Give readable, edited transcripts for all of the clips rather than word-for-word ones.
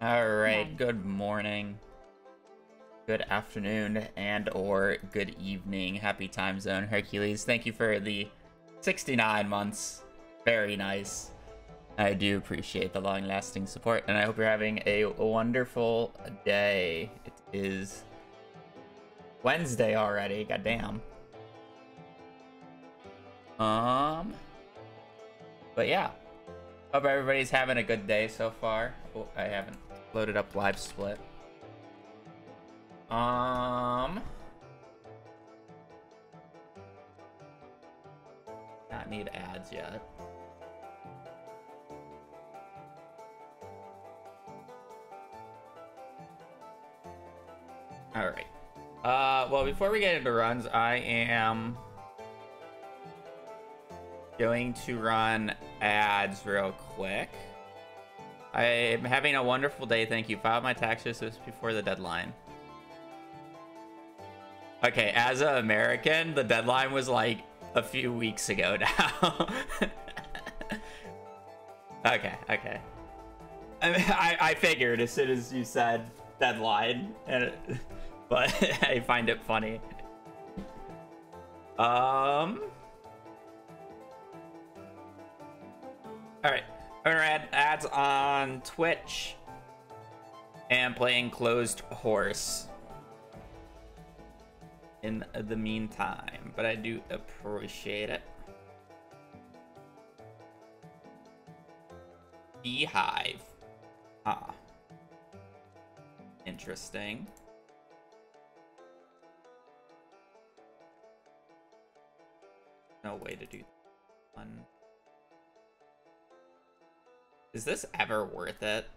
All right, good morning, good afternoon, and or good evening. Happy time zone, Hercules. Thank you for the 69 months. Very nice. I do appreciate the long-lasting support, and I hope you're having a wonderful day. It is Wednesday already. Goddamn. But yeah, hope everybody's having a good day so far. Oh, I haven't loaded up live split. Not need ads yet. All right. Well, before we get into runs, I am going to run ads real quick. I'm having a wonderful day, thank you. Filed my taxes just before the deadline. Okay, as an American, the deadline was like a few weeks ago now. Okay. I figured as soon as you said deadline, but I find it funny. Alright, I'm gonna add ads on Twitch and playing Closed Horse in the meantime, but I do appreciate it. Beehive. Ah. Interesting. No way to do one. Is this ever worth it?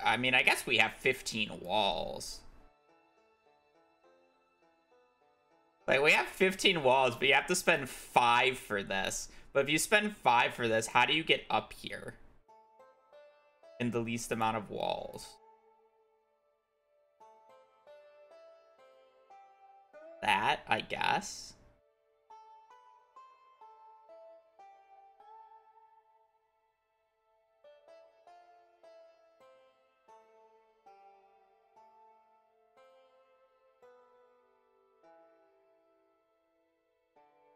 I mean, I guess we have 15 walls. Like, we have 15 walls, but you have to spend 5 for this. But if you spend 5 for this, how do you get up here? In the least amount of walls. That, I guess.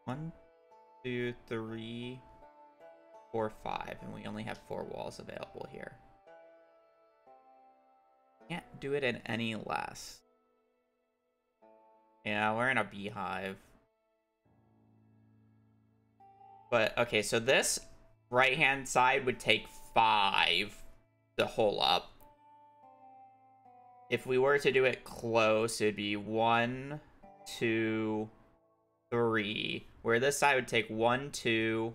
One, 2, 3, 4, 5, and we only have 4 walls available here. Can't do it in any less. Yeah, we're in a beehive. But, okay, so this right-hand side would take 5 to hole up. If we were to do it close, it'd be 1, 2, 3. Where this side would take 1, 2,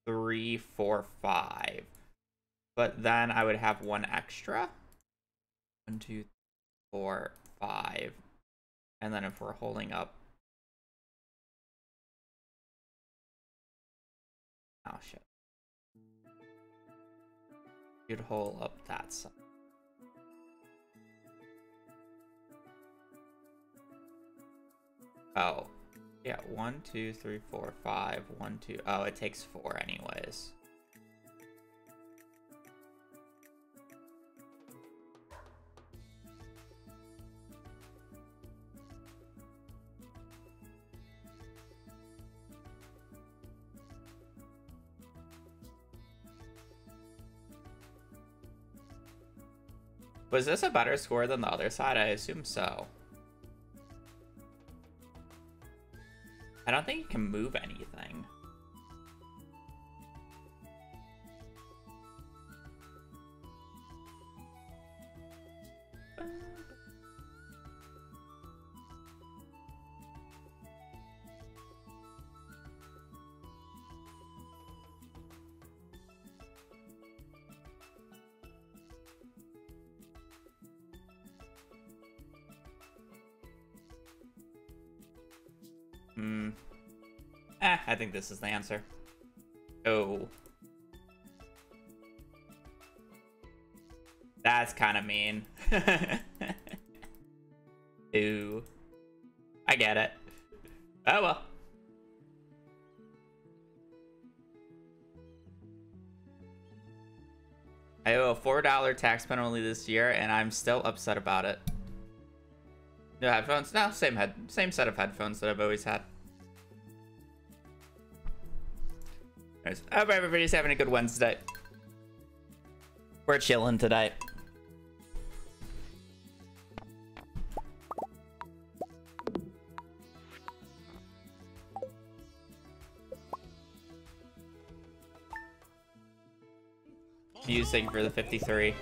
3, 4, 5. But then I would have 1 extra. 1, 2, 4, 5. And then if we're holding up... Oh, shit. You'd hold up that side. Oh. Yeah, 1, 2, 3, 4, 5. 1, 2... Oh, it takes 4 anyways. Was this a better score than the other side? I assume so. I don't think you can move anything. I think this is the answer. Oh. That's kind of mean. Ooh. I get it. Oh well. I owe a $4 tax penalty this year, and I'm still upset about it. No headphones? No, same set of headphones that I've always had. Anyways, I hope everybody's having a good Wednesday. We're chilling today. Using for the 53.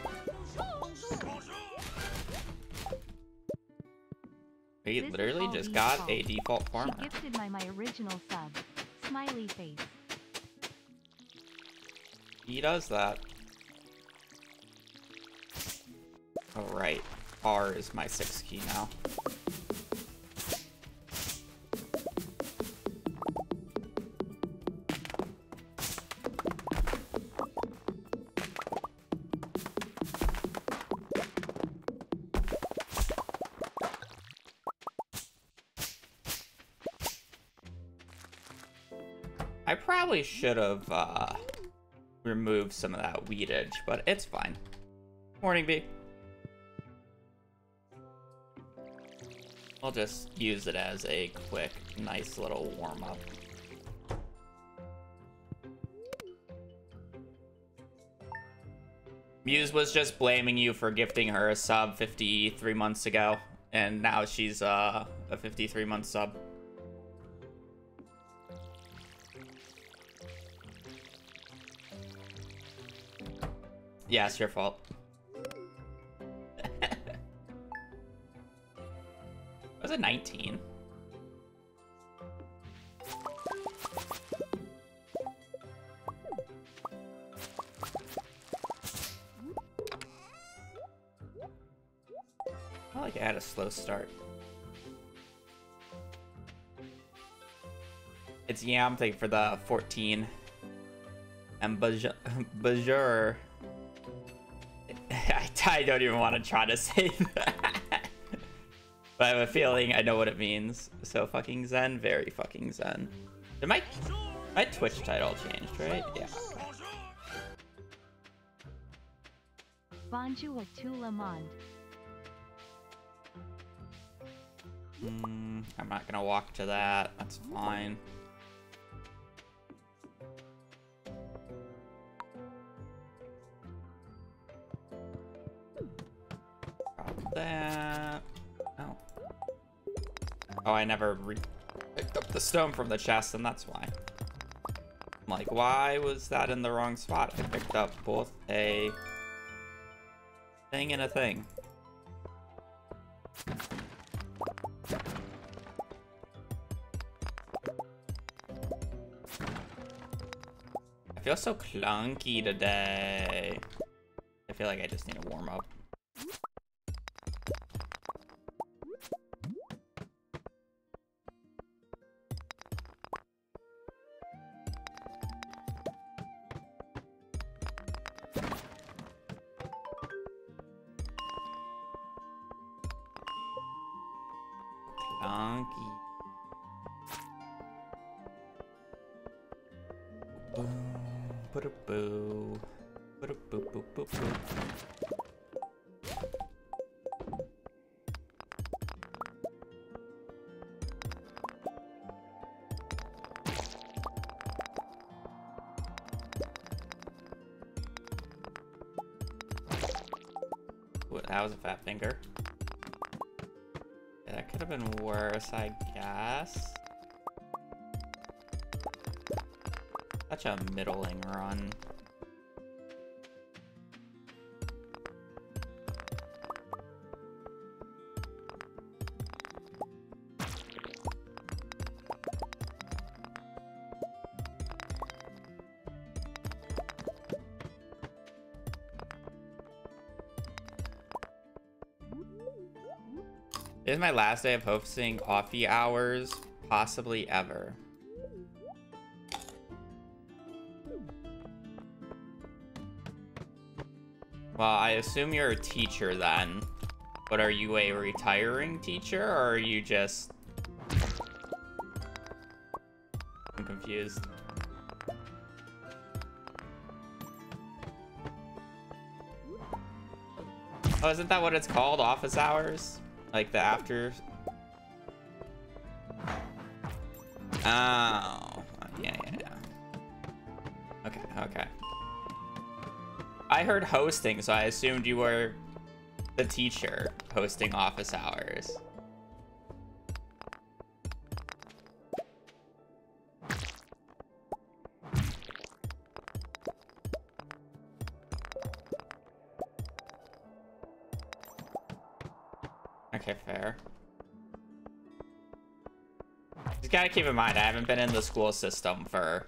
He literally just got a default farmer. She gifted my original sub. Smiley face. He does that. Oh, right. R is my 6 key now. I probably should have removed some of that weedage, but it's fine. Morning, B. I'll just use it as a quick, nice little warm-up. Muse was just blaming you for gifting her a sub 53 months ago, and now she's a 53-month sub. Yeah, it's your fault. Was it 19? I like I had a slow start. It's Yamthing for the 14. And Bajur. I don't even want to try to say that. But I have a feeling I know what it means. So fucking zen, very fucking zen. Did my Twitch title changed, right? Yeah. Bonjour tout le monde. I'm not gonna walk to that. That's fine. Drop that. Oh. Oh, I never picked up the stone from the chest, and that's why. I'm like, why was that in the wrong spot? I picked up both a thing and a thing. I feel so clunky today. I feel like I just need to warm up. Clunky. Boom, ba-da-boo, ba-da-boo-boo-boo-boo. That was a fat finger. Yeah, that could have been worse, I guess. Such a middling run. This is my last day of hosting coffee hours, possibly ever. Well, I assume you're a teacher then, but are you a retiring teacher, or are you just... I'm confused. Oh, isn't that what it's called? Office hours? Like the after... Oh. Yeah. Okay. I heard hosting, so I assumed you were the teacher hosting office hours. Okay, fair. Just gotta keep in mind, I haven't been in the school system for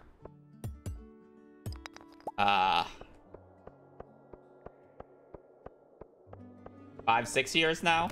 5-6 years now.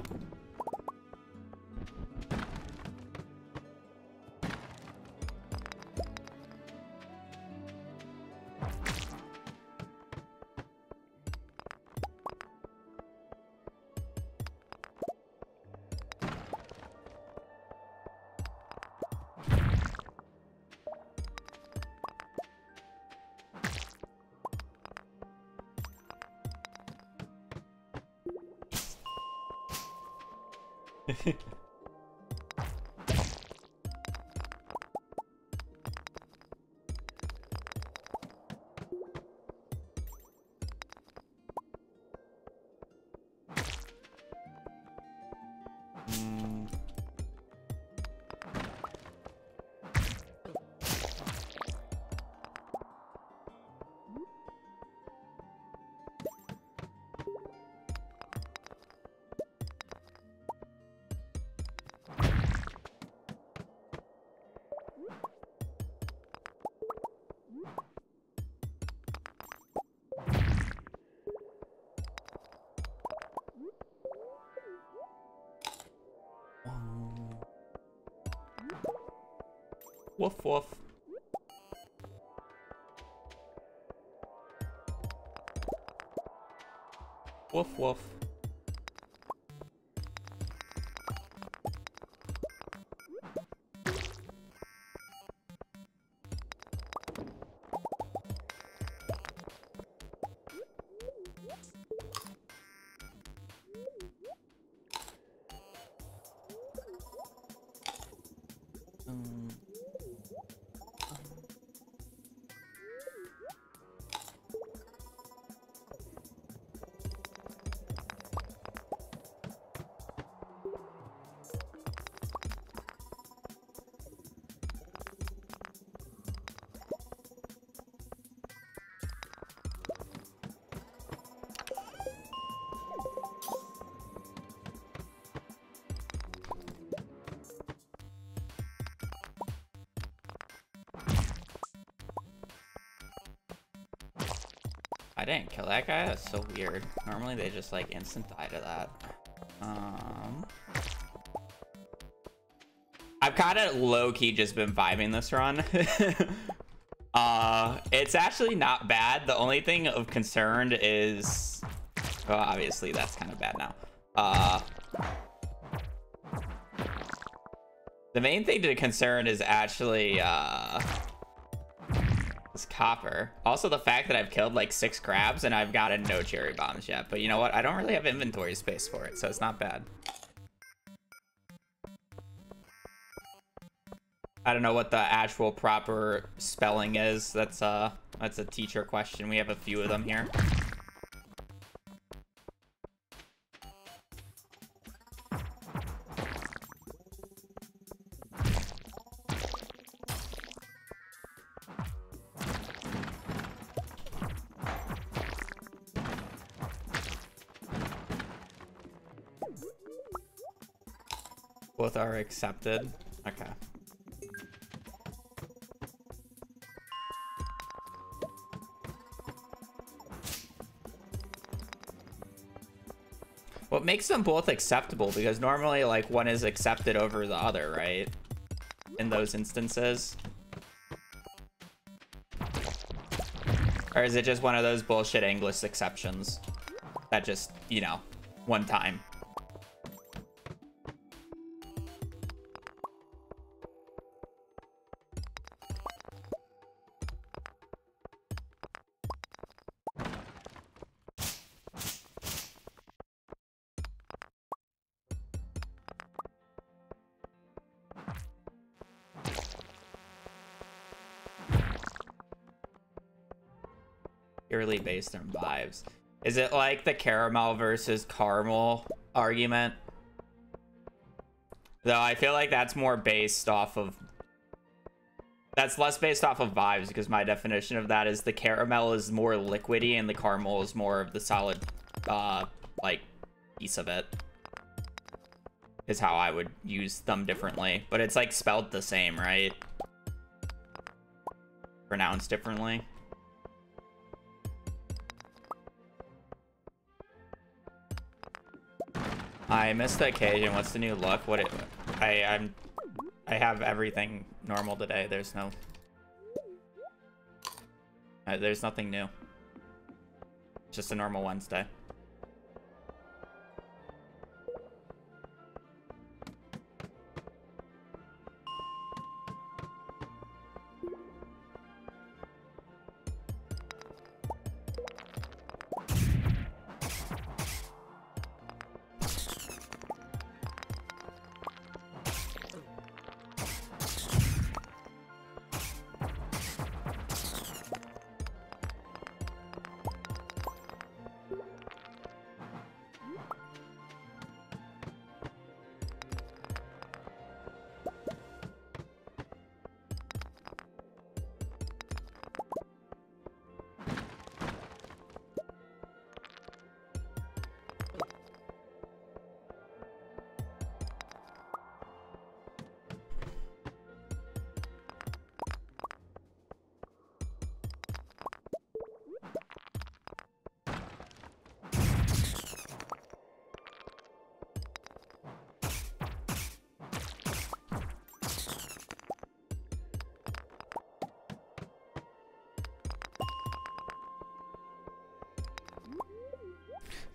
Woof woof. Woof woof. I didn't kill that guy? That's so weird. Normally they just like instant die to that. I've kind of low-key just been vibing this run. It's actually not bad. The only thing of concern is... Well, obviously that's kind of bad now. The main thing to concern is actually this copper. Also the fact that I've killed like 6 crabs and I've gotten no cherry bombs yet. But you know what? I don't really have inventory space for it, so it's not bad. I don't know what the actual proper spelling is. That's a teacher question. We have a few of them here. Both are accepted. Okay. What makes them both acceptable? Because normally, like, one is accepted over the other, right? In those instances. Or is it just one of those bullshit English exceptions? That just, you know, one time. Purely based on vibes. Is it like the caramel versus caramel argument? Though I feel like that's more based off of... That's less based off of vibes, because my definition of that is the caramel is more liquidy and the caramel is more of the solid, like, piece of it. Is how I would use them differently. But it's, like, spelled the same, right? Pronounced differently. I missed the occasion. What's the new look? I have everything normal today. There's nothing new. It's just a normal Wednesday.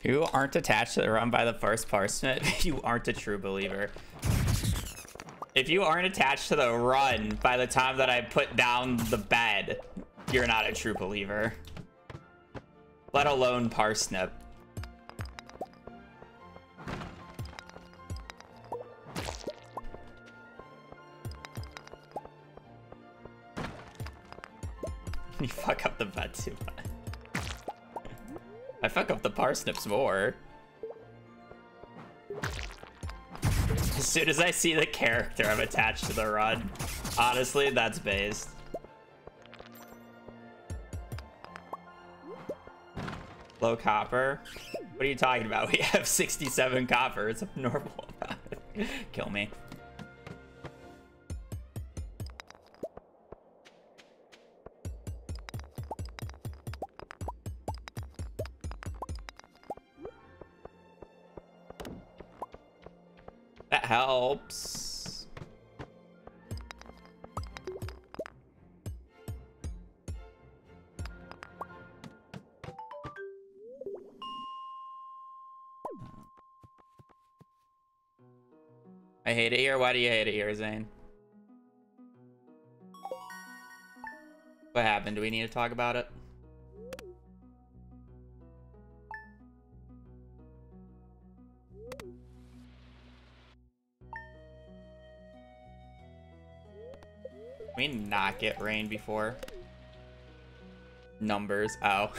If you aren't attached to the run by the first parsnip, you aren't a true believer. If you aren't attached to the run by the time that I put down the bed, you're not a true believer. Let alone parsnip. You fuck up the bed too much. I fuck up the parsnips more. As soon as I see the character, I'm attached to the run. Honestly, that's based. Low copper? What are you talking about? We have 67 copper. It's normal. Kill me. That helps. I hate it here. Why do you hate it here, Zane? What happened? Do we need to talk about it? Can we not get rain before? Numbers. Oh.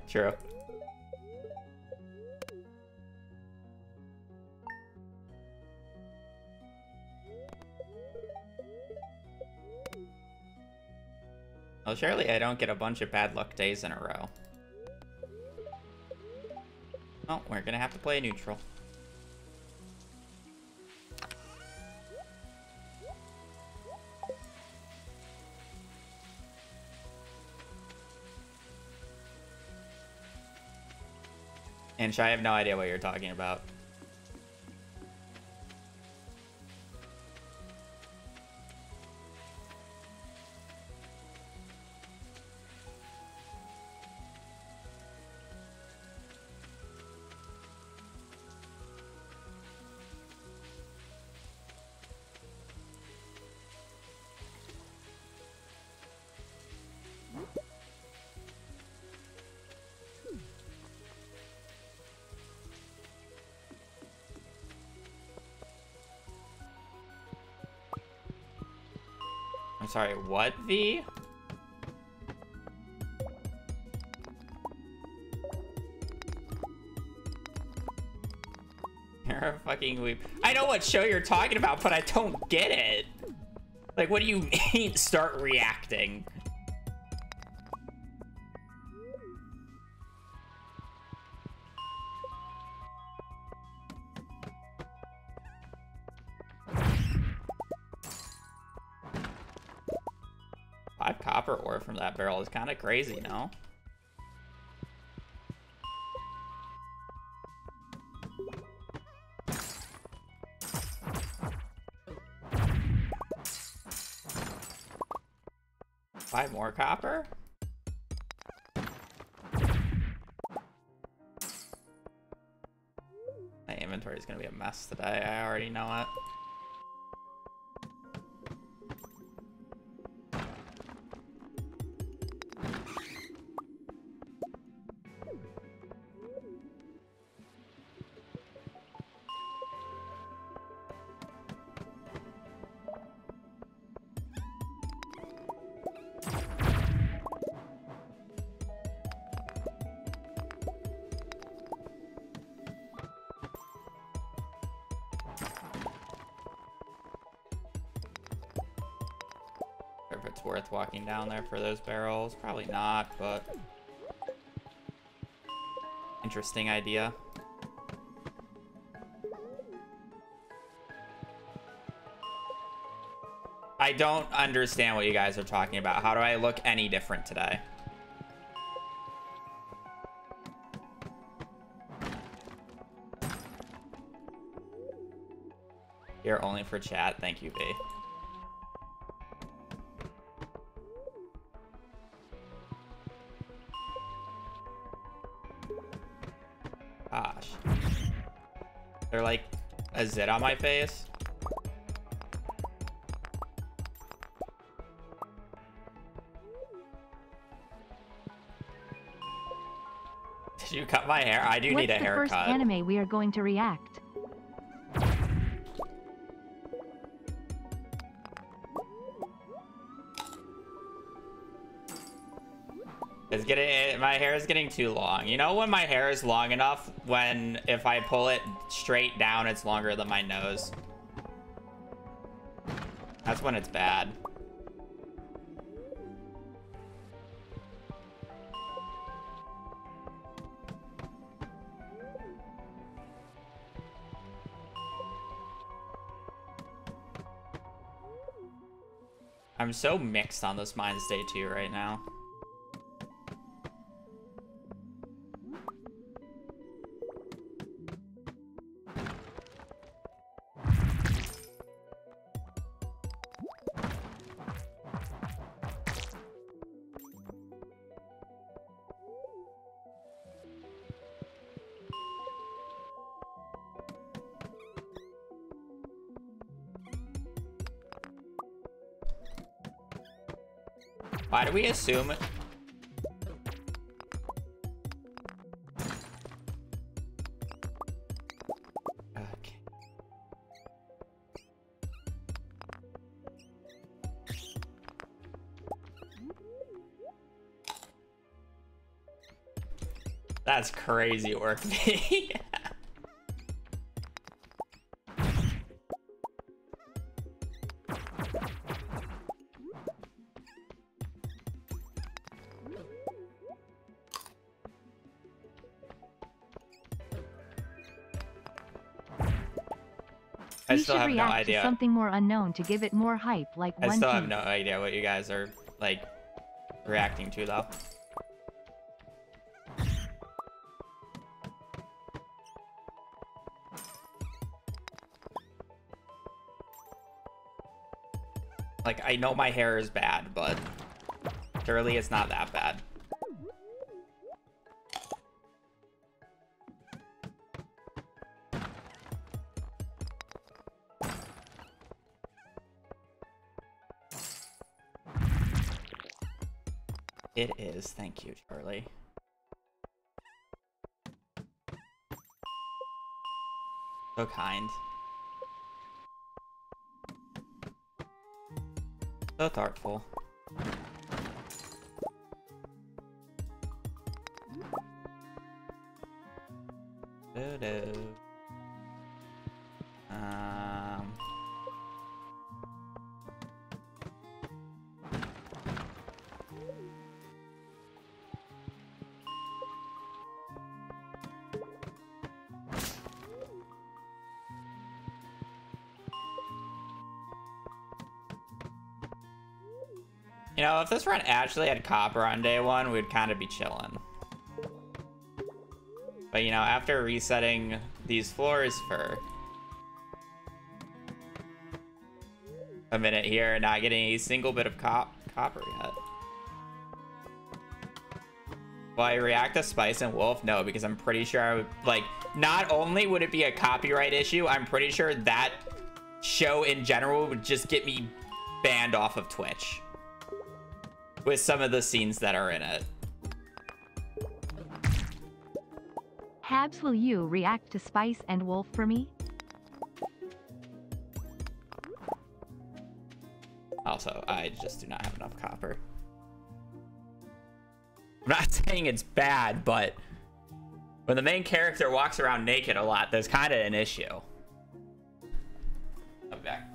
True. Well, surely I don't get a bunch of bad luck days in a row. Oh, we're gonna have to play neutral. And Shy, I have no idea what you're talking about. I'm sorry, what, V? fucking weep. I know what show you're talking about, but I don't get it. Like, what do you mean start reacting? Five copper ore from that barrel is kind of crazy, no? Five more copper? My inventory is gonna be a mess today. I already know it. If it's worth walking down there for those barrels, probably not, but interesting idea. I don't understand what you guys are talking about. How do I look any different today? Here only for chat. Thank you, V. Gosh. They're like a zit on my face. Did you cut my hair? I do need a haircut. What's the first anime we are going to react? It's getting, my hair is getting too long. You know when my hair is long enough, when if I pull it straight down, it's longer than my nose. That's when it's bad. I'm so mixed on this Mines Day 2 right now. Why do we assume? Okay. That's crazy work, me. I We still should have no react idea. to something more unknown to give it more hype, like I One still have Piece. no idea what you guys are like reacting to though. Like, I know my hair is bad, but surely it's not that bad. It is. Thank you, Charlie. So kind. So thoughtful. You know, if this run actually had copper on day one, we'd kind of be chilling. But, you know, after resetting these floors for a minute here, not getting a single bit of copper yet. Will I react to Spice and Wolf? No, because I'm pretty sure I would, like, not only would it be a copyright issue, I'm pretty sure that show in general would just get me banned off of Twitch with some of the scenes that are in it. Habs, will you react to Spice and Wolf for me? Also, I just do not have enough copper. I'm not saying it's bad, but when the main character walks around naked a lot, there's kind of an issue. I'm back.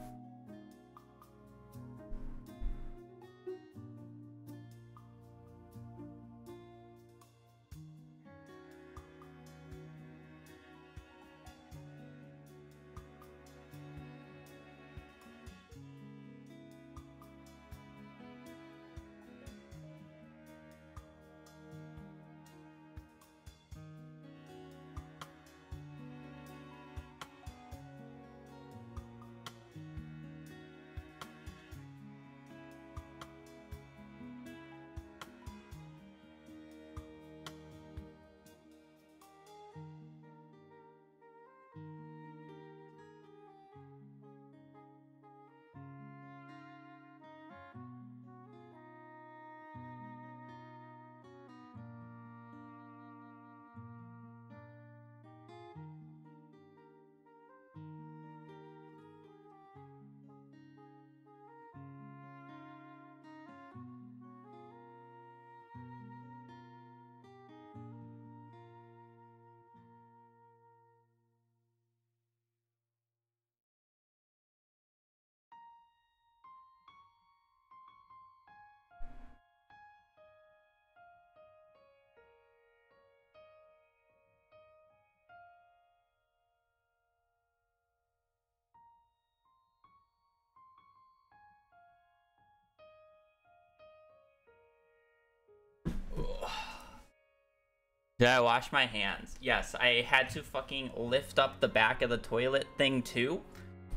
Did I wash my hands? Yes, I had to fucking lift up the back of the toilet thing too,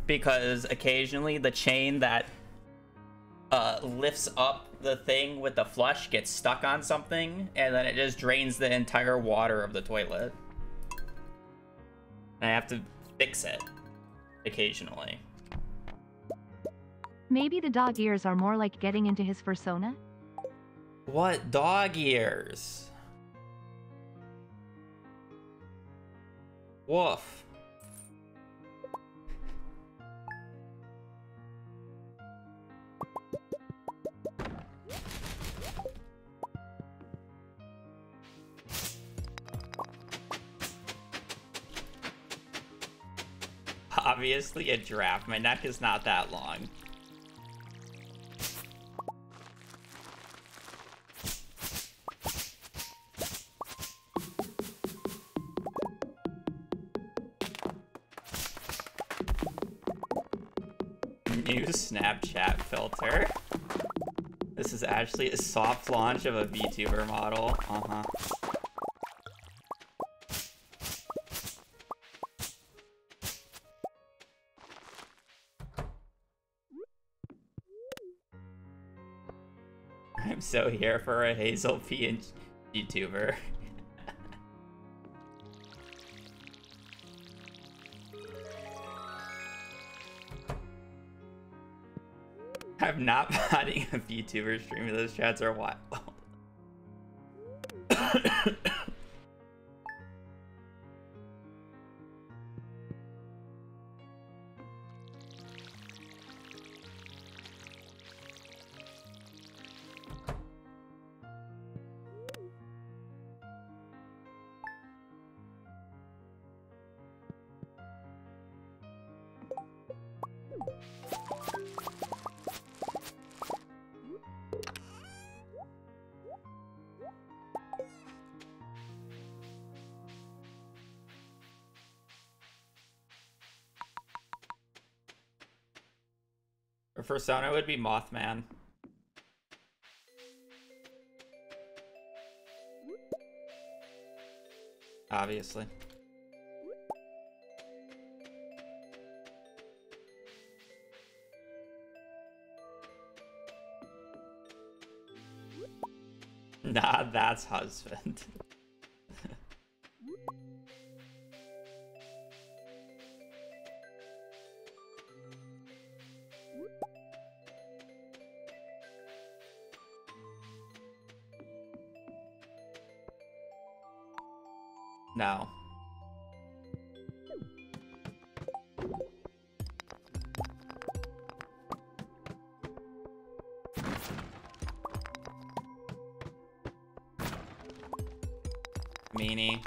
because occasionally the chain that lifts up the thing with the flush gets stuck on something, and then it just drains the entire water of the toilet. And I have to fix it occasionally. Maybe the dog ears are more like getting into his persona? What dog ears? Woof. Obviously a giraffe. My neck is not that long. New Snapchat filter. This is actually a soft launch of a VTuber model. I'm so here for a Hazel P and YouTuber. I'm not potting a VTuber stream. Those chats are wild. Or persona would be Mothman. obviously. Nah, that's husband. No. Meanie.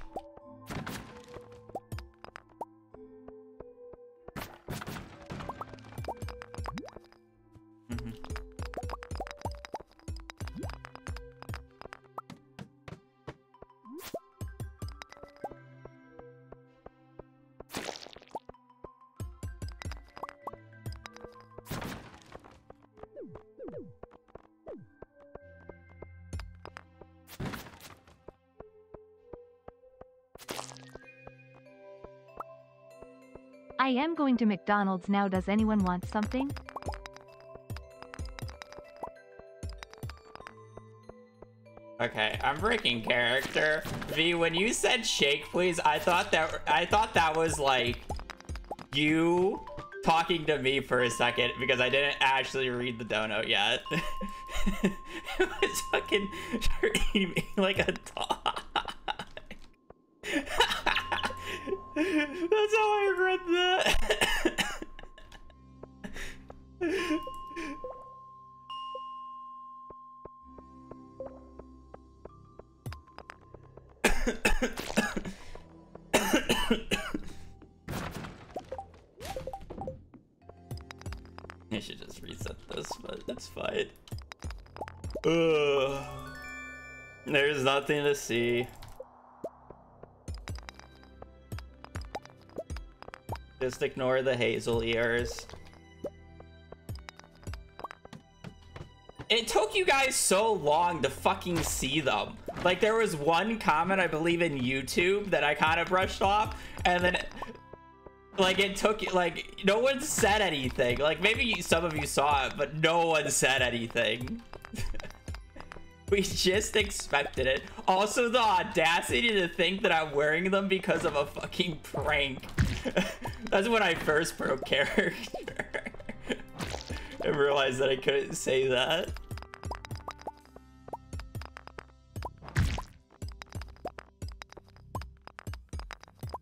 I am going to McDonald's now. Does anyone want something? Okay, I'm breaking character. V, when you said shake please, I thought that was like you talking to me for a second because I didn't actually read the dono yet. It was fucking treating me like a dog. That's how I read that. I should just reset this, but it's fine. Ugh. There's nothing to see. Just ignore the hazel ears. It took you guys so long to fucking see them. Like, there was one comment, I believe, in YouTube that I kind of brushed off, and then, like, it took, like, no one said anything. Like, maybe some of you saw it, but no one said anything. We just expected it. Also, the audacity to think that I'm wearing them because of a fucking prank. That's when I first broke character. I realized that I couldn't say that.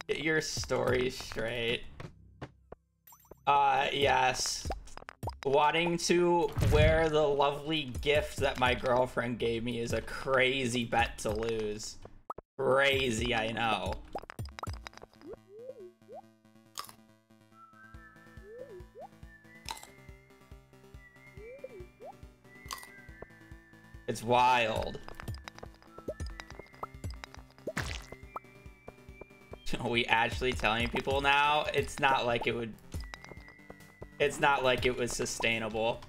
Get your story straight. Yes. Wanting to wear the lovely gift that my girlfriend gave me is a crazy bet to lose. Crazy, I know. It's wild. Are we actually telling people now? It's not like it would... It's not like it was sustainable.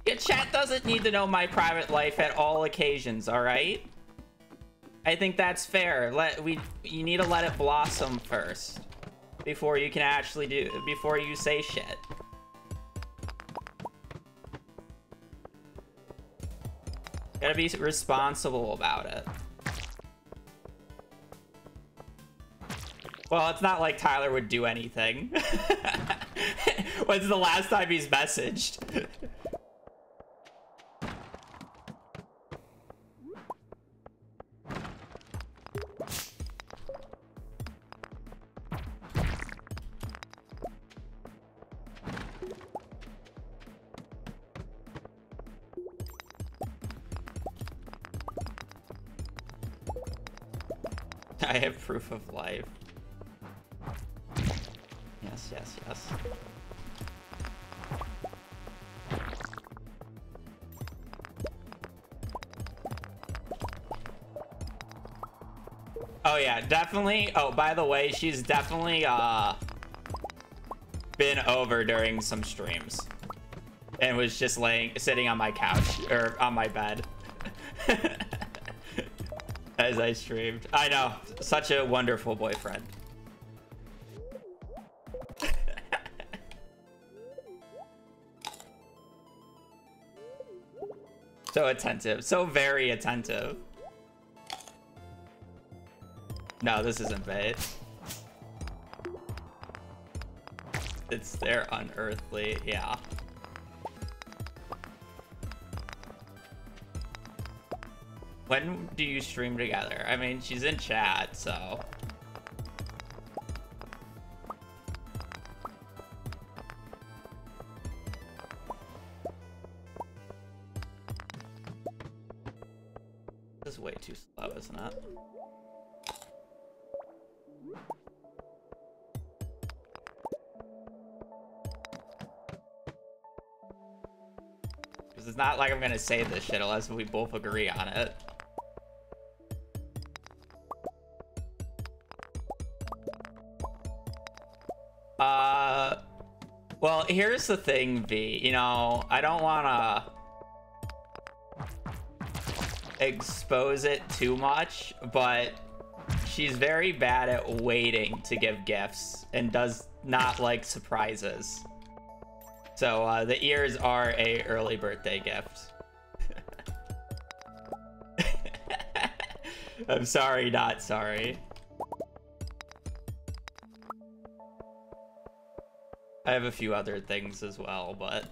Your chat doesn't need to know my private life at all occasions, all right? I think that's fair. You need to let it blossom first before you can actually before you say shit. Gotta be responsible about it. Well, it's not like Tyler would do anything. When's the last time he's messaged? I have proof of life. Yes, yes, yes. Oh yeah, definitely. Oh, by the way, she's definitely been over during some streams and was just sitting on my couch or on my bed as I streamed. I know, such a wonderful boyfriend. So attentive, so very attentive. No, this isn't bait. It's their unearthly, yeah. When do you stream together? I mean, she's in chat, so. This is way too slow, isn't it? Because it's not like I'm gonna say this shit unless we both agree on it. Well, here's the thing, V. You know, I don't wanna expose it too much, but she's very bad at waiting to give gifts and does not like surprises. So the ears are a early birthday gift. I'm sorry, not sorry. I have a few other things as well, but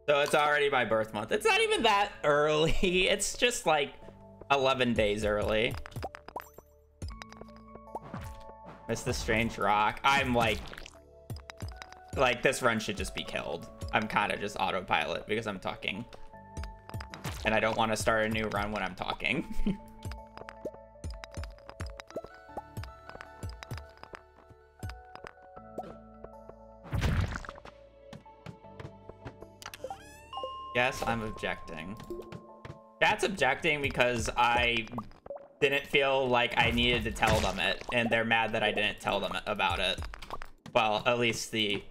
so it's already my birth month. It's not even that early. It's just like 11 days early. Mr. Strange Rock. I'm like this run should just be killed. I'm kind of just autopilot because I'm talking. And I don't want to start a new run when I'm talking. Yes, I'm objecting. That's objecting because I didn't feel like I needed to tell them it, and they're mad that I didn't tell them about it. Well, at least the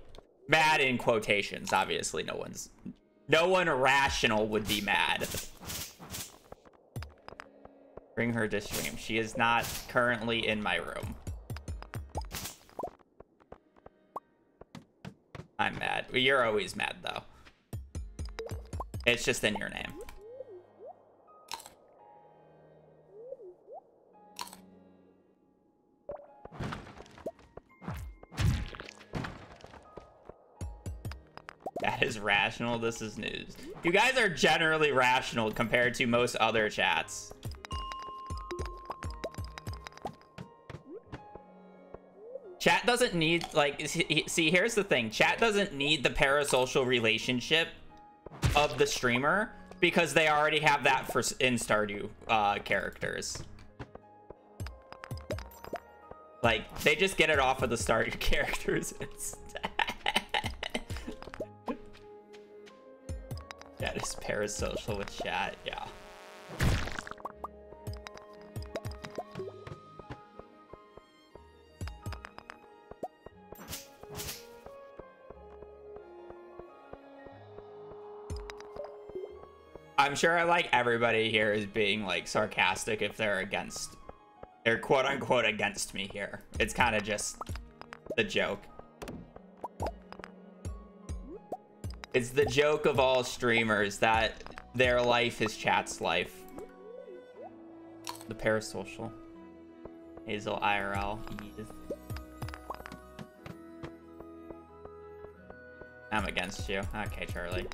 mad in quotations. Obviously, no one rational would be mad. Bring her to stream. She is not currently in my room. I'm mad. You're always mad, though. It's just in your name. That is rational. This is news. You guys are generally rational compared to most other chats. Chat doesn't need, like, see, here's the thing. Chat doesn't need the parasocial relationship of the streamer because they already have that for in Stardew characters. Like, they just get it off of the Stardew characters. That is parasocial with chat, yeah. I'm sure like everybody here is being like sarcastic if they're quote unquote against me here. It's kind of just the joke. It's the joke of all streamers that their life is chat's life. The parasocial. Hazel IRL. Yes. I'm against you. Okay, Charlie.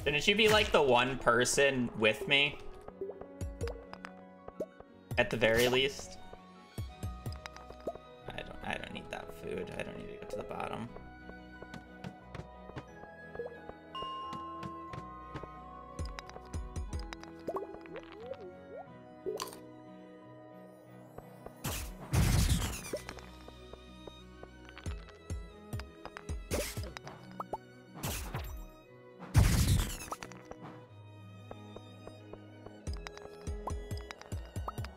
Shouldn't you be like the one person with me? At the very least. I don't need that food. I don't need to go to the bottom.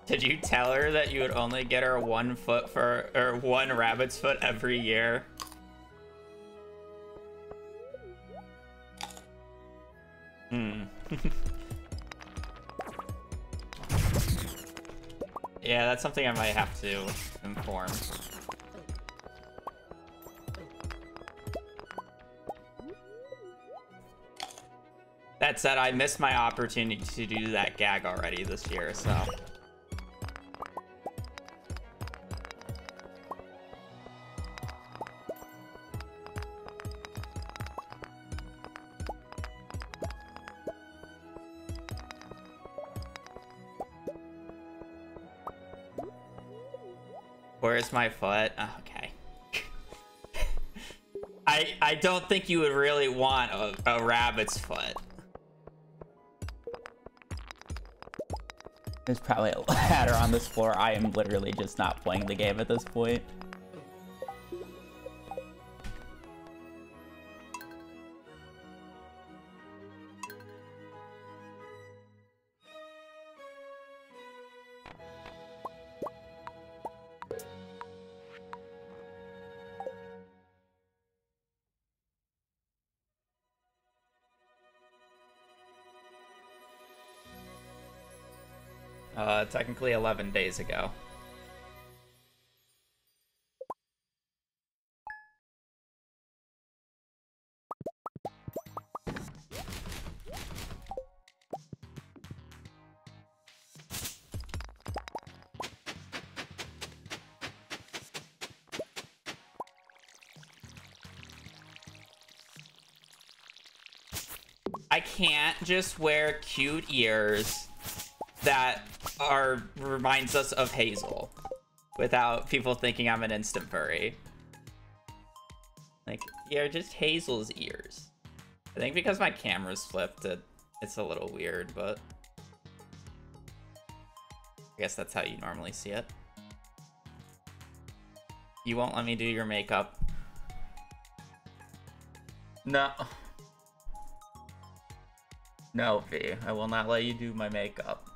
Did you tell her that you would only get her 1 foot for, or 1 rabbit's foot every year? Yeah, that's something I might have to inform. That said, I missed my opportunity to do that gag already this year, so... Where's my foot? Oh, okay. I don't think you would really want a rabbit's foot. There's probably a ladder on this floor. I am literally just not playing the game at this point. 'Technically 11 days ago. I can't just wear cute ears that reminds us of Hazel without people thinking I'm an instant furry. Like, yeah, just Hazel's ears. I think because my camera's flipped, it's a little weird, but I guess that's how you normally see it. You won't let me do your makeup? No. No, V. I will not let you do my makeup.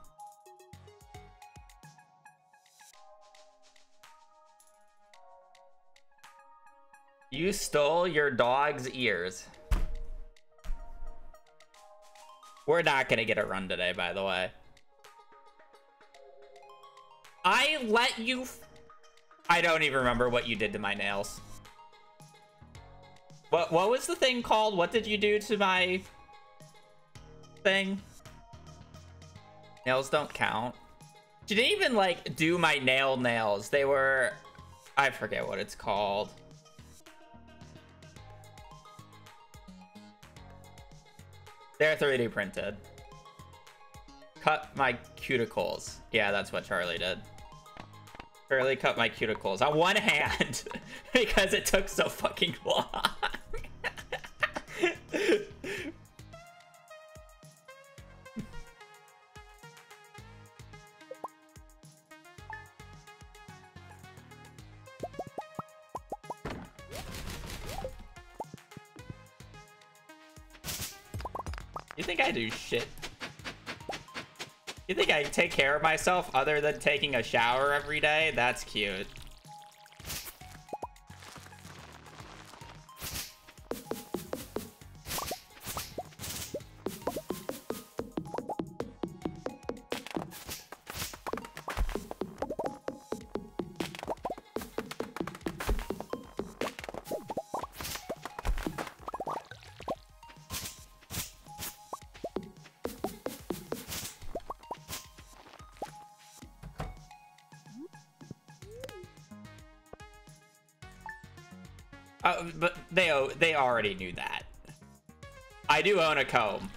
You stole your dog's ears. We're not gonna get a run today, by the way. I let you... I don't even remember what you did to my nails. What was the thing called? What did you do to my... thing? Nails don't count. She didn't even, like, do my nails. They were... I forget what it's called. They're 3D printed. Cut my cuticles. Yeah, that's what Charlie did. Charlie cut my cuticles on one hand because it took so fucking long. You think I do shit? You think I take care of myself other than taking a shower every day? That's cute. But they already knew that. I do own a comb.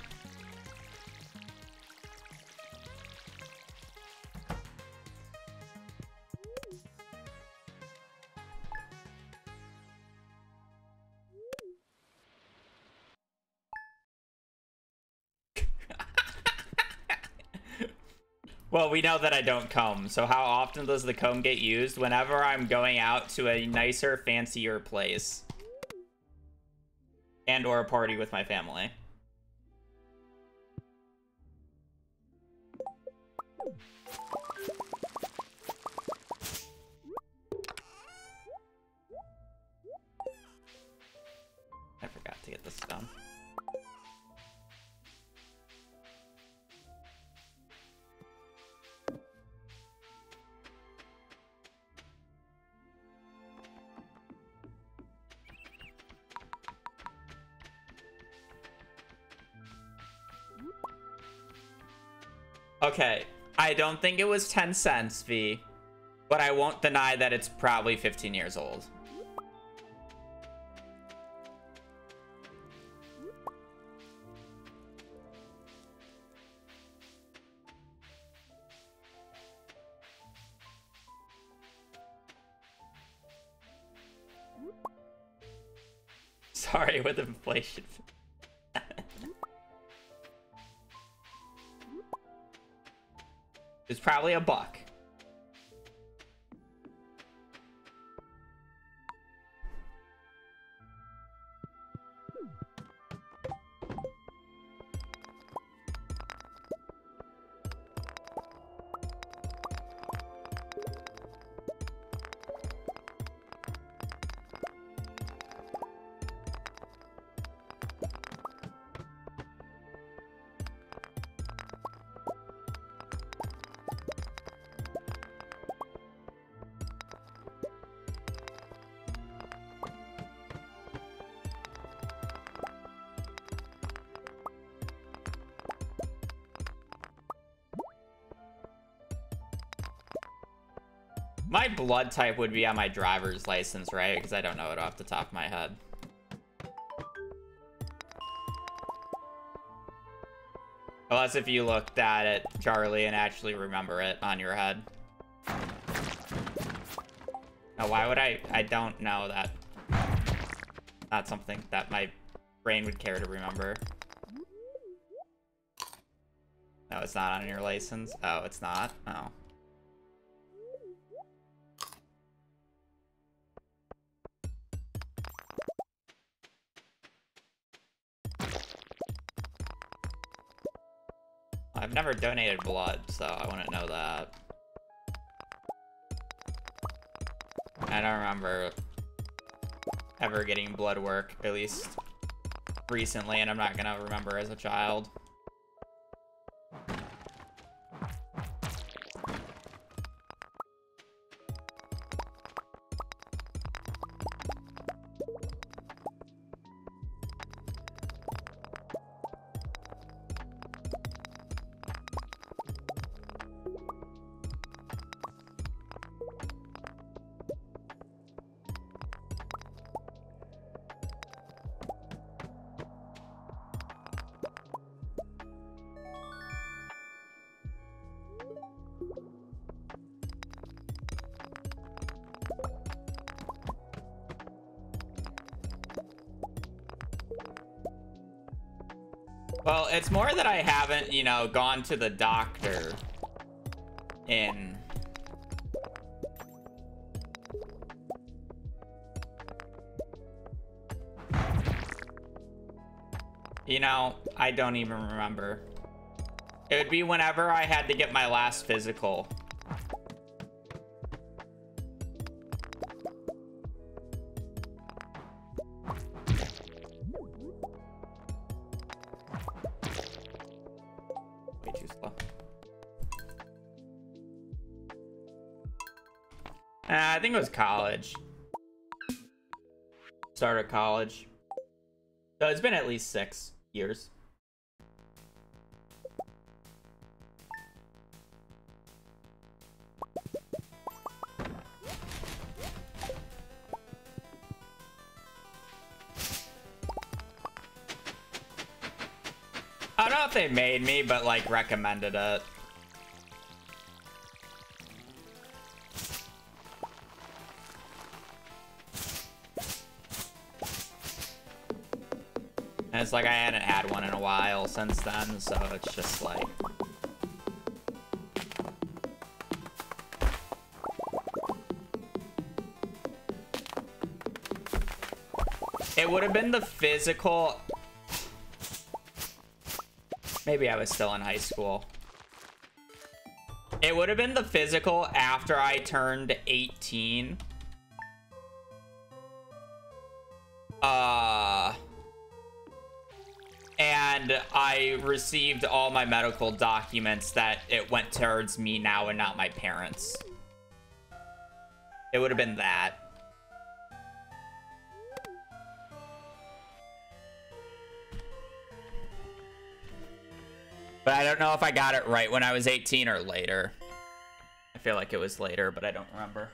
Well, we know that I don't comb, so how often does the comb get used? Whenever I'm going out to a nicer, fancier place. And or a party with my family. Okay, I don't think it was 10 cents, V, but I won't deny that it's probably 15 years old. Sorry, with inflation. It's probably $1. My blood type would be on my driver's license, right? Because I don't know it off the top of my head. Unless if you looked at it, Charlie, and actually remember it on your head. Now, why would I don't know that. Not something that my brain would care to remember. No, it's not on your license. Oh, it's not? Oh. I've never donated blood, so I wouldn't know that. I don't remember ever getting blood work, at least recently, and I'm not gonna remember as a child. Well, it's more that I haven't, you know, gone to the doctor in... You know, I don't even remember. It would be whenever I had to get my last physical. Way too slow. I think it was college. Started college. So it's been at least 6 years. I don't know if they made me, but like recommended it. And it's like I hadn't had one in a while since then, so it's just like... It would have been the physical... Maybe I was still in high school. It would have been the physical after I turned 18. And I received all my medical documents that it went towards me now and not my parents. It would have been that. But I don't know if I got it right when I was 18 or later. I feel like it was later, but I don't remember.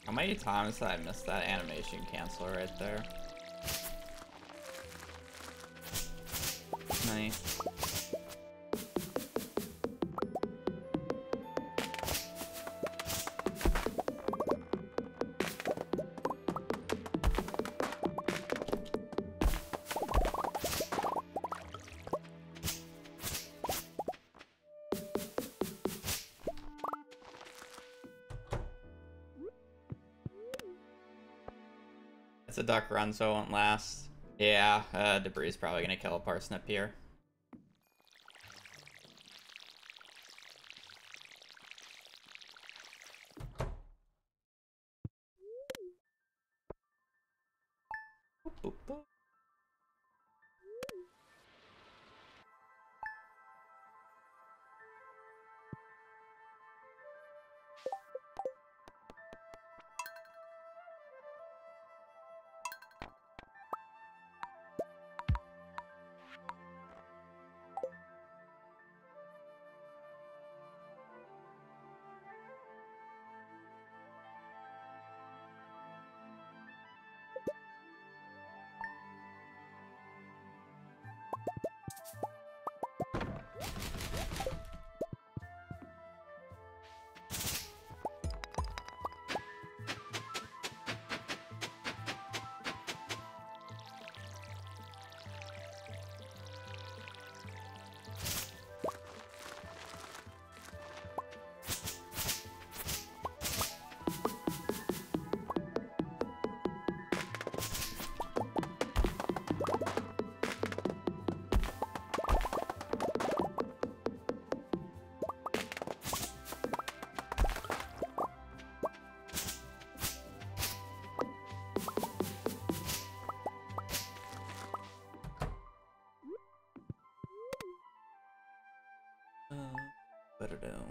How many times did I miss that animation cancel right there? Nice. It's a duck run, so it won't last. Yeah, debris is probably gonna kill a parsnip here. Boop, boop, boop. Ba-da-dum.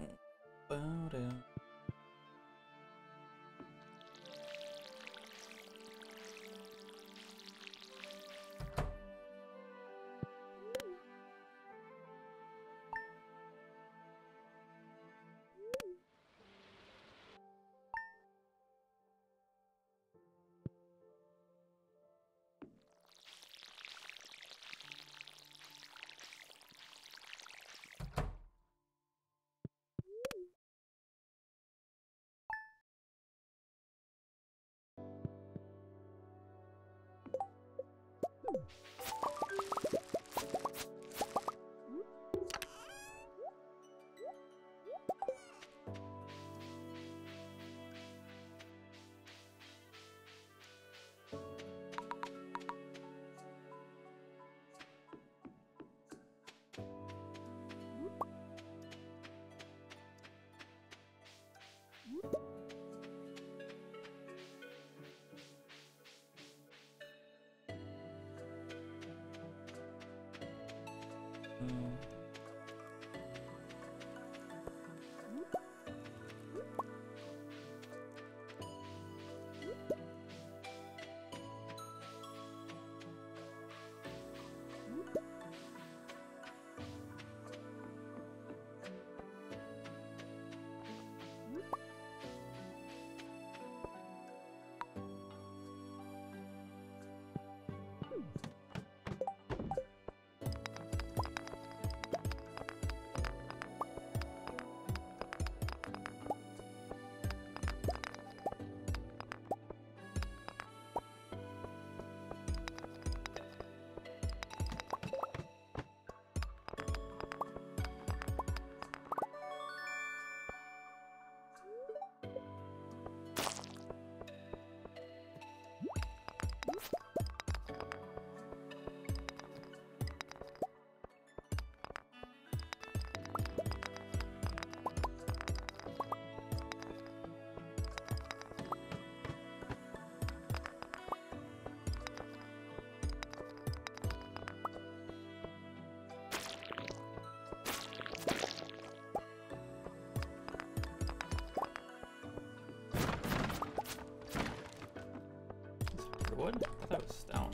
Wood? I thought it was stone.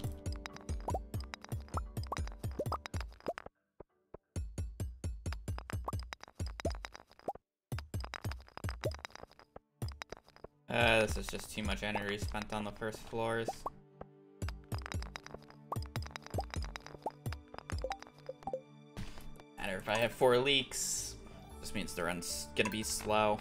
This is just too much energy spent on the first floors. Matter if I have 4 leaks. This means the run's gonna be slow.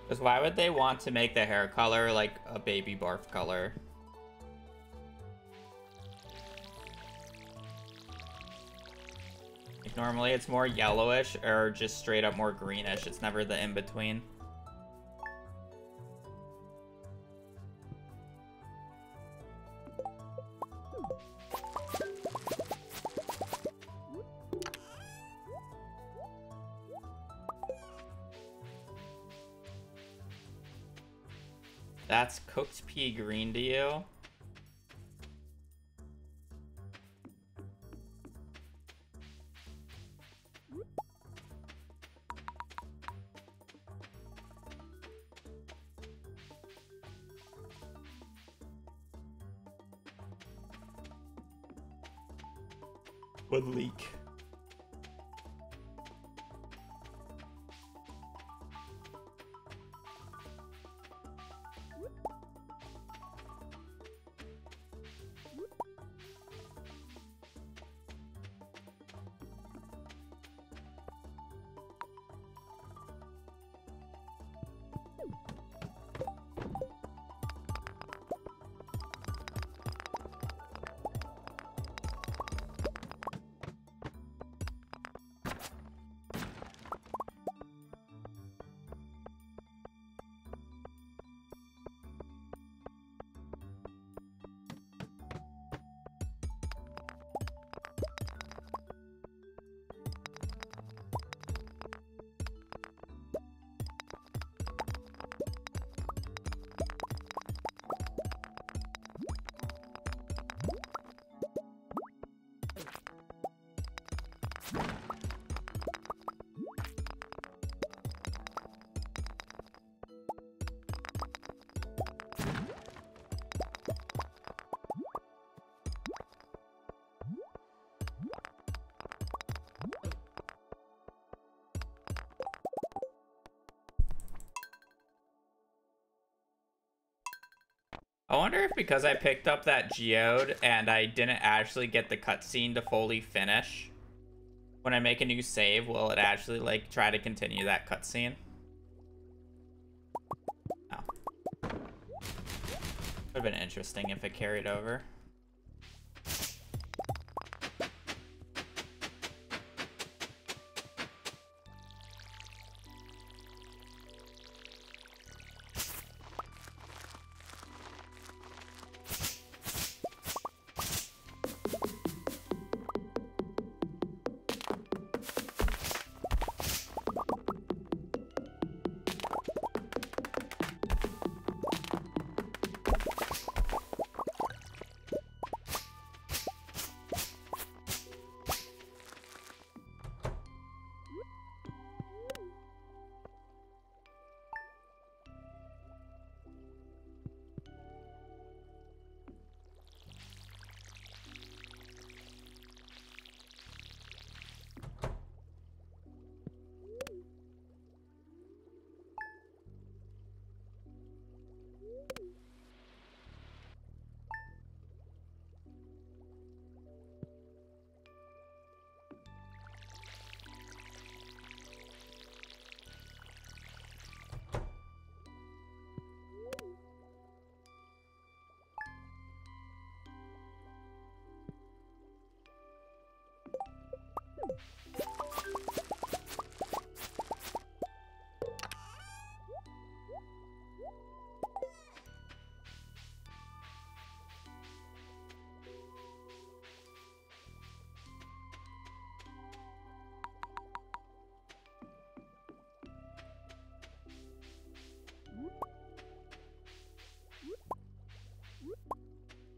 Because why would they want to make the hair color like a baby barf color? Like normally it's more yellowish or just straight up more greenish. It's never the in-between. That's cooked pea green to you? Would leak. wonder if because I picked up that geode and I didn't actually get the cutscene to fully finish, when I make a new save, will it actually, like, try to continue that cutscene? Oh. Would have been interesting if it carried over.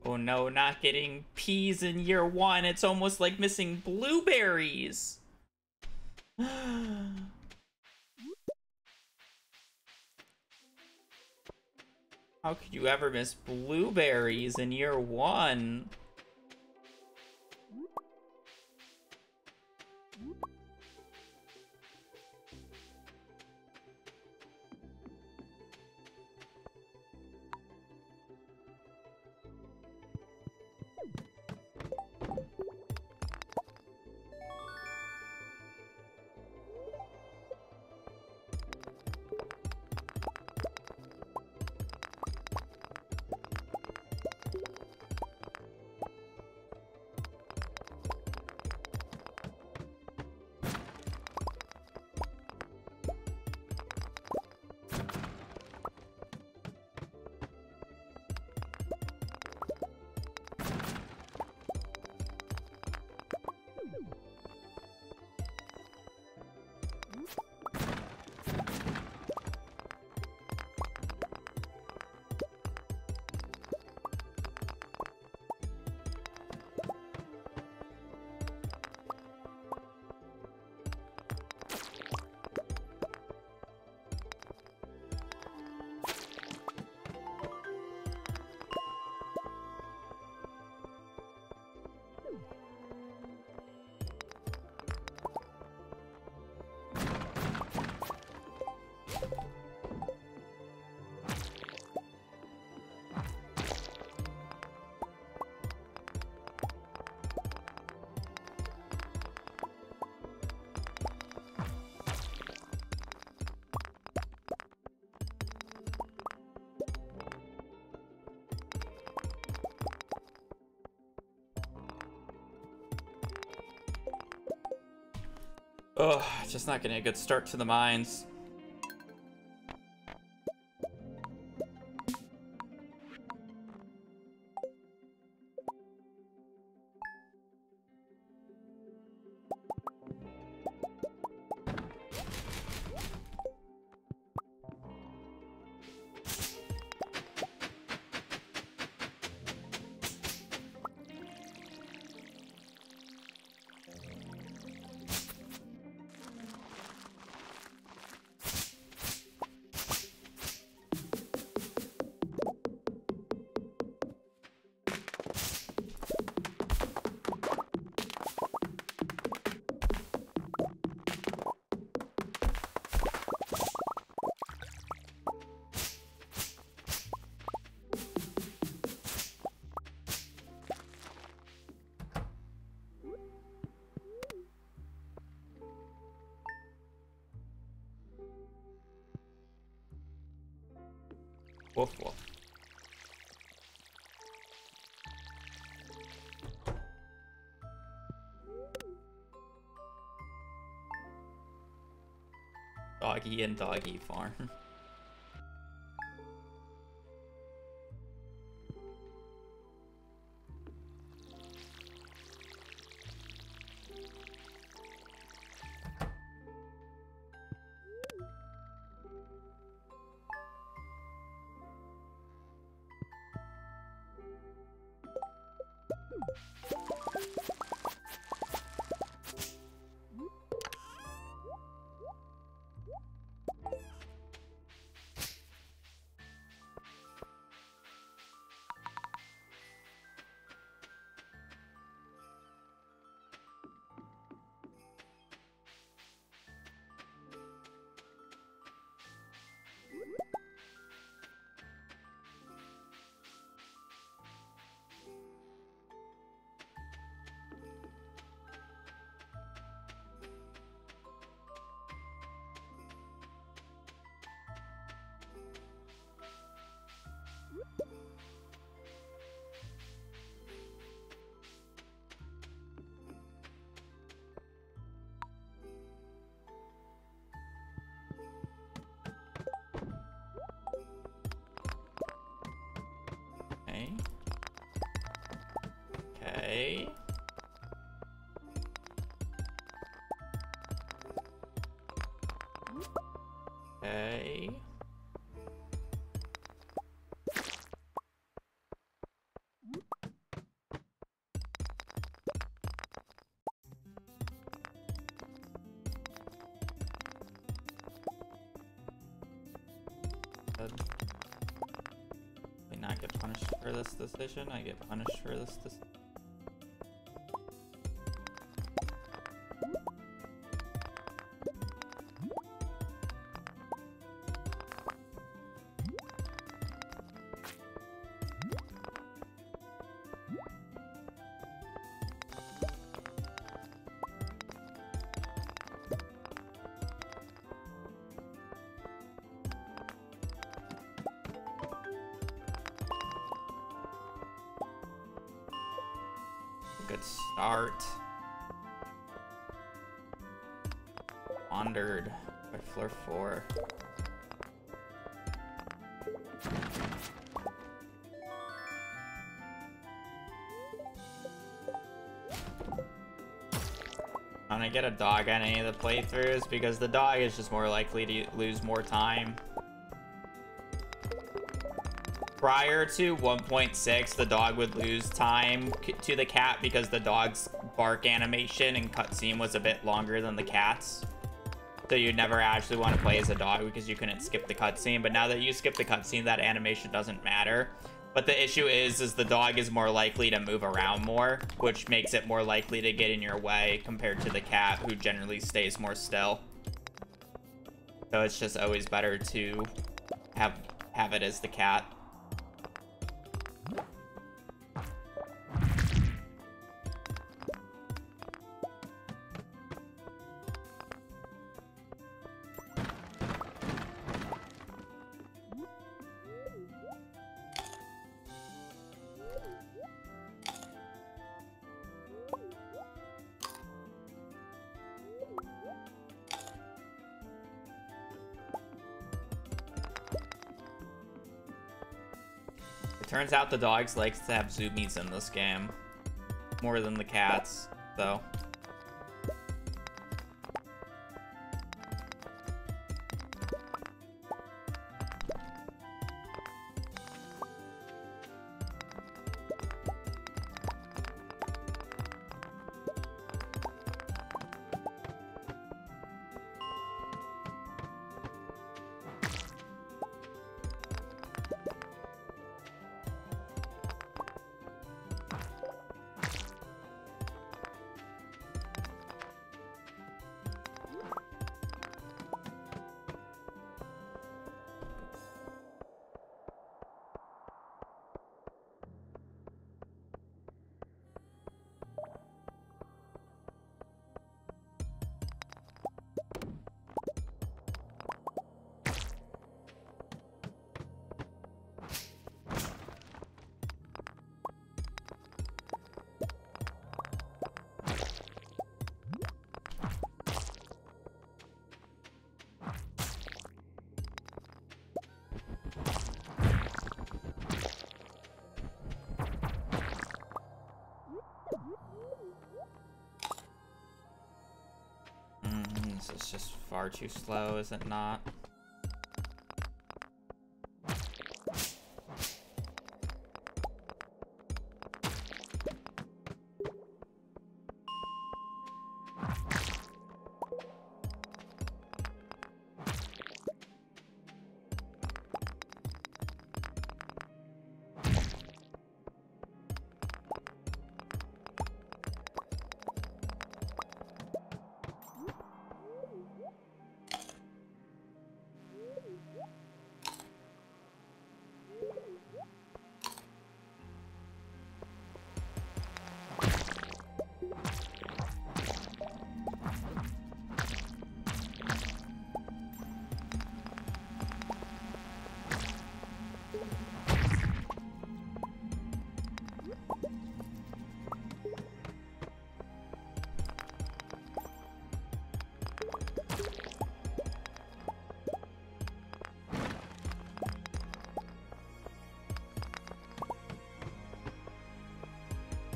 Oh no, not getting peas in year one. It's almost like missing blueberries. How could you ever miss blueberries in year one? Ugh, just not getting a good start to the mines. Woof woof. Doggy and doggy farm. Okay. Okay. Did not get punished for this decision. I get punished for this decision. Good start. Wandered by floor 4. And I get a dog on any of the playthroughs because the dog is just more likely to lose more time. Prior to 1.6, the dog would lose time to the cat because the dog's bark animation and cutscene was a bit longer than the cat's. So you'd never actually want to play as a dog because you couldn't skip the cutscene. But now that you skip the cutscene, that animation doesn't matter. But the issue is the dog is more likely to move around more, which makes it more likely to get in your way compared to the cat, who generally stays more still. So it's just always better to have it as the cat. Turns out the dogs likes to have zoomies in this game more than the cats, so. This is just far too slow, is it not?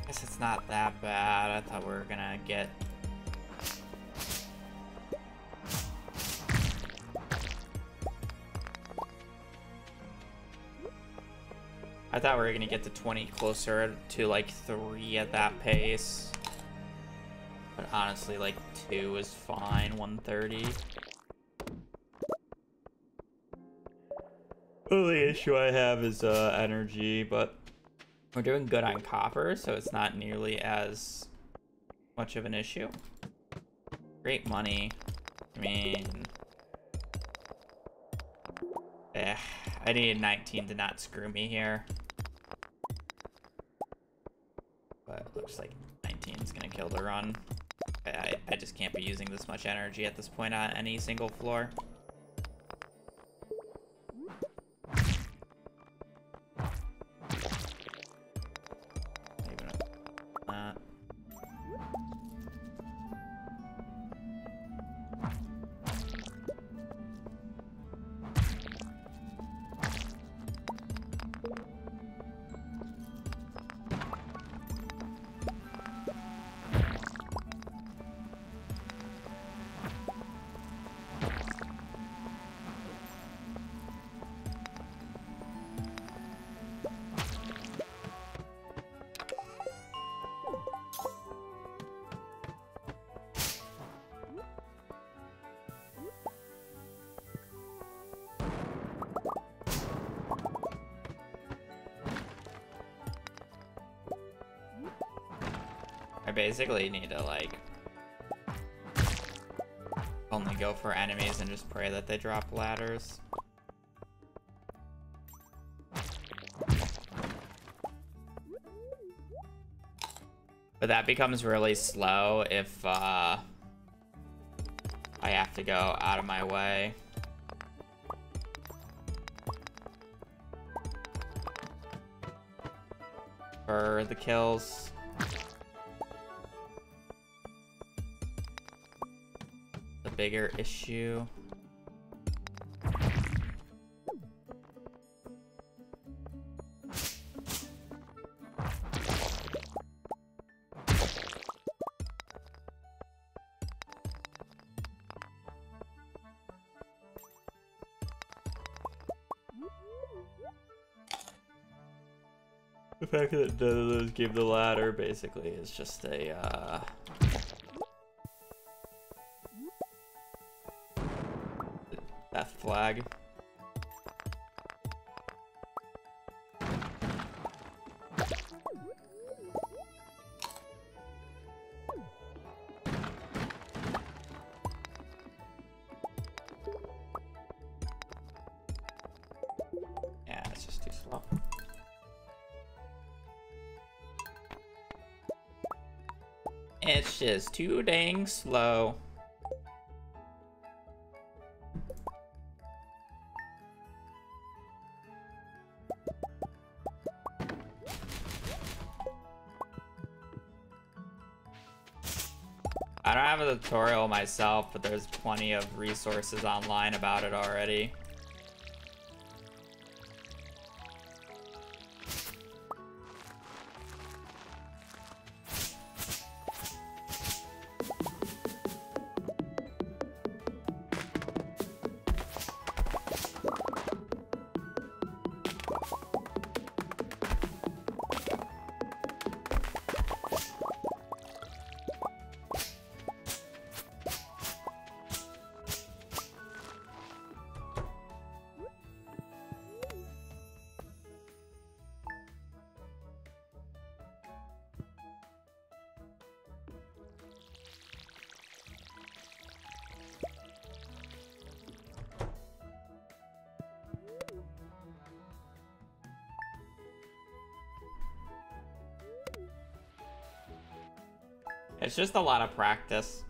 Guess it's not that bad. I thought we were gonna get... I thought we were gonna get to 20 closer to like 3 at that pace. But honestly, like 2 is fine, 130. Only issue I have is energy, but we're doing good on copper, so it's not nearly as much of an issue. Great money. I mean... I need 19 to not screw me here. But it looks like 19 is gonna kill the run. I just can't be using this much energy at this point on any single floor. I basically need to, like, only go for enemies and just pray that they drop ladders. But that becomes really slow if, I have to go out of my way. For the kills. Bigger issue. The fact that none of those give the ladder basically is just a death flag. Yeah, it's just too slow. It's just too dang slow. I don't have a tutorial myself, but there's plenty of resources online about it already. It's just a lot of practice.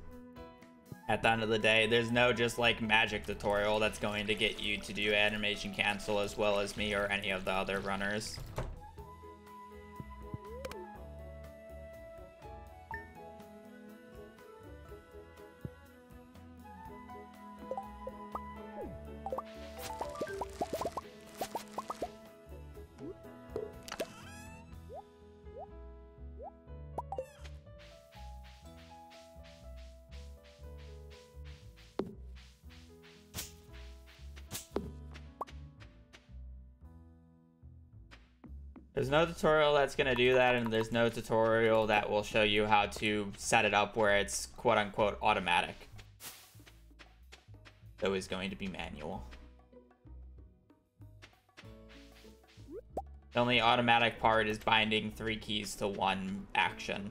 At the end of the day, there's no just like magic tutorial that's going to get you to do animation cancel as well as me or any of the other runners. There's no tutorial that's going to do that, and there's no tutorial that will show you how to set it up where it's quote-unquote automatic. It's always going to be manual. The only automatic part is binding 3 keys to one action.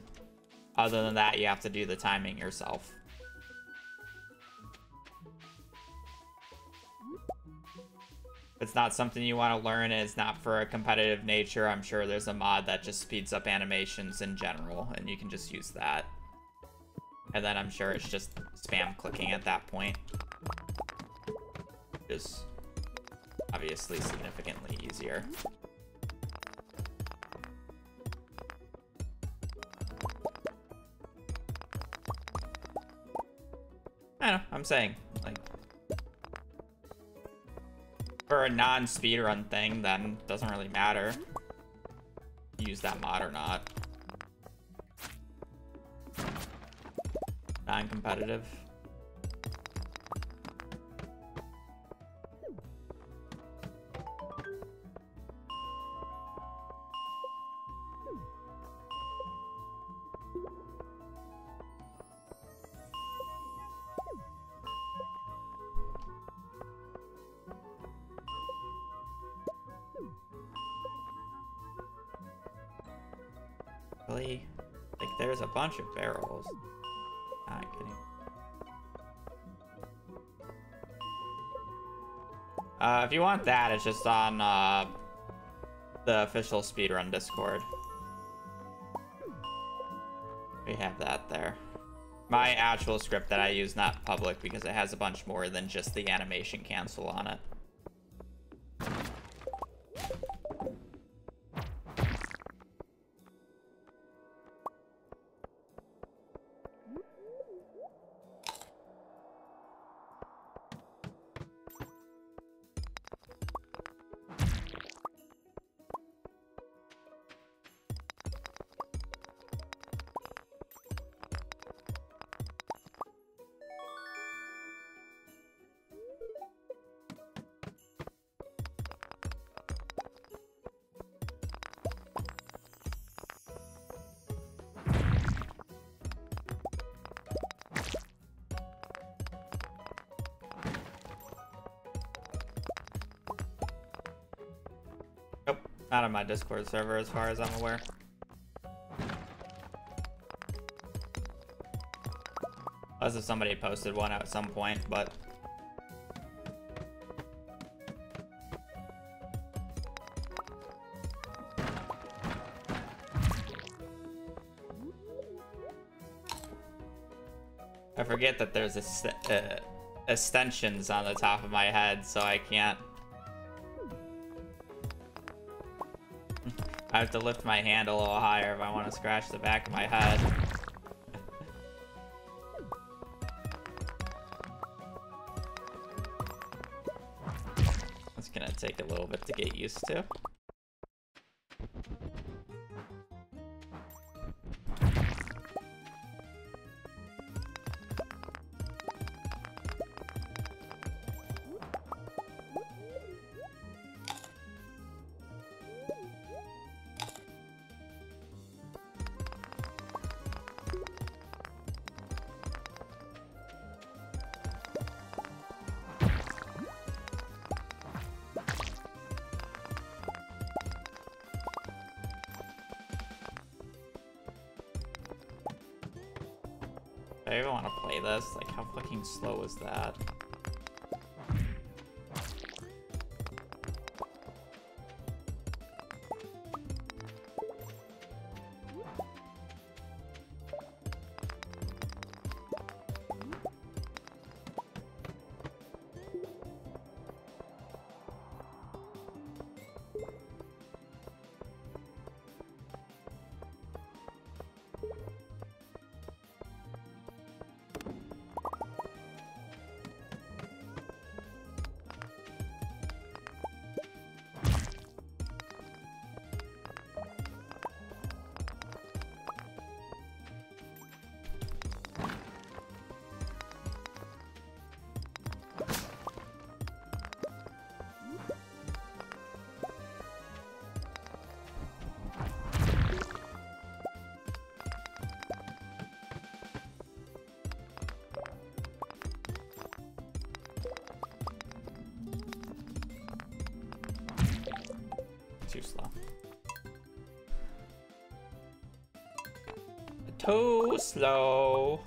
Other than that, you have to do the timing yourself. If it's not something you want to learn and it's not for a competitive nature, I'm sure there's a mod that just speeds up animations in general, and you can just use that. And then I'm sure it's just spam clicking at that point. Which is obviously significantly easier. I don't know, I'm saying, like, for a non-speedrun thing, then it doesn't really matter use that mod or not. Non-competitive. Like, there's a bunch of barrels. Not kidding. If you want that, it's just on the official speedrun Discord. We have that there. My actual script that I use, not public, because it has a bunch more than just the animation cancel on it. Not on my Discord server, as far as I'm aware. Unless if somebody posted one at some point, but... I forget that there's extensions on the top of my head, so I can't... I have to lift my hand a little higher if I want to scratch the back of my head. It's gonna take a little bit to get used to. I even want to play this. Like, how fucking slow is that? too slow. Too slow.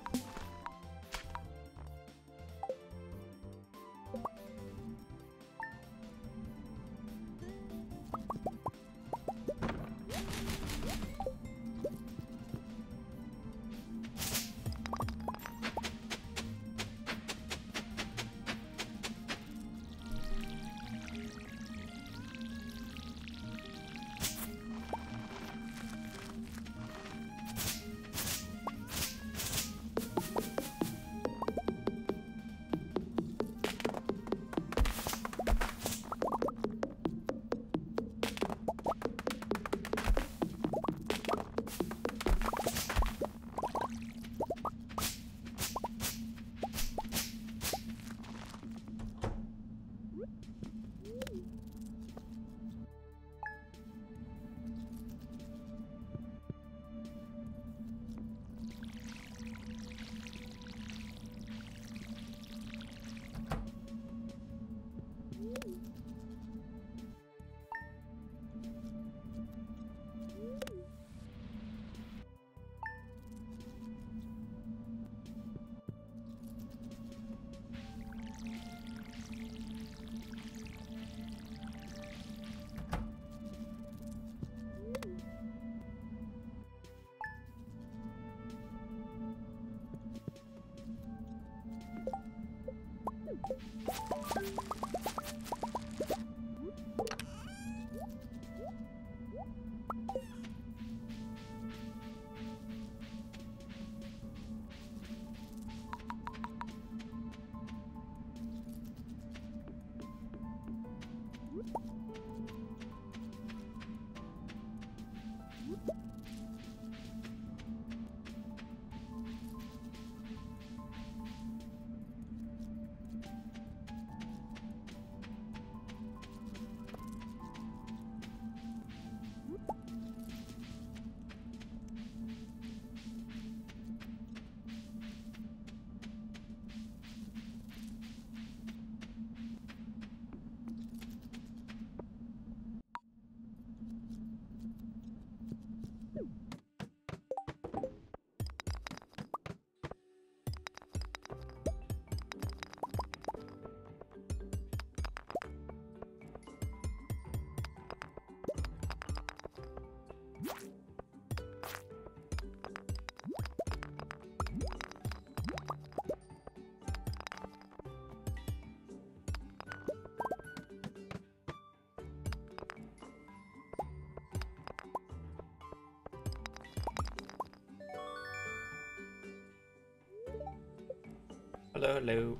Hello, hello.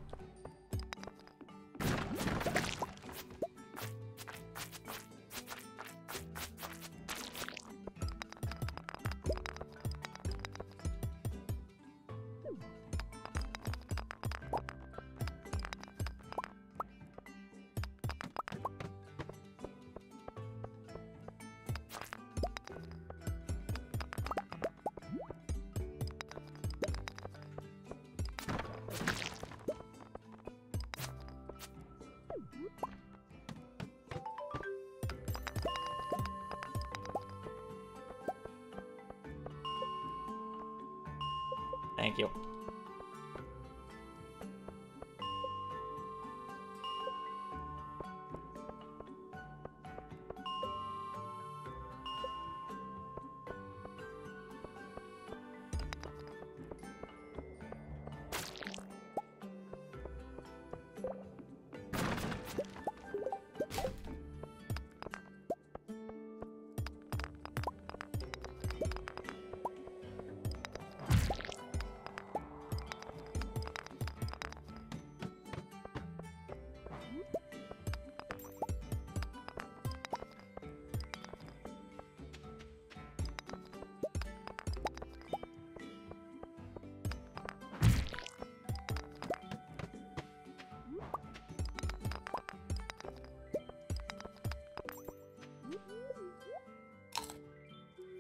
Thank you.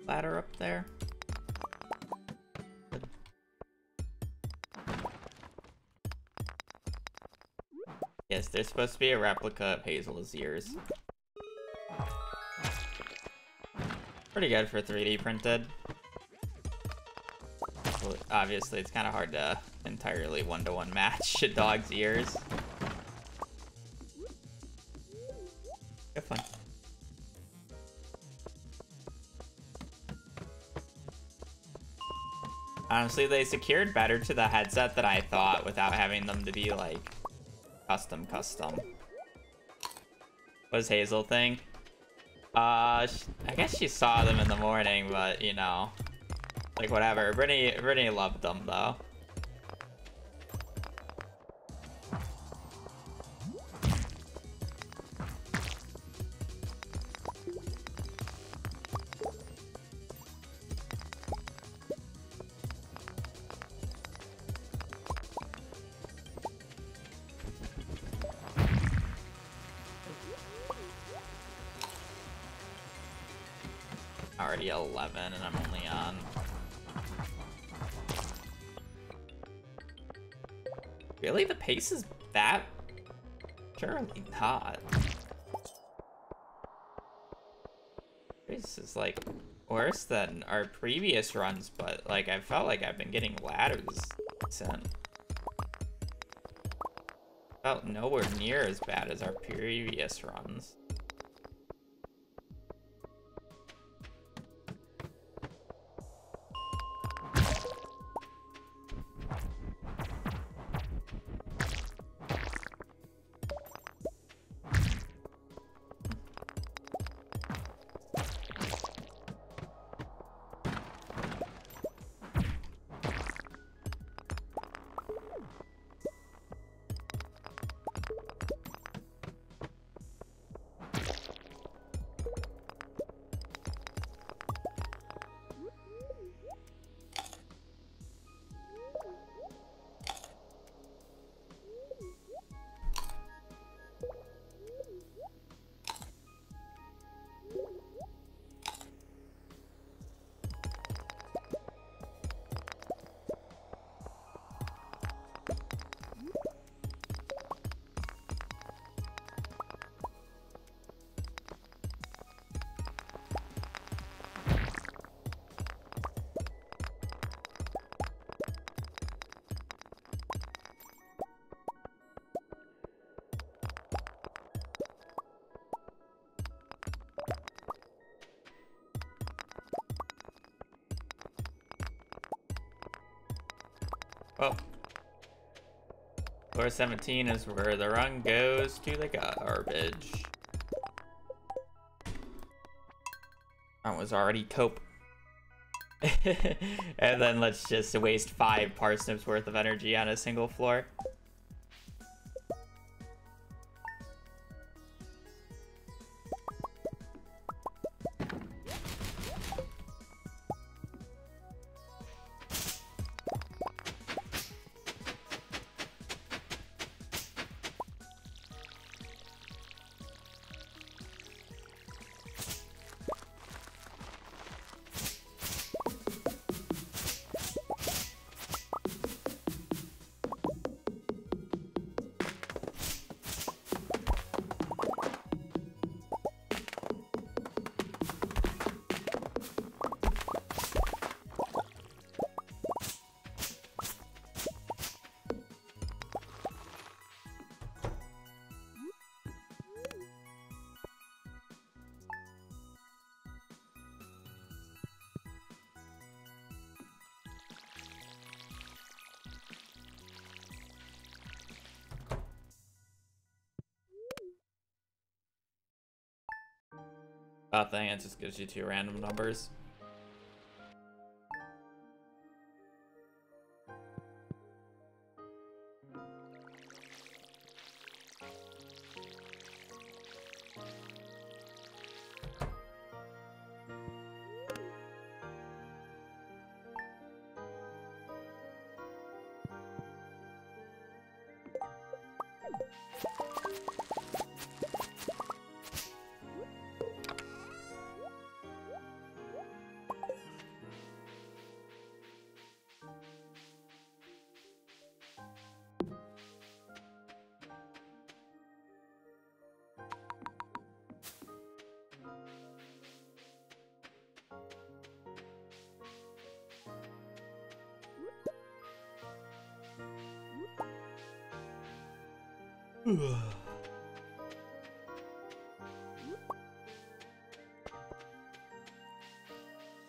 Ladder up there. Yes, there's supposed to be a replica of Hazel's ears. Pretty good for 3D printed. Well, obviously, it's kind of hard to entirely one-to-one match a dog's ears. Have fun. Honestly, they secured better to the headset than I thought without having them to be, like, custom. What does Hazel think? I guess she saw them in the morning, but, you know, like, whatever. Brittany loved them, though. Already 11 and I'm only on. Really? The pace is that? Surely not. This is like worse than our previous runs, but like I felt like I've been getting ladders decent. Felt nowhere near as bad as our previous runs. Oh. Floor 17 is where the run goes to the garbage. That was already cope. And then let's just waste 5 parsnips worth of energy on a single floor. Thing, it just gives you 2 random numbers.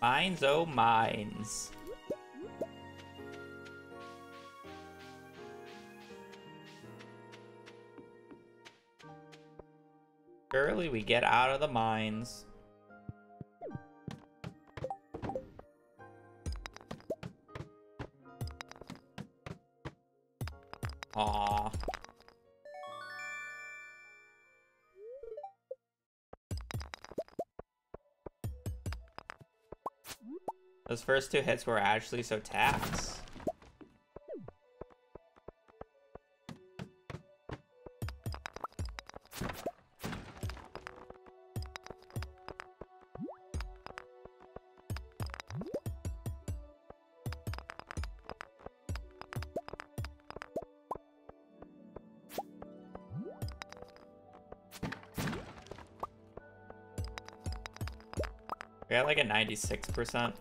Mines, oh mines. Surely we get out of the mines. Aww. Those first two hits were actually so taxed. We got like a 96%.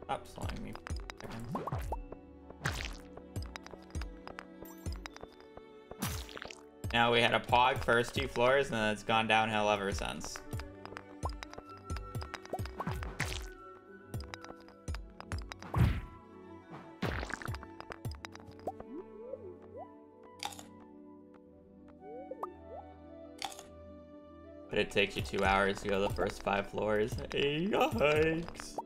Stop slowing me. Now we had a pog first two floors and then it's gone downhill ever since. But it takes you 2 hours to go the first 5 floors. Hey, yikes.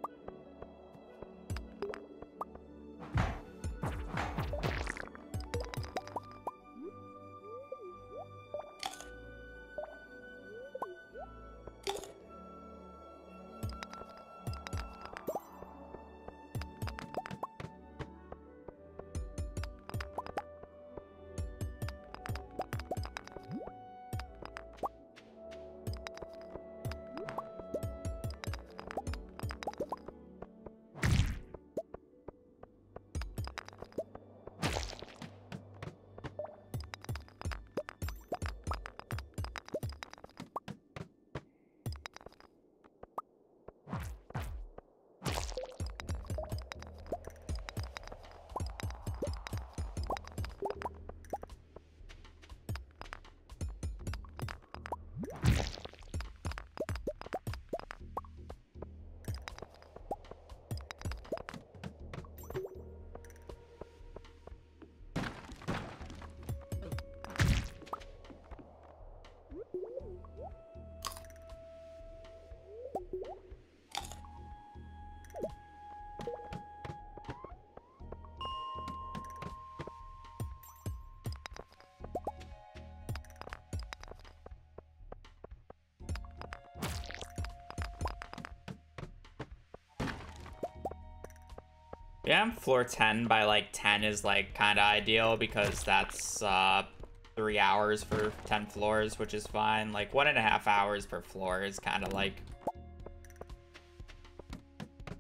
Yeah, I'm floor 10 by like 10 is like kind of ideal because that's 3 hours for 10 floors, which is fine. Like 1.5 hours per floor is kind of like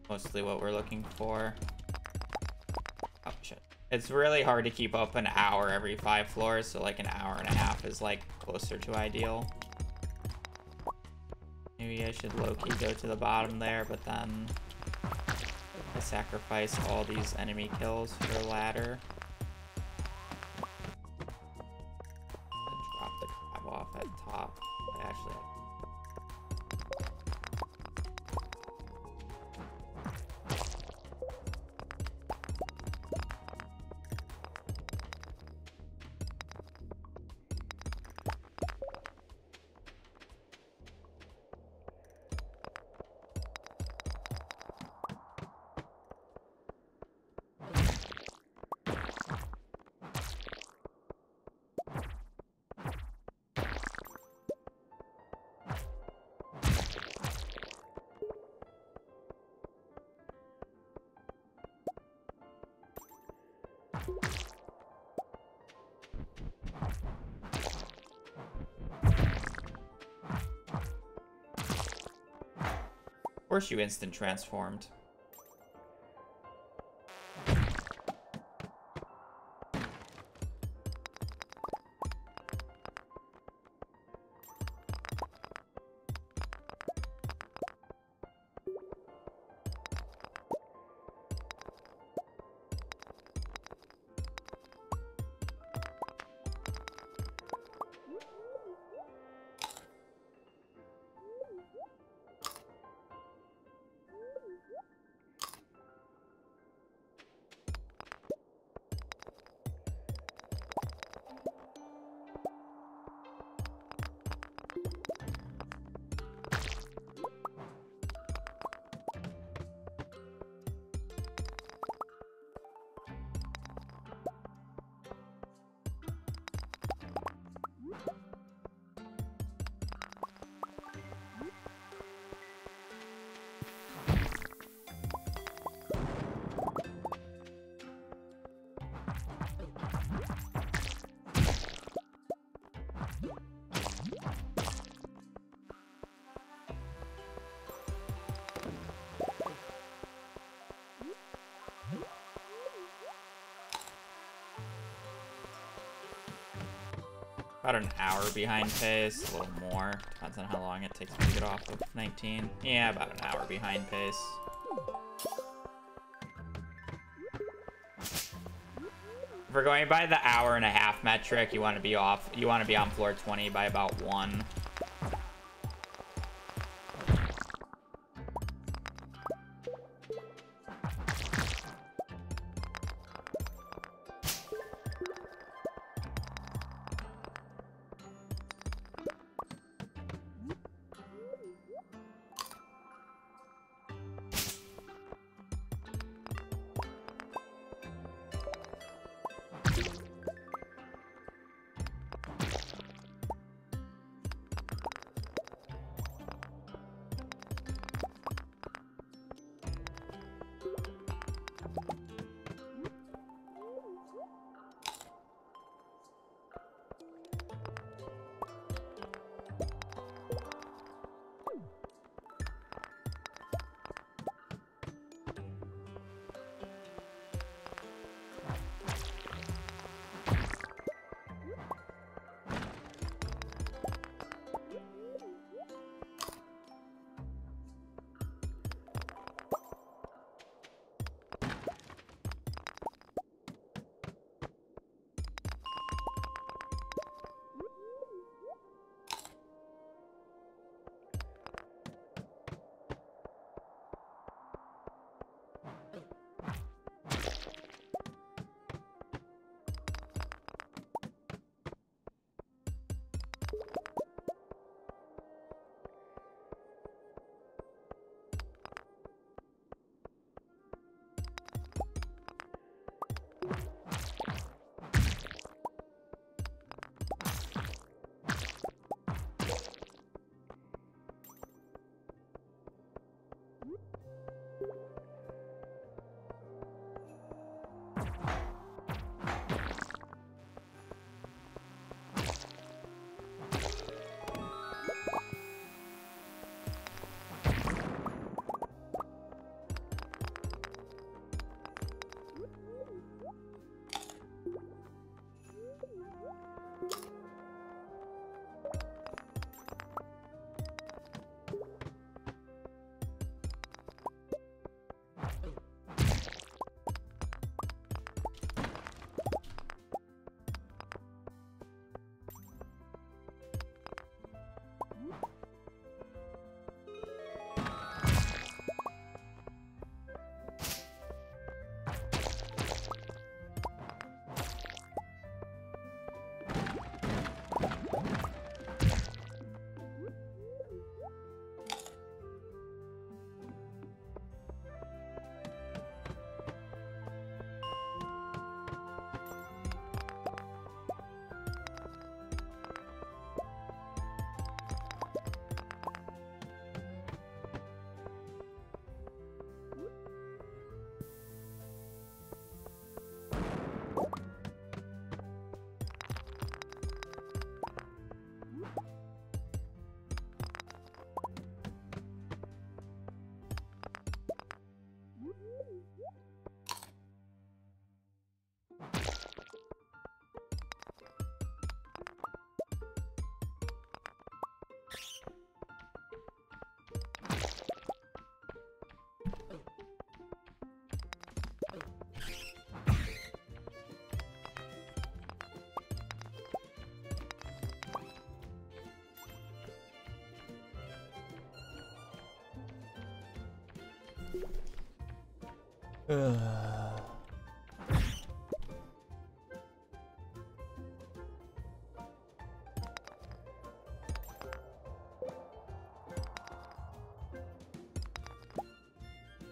mostly what we're looking for. Oh shit. It's really hard to keep up an hour every 5 floors, so like an hour and a half is like closer to ideal. Maybe I should low-key go to the bottom there, but then I sacrifice all these enemy kills for a ladder. Drop the crab off at top. I actually course you instant transformed. About an hour behind pace, a little more. Depends on how long it takes me to get off of 19. Yeah, about an hour behind pace. If we're going by the hour-and-a-half metric, you want to be off. You want to be on floor 20 by about 1.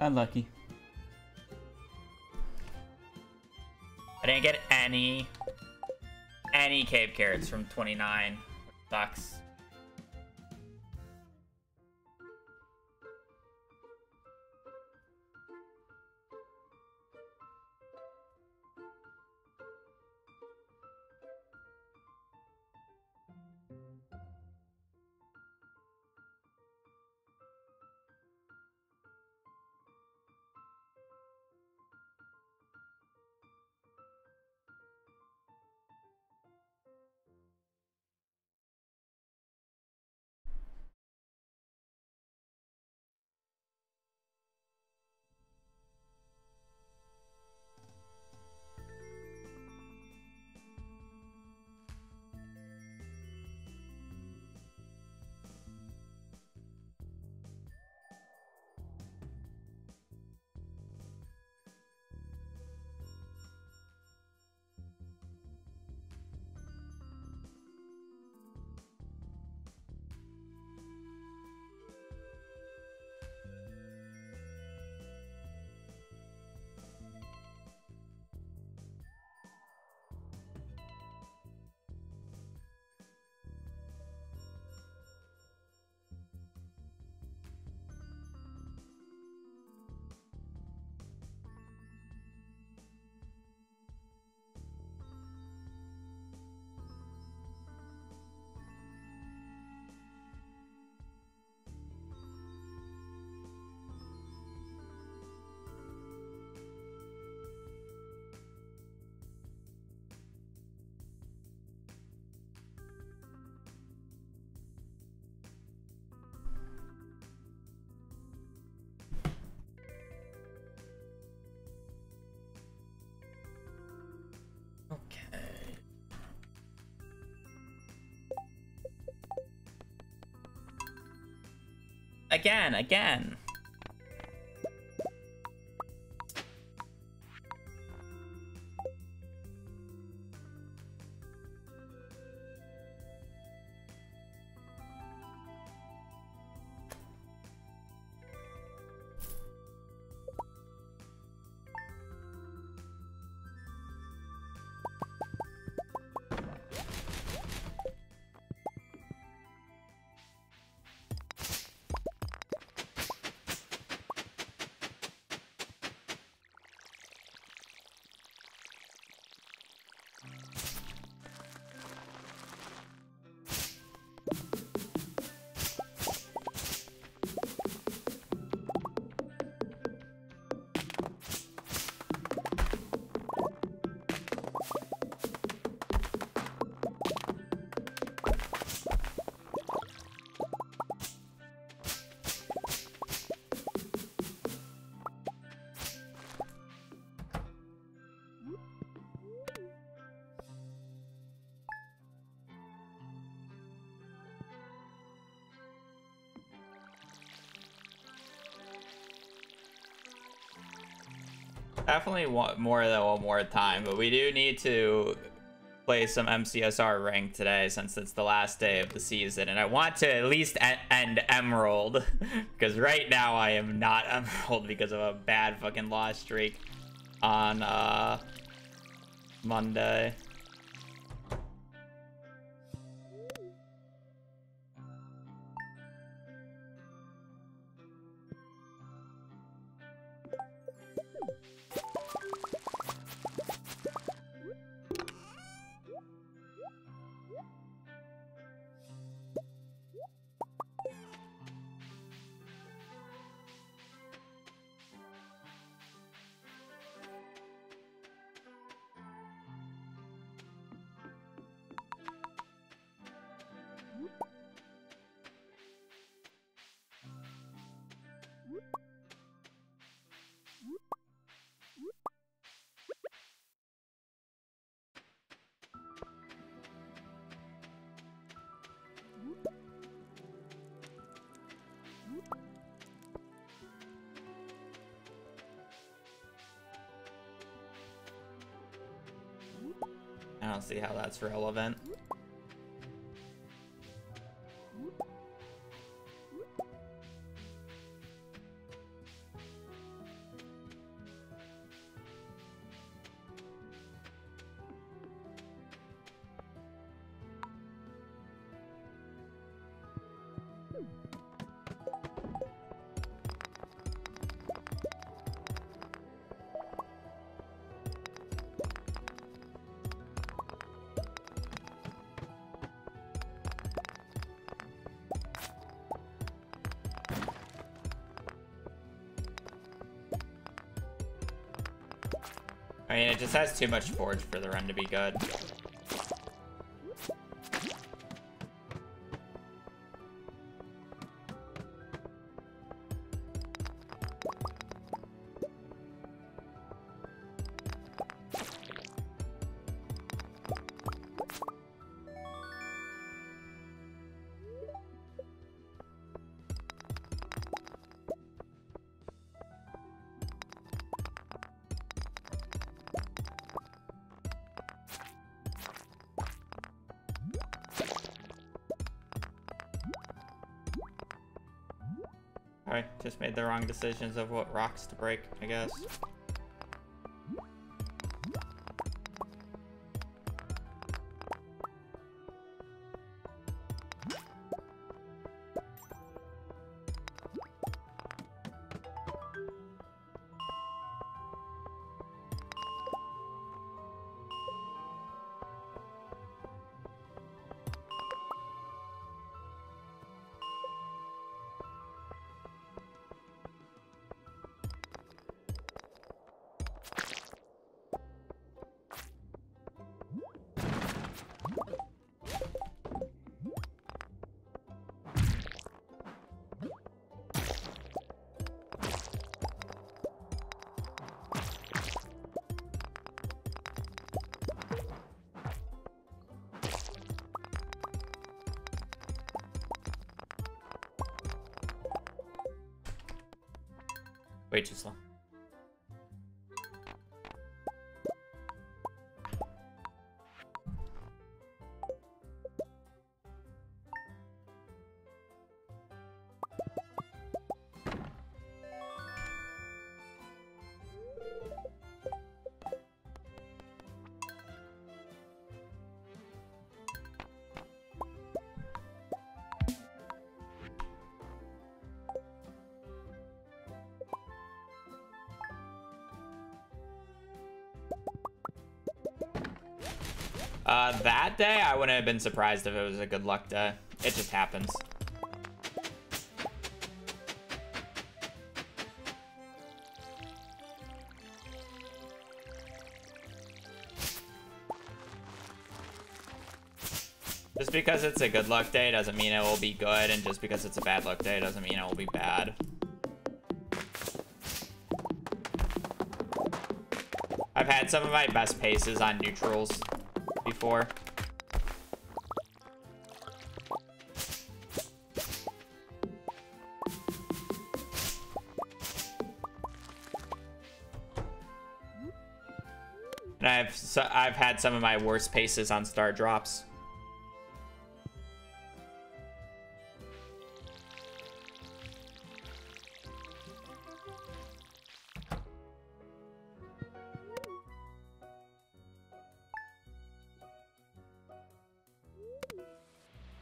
Unlucky. I didn't get any cave carrots from 29, which sucks. Okay. Again. Definitely want more than one more time, but we do need to play some MCSR rank today since it's the last day of the season, and I want to at least end Emerald because right now I am not Emerald because of a bad fucking loss streak on Monday. don't see how that's relevant. I mean, it just has too much forge for the run to be good. Alright, just made the wrong decisions of what rocks to break, I guess. Way too slow. That day, I wouldn't have been surprised if it was a good luck day. It just happens. Just because it's a good luck day doesn't mean it will be good, and just because it's a bad luck day doesn't mean it will be bad. I've had some of my best paces on neutrals before. And I've had some of my worst paces on star drops.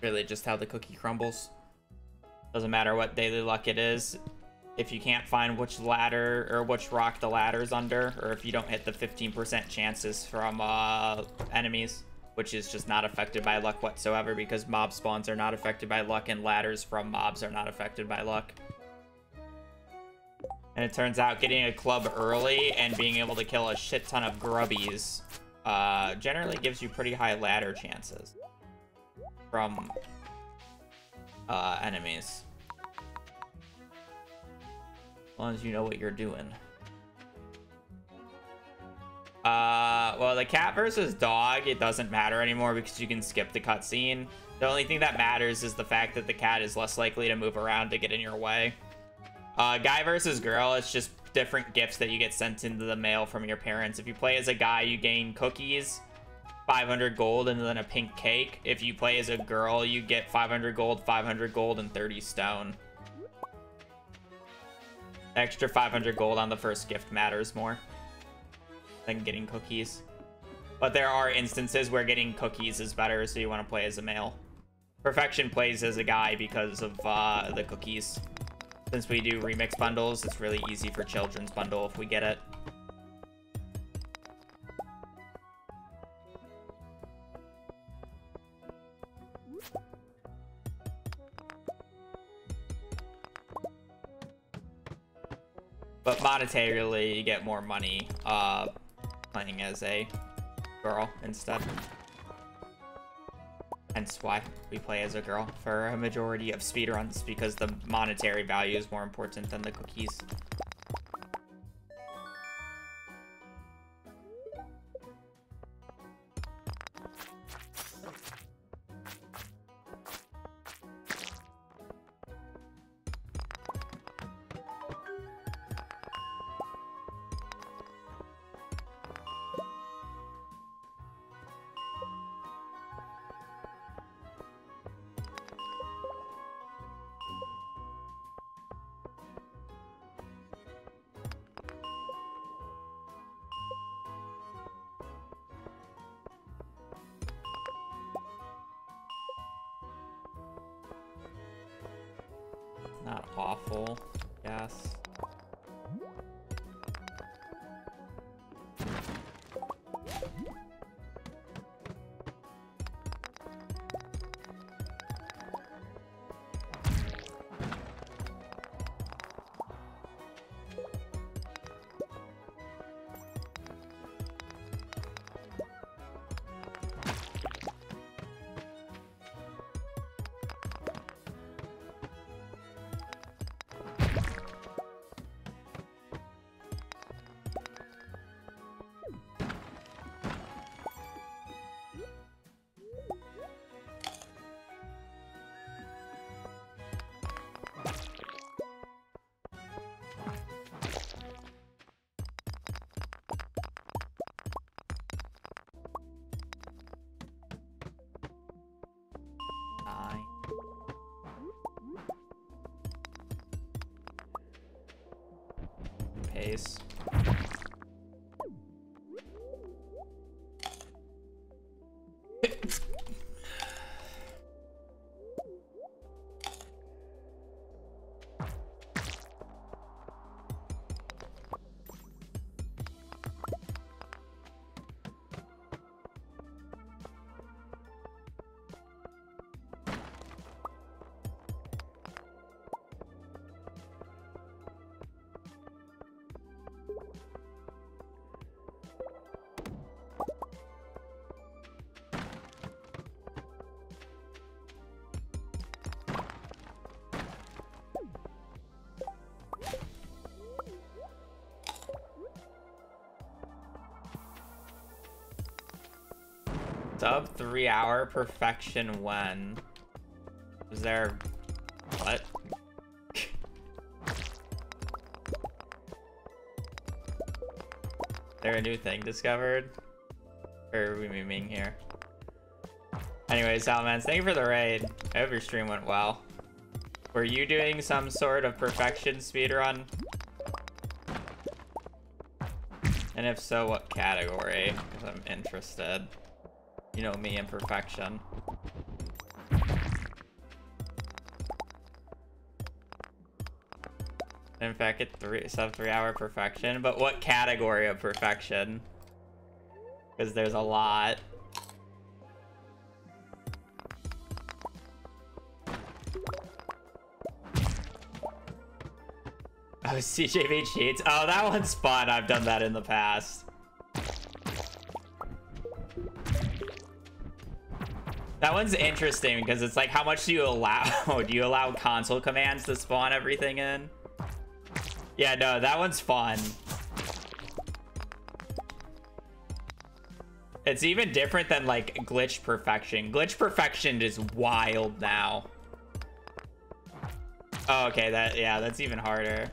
Really just how the cookie crumbles. Doesn't matter what daily luck it is. If you can't find which ladder or which rock the ladder's under, or if you don't hit the 15% chances from enemies, which is just not affected by luck whatsoever because mob spawns are not affected by luck and ladders from mobs are not affected by luck. And it turns out getting a club early and being able to kill a shit ton of grubbies generally gives you pretty high ladder chances from enemies. As long as you know what you're doing. Well, the cat versus dog, it doesn't matter anymore because you can skip the cutscene. The only thing that matters is the fact that the cat is less likely to move around to get in your way. Guy versus girl, it's just different gifts that you get sent into the mail from your parents. If you play as a guy, you gain cookies 500 gold and then a pink cake. If you play as a girl, you get 500 gold, and 30 stone. Extra 500 gold on the first gift matters more than getting cookies. But there are instances where getting cookies is better, so you want to play as a male. Perfection plays as a guy because of the cookies. Since we do remix bundles, it's really easy for children's bundle if we get it. But monetarily, you get more money playing as a girl instead. Hence why we play as a girl for a majority of speedruns, because the monetary value is more important than the cookies. Not awful, yes. Pace. Sub 3 hour perfection when? Was there... what? There a new thing discovered? Or are we memeing here? Anyways, Salmans, thank you for the raid. I hope your stream went well. Were you doing some sort of perfection speedrun? And if so, what category? Because I'm interested. You know me and perfection. In fact, it's sub 3 hour perfection, but what category of perfection? Because there's a lot. Oh, CJV cheats. Oh, that one's fun. I've done that in the past. That one's interesting because it's like, how much do you allow? Do you allow console commands to spawn everything in? Yeah, no, that one's fun. It's even different than like glitch perfection. Glitch perfection is wild now. Oh, okay, that's even harder.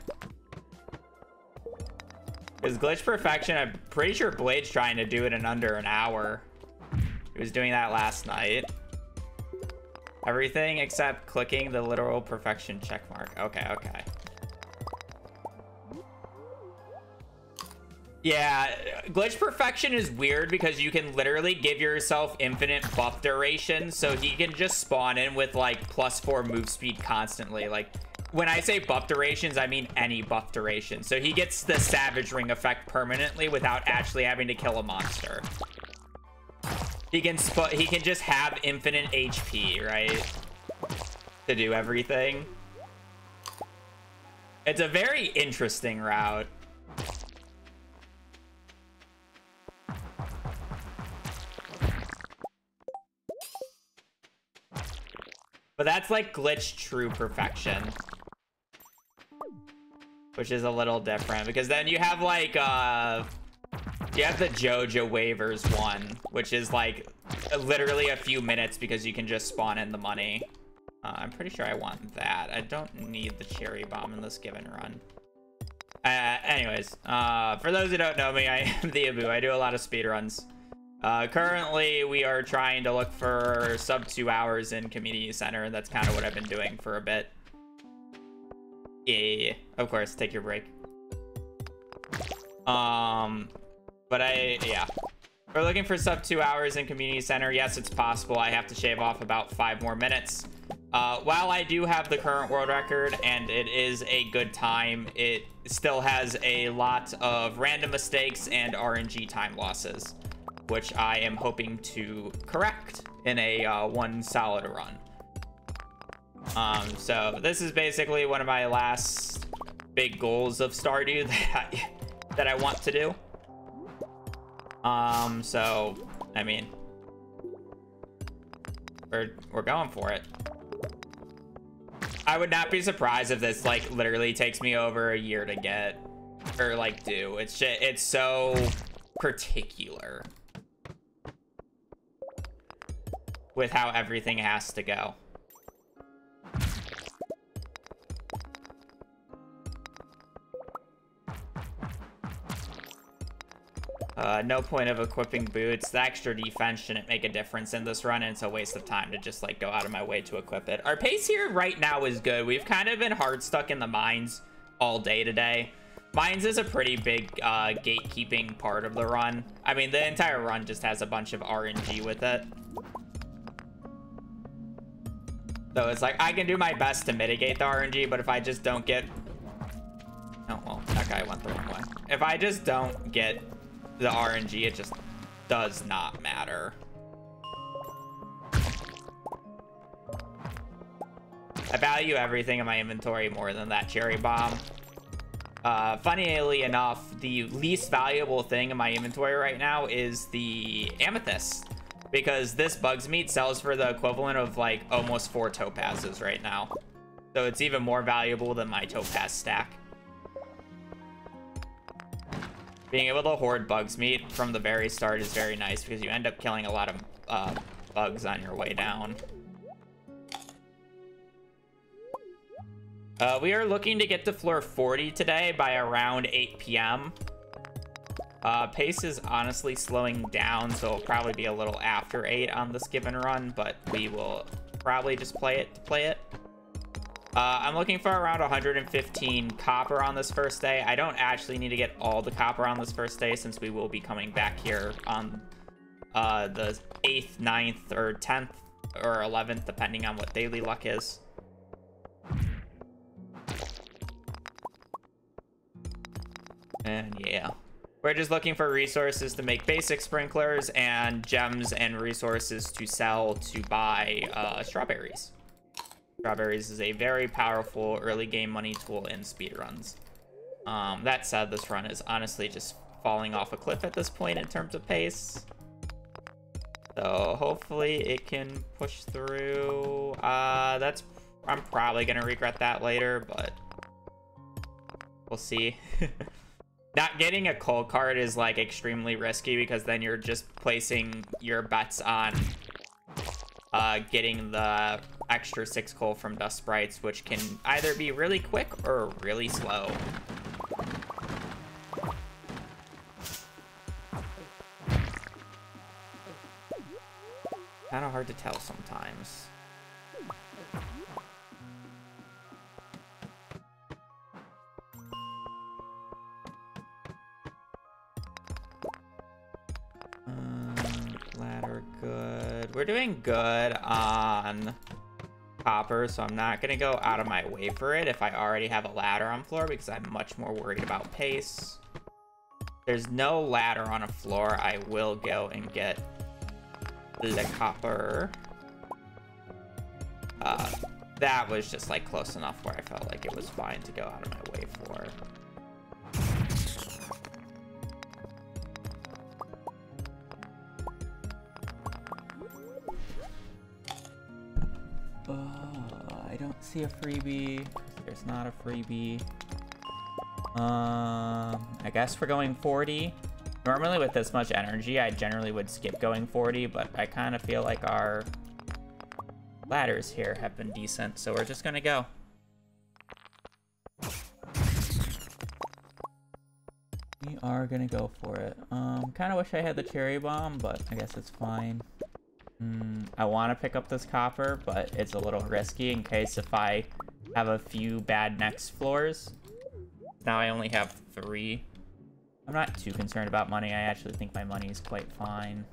Because glitch perfection, I'm pretty sure Blade's trying to do it in under an hour. He was doing that last night. Everything except clicking the literal perfection checkmark. Okay, okay. Yeah, glitch perfection is weird because you can literally give yourself infinite buff duration, so he can just spawn in with like +4 move speed constantly. Like, when I say buff durations, I mean any buff duration. So he gets the Savage Ring effect permanently without actually having to kill a monster. He can just have infinite HP, right? To do everything. It's a very interesting route. But that's like glitch true perfection. Which is a little different because then you have like you have the JoJo waivers one, which is like literally a few minutes because you can just spawn in the money. I'm pretty sure I want that. I don't need the cherry bomb in this given run. Anyways, for those who don't know me, I am the Abu. I do a lot of speedruns. Currently, we are trying to look for sub 2 hours in community center. That's kind of what I've been doing for a bit. Yeah, of course, take your break. But yeah. We're looking for sub 2 hours in community center. Yes, it's possible. I have to shave off about 5 more minutes. While I do have the current world record and it is a good time, it still has a lot of random mistakes and RNG time losses, which I am hoping to correct in a one solid run. So this is basically one of my last big goals of Stardew that I want to do. So I mean, we're going for it. I would not be surprised if this like literally takes me over a year to get or like do. It's so particular with how everything has to go. No point of equipping boots. The extra defense shouldn't make a difference in this run, and it's a waste of time to just like go out of my way to equip it. Our pace here right now is good. We've kind of been hard stuck in the mines all day today. Mines is a pretty big gatekeeping part of the run. I mean, the entire run just has a bunch of RNG with it. So it's like, I can do my best to mitigate the RNG, but if I just don't get... Oh, well, that guy went the wrong way. If I just don't get the RNG, it just does not matter. I value everything in my inventory more than that cherry bomb. Funnily enough, the least valuable thing in my inventory right now is the amethyst, because this bugs meat sells for the equivalent of like almost 4 topazes right now. So it's even more valuable than my topaz stack. Being able to hoard bugs meat from the very start is very nice because you end up killing a lot of bugs on your way down. We are looking to get to floor 40 today by around 8 p.m. Pace is honestly slowing down, so it'll probably be a little after 8 on this given run, but we will probably just play it to play it. I'm looking for around 115 copper on this first day. I don't actually need to get all the copper on this first day since we will be coming back here on the 8th, 9th, or 10th, or 11th, depending on what daily luck is. And yeah, we're just looking for resources to make basic sprinklers and gems and resources to sell to buy strawberries. Strawberries is a very powerful early game money tool in speedruns. That said, this run is honestly just falling off a cliff at this point in terms of pace. So hopefully it can push through. I'm probably gonna regret that later, but we'll see. Not getting a coal card is like extremely risky because then you're just placing your bets on getting the extra 6 coal from dust sprites, which can either be really quick or really slow. Kind of hard to tell sometimes. Ladder good. We're doing good on copper, so I'm not gonna go out of my way for it if I already have a ladder on floor, because I'm much more worried about pace. There's no ladder on a floor. I will go and get the copper. That was just like close enough where I felt like it was fine to go out of my way for. I don't see a freebie. There's not a freebie. I guess we're going 40. Normally with this much energy, I generally would skip going 40, but I kind of feel like our ladders here have been decent, so we're just gonna go. We are gonna go for it. Kind of wish I had the cherry bomb, but I guess it's fine. I want to pick up this copper, but it's a little risky in case if I have a few bad next floors. Now I only have 3. I'm not too concerned about money. I actually think my money is quite fine.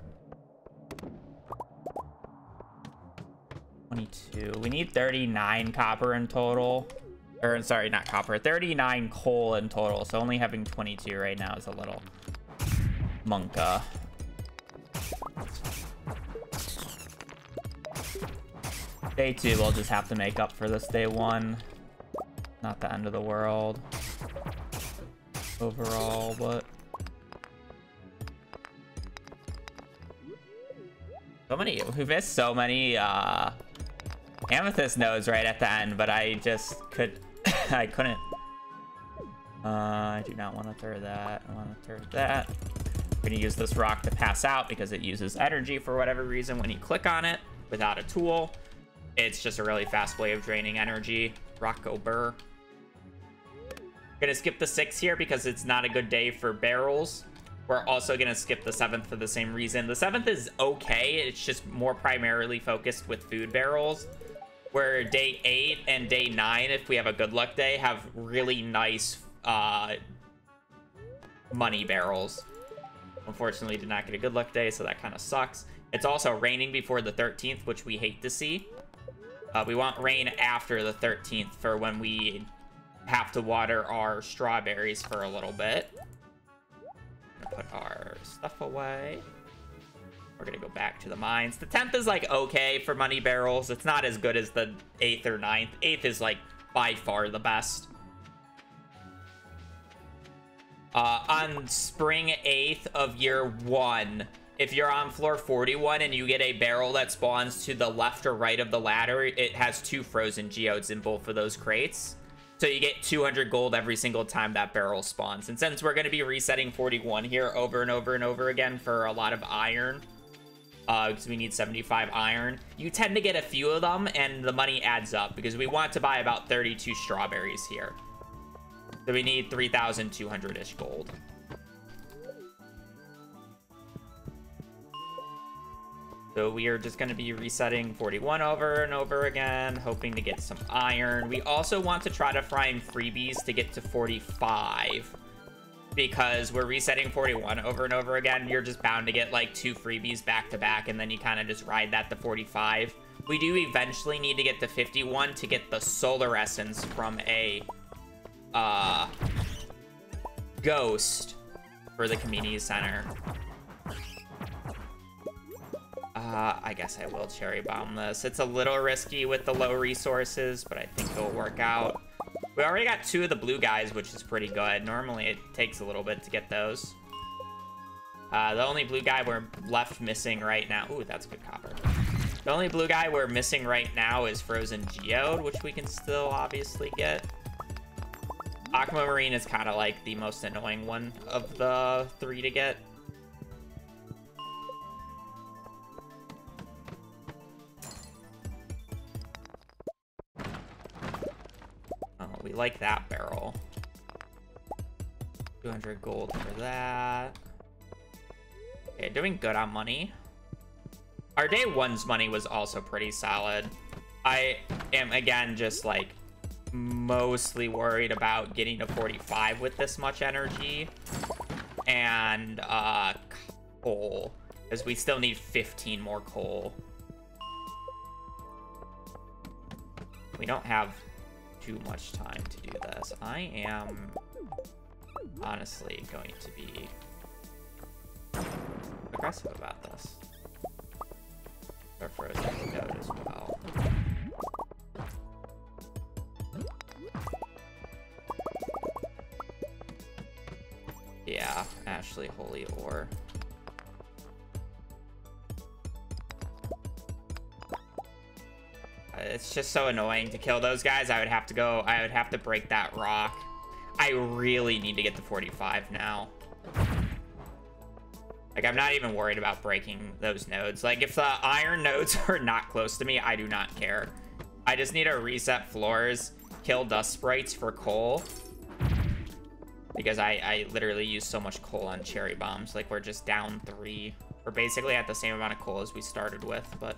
22. We need 39 copper in total. Or, sorry, not copper. 39 coal in total. So only having 22 right now is a little monka. Day 2, we'll just have to make up for this day 1. Not the end of the world overall, but we missed so many amethyst nodes right at the end, but I just I couldn't. I do not want to throw that. I want to throw that. I'm gonna use this rock to pass out because it uses energy for whatever reason when you click on it without a tool. It's just a really fast way of draining energy. Rocco Burr. Gonna skip the 6 here because it's not a good day for barrels. We're also gonna skip the 7th for the same reason. The 7th is okay. It's just more primarily focused with food barrels. Where day 8 and day 9, if we have a good luck day, have really nice money barrels. Unfortunately, did not get a good luck day, so that kind of sucks. It's also raining before the 13th, which we hate to see. We want rain after the 13th for when we have to water our strawberries for a little bit. Put our stuff away. We're gonna go back to the mines. The 10th is like okay for money barrels. It's not as good as the 8th or 9th. 8th is like by far the best. On spring 8th of year 1, if you're on floor 41 and you get a barrel that spawns to the left or right of the ladder, it has 2 frozen geodes in both of those crates. So you get 200 gold every single time that barrel spawns. And since we're going to be resetting 41 here over and over and over again for a lot of iron, because we need 75 iron, you tend to get a few of them and the money adds up because we want to buy about 32 strawberries here. So we need 3,200-ish gold. So we are just going to be resetting 41 over and over again, hoping to get some iron. We also want to try to find freebies to get to 45. Because we're resetting 41 over and over again. You're just bound to get like 2 freebies back to back, and then you kind of just ride that to 45. We do eventually need to get to 51 to get the solar essence from a ghost for the community center. I guess I will cherry bomb this. It's a little risky with the low resources, but I think it'll work out. We already got 2 of the blue guys, which is pretty good. Normally it takes a little bit to get those. The only blue guy we're left missing right now... Ooh, that's good copper. The only blue guy we're missing right now is Frozen Geode, which we can still obviously get. Aquamarine is kind of like the most annoying one of the 3 to get. We like that barrel. 200 gold for that. Okay, doing good on money. Our day one's money was also pretty solid. I am, again, just like mostly worried about getting to 45 with this much energy. And coal, because we still need 15 more coal. We don't have too much time to do this. I am honestly going to be aggressive about this. Our frozen node as well. Yeah, Ashley, holy ore. It's just so annoying to kill those guys. I would have to break that rock. I really need to get to 45 now. Like, I'm not even worried about breaking those nodes. Like, if the iron nodes are not close to me, I do not care. I just need to reset floors, kill dust sprites for coal. Because I literally use so much coal on cherry bombs. Like, we're just down 3. We're basically at the same amount of coal as we started with, but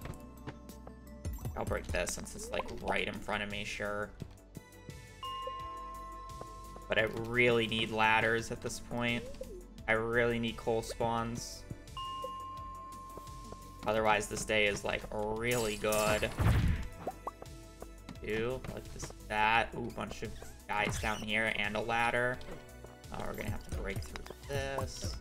I'll break this since it's like right in front of me, sure. But I really need ladders at this point. I really need coal spawns. Otherwise, this day is like really good. Ooh, like this, that. Ooh, bunch of guys down here and a ladder. Oh, we're gonna have to break through this.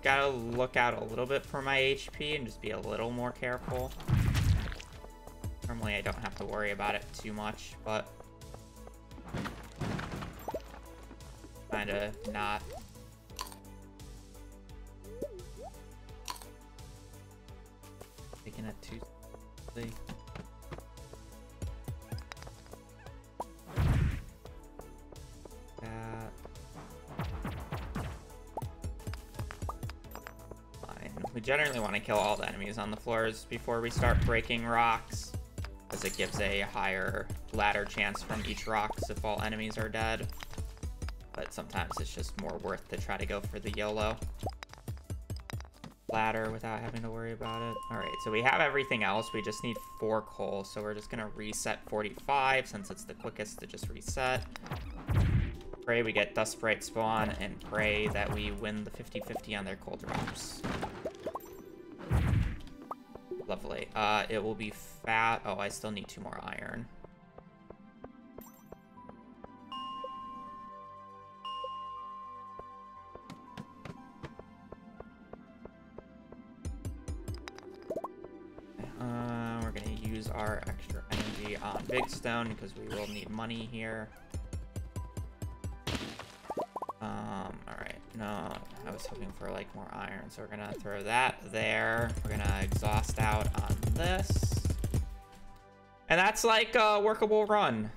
Gotta look out a little bit for my HP and just be a little more careful. Normally I don't have to worry about it too much, but kinda not. Taking it too slowly. We generally want to kill all the enemies on the floors before we start breaking rocks, because it gives a higher ladder chance from each rocks if all enemies are dead. But sometimes it's just more worth to try to go for the YOLO ladder without having to worry about it. All right, so we have everything else. We just need 4 coal, so we're just gonna reset 45 since it's the quickest to just reset. Pray we get dust sprite spawn, and pray that we win the 50-50 on their coal drops. Lovely. It will be fat. Oh, I still need 2 more iron. We're gonna use our extra energy on Big Stone because we will need money here. Alright, no, I was hoping for like more iron, so we're gonna throw that there. We're gonna exhaust out on this. And that's like a workable run.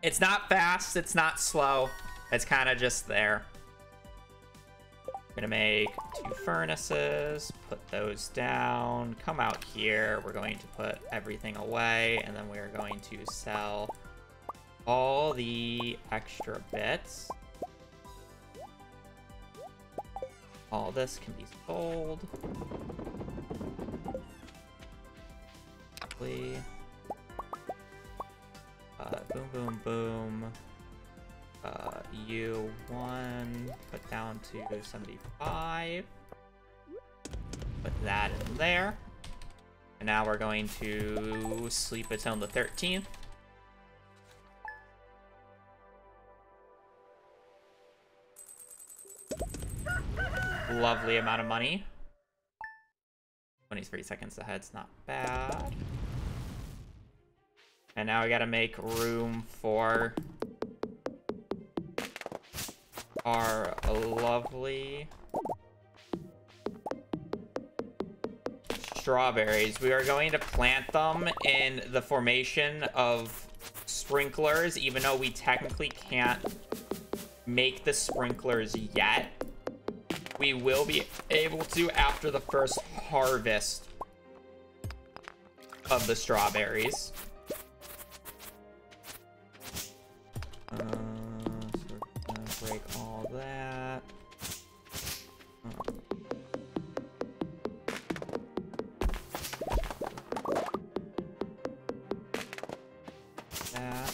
It's not fast, it's not slow. It's kind of just there. We're gonna make 2 furnaces, put those down, come out here. We're going to put everything away, and then we're going to sell all the extra bits. All this can be sold. Boom, boom, boom. U1, put down to 75. Put that in there. And now we're going to sleep until the 13th. Lovely amount of money. 23 seconds ahead's not bad. And now we gotta make room for our lovely strawberries. We are going to plant them in the formation of sprinklers, even though we technically can't make the sprinklers yet. We will be able to after the first harvest. of the strawberries. So we're gonna break all that. That.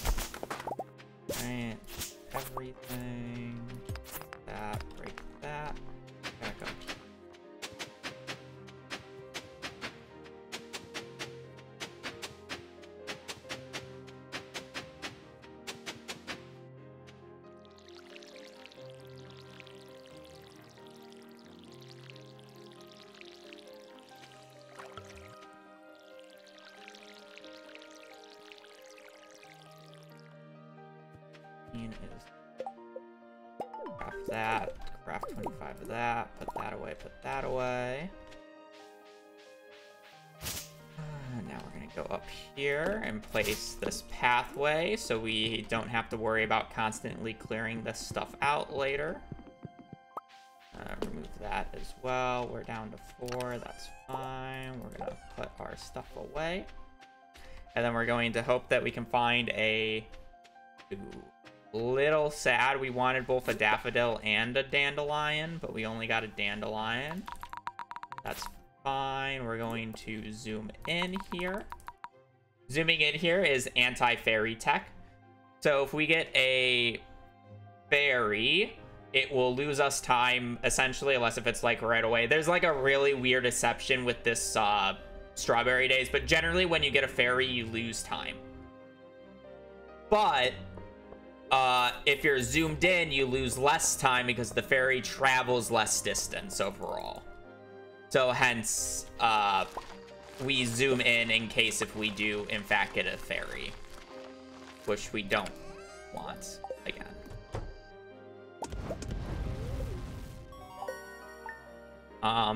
Right. Everything. That. Break that. Back up. Is craft that, craft 25 of that, put that away, put that away. Now we're gonna go up here and place this pathway so we don't have to worry about constantly clearing this stuff out later. Remove that as well. We're down to 4, that's fine. We're gonna put our stuff away. And then we're going to hope that we can find a... Little sad. We wanted both a daffodil and a dandelion, but we only got a dandelion. That's fine. We're going to zoom in here. Zooming in here is anti-fairy tech. So if we get a fairy, it will lose us time, essentially, unless if it's like right away. There's like a really weird exception with this strawberry days, but generally when you get a fairy, you lose time. But if you're zoomed in, you lose less time because the fairy travels less distance overall. So hence, we zoom in case if we do, in fact, get a fairy. Which we don't want, again.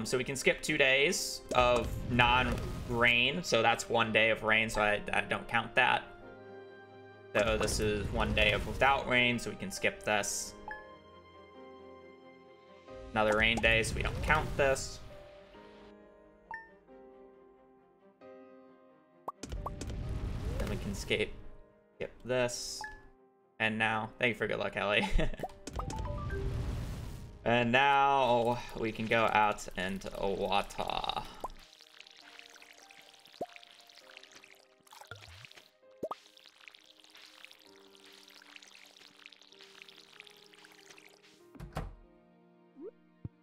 So we can skip 2 days of non-rain. So that's 1 day of rain, so I don't count that. So this is 1 day of without rain, so we can skip this. Another rain day, so we don't count this. Then we can skip this. And now, thank you for good luck, Ellie. And now we can go out into water.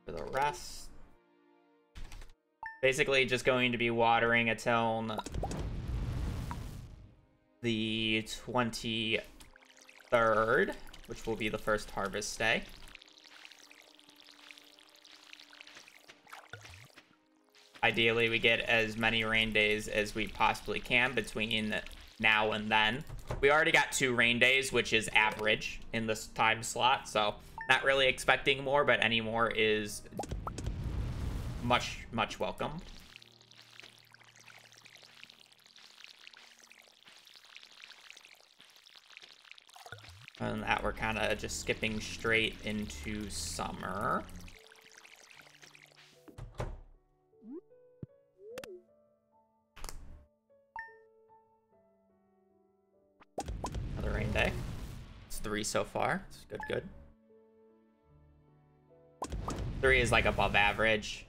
For the rest, basically just going to be watering until the 23rd, which will be the first harvest day. Ideally, we get as many rain days as we possibly can between now and then. We already got 2 rain days, which is average in this time slot, so not really expecting more, but any more is much, much welcome. And that we're kind of just skipping straight into summer. Another rain day. It's 3 so far. It's good, good. 3 is like above average.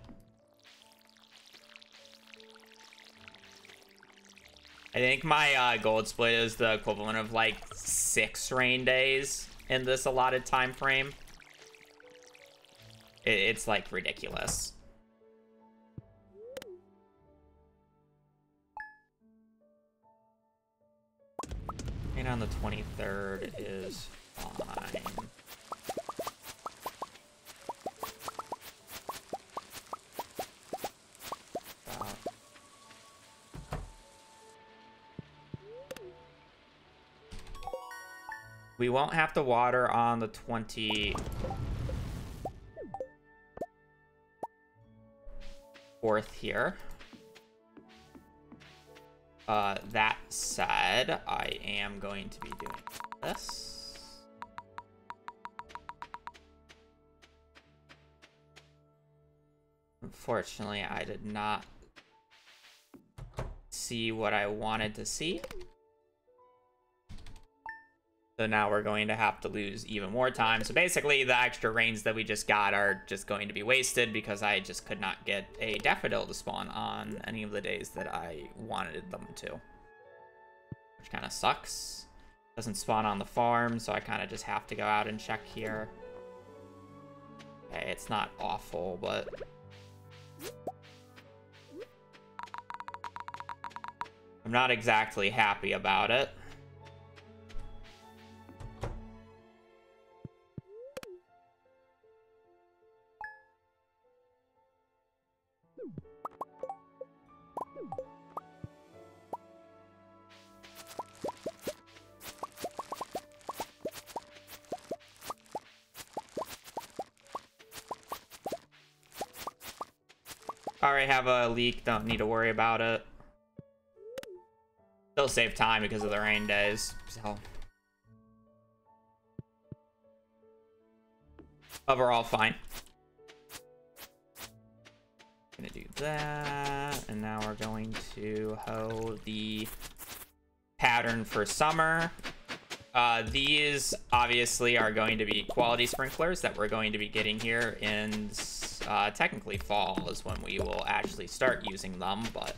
I think my gold split is the equivalent of like 6 rain days in this allotted time frame. It's like ridiculous. And on the 23rd is fine. We won't have to water on the 24th here. That said, I am going to be doing this. Unfortunately, I did not see what I wanted to see. So now we're going to have to lose even more time. So basically, the extra rains that we just got are just going to be wasted because I just could not get a daffodil to spawn on any of the days that I wanted them to. Which kind of sucks. Doesn't spawn on the farm, so I kind of just have to go out and check here. Okay, it's not awful, but... I'm not exactly happy about it. Already have a leak, don't need to worry about it. Still save time because of the rain days, so. Overall, fine. Gonna do that, and now we're going to hoe the pattern for summer. These obviously are going to be quality sprinklers that we're going to be getting here in technically fall is when we will actually start using them, but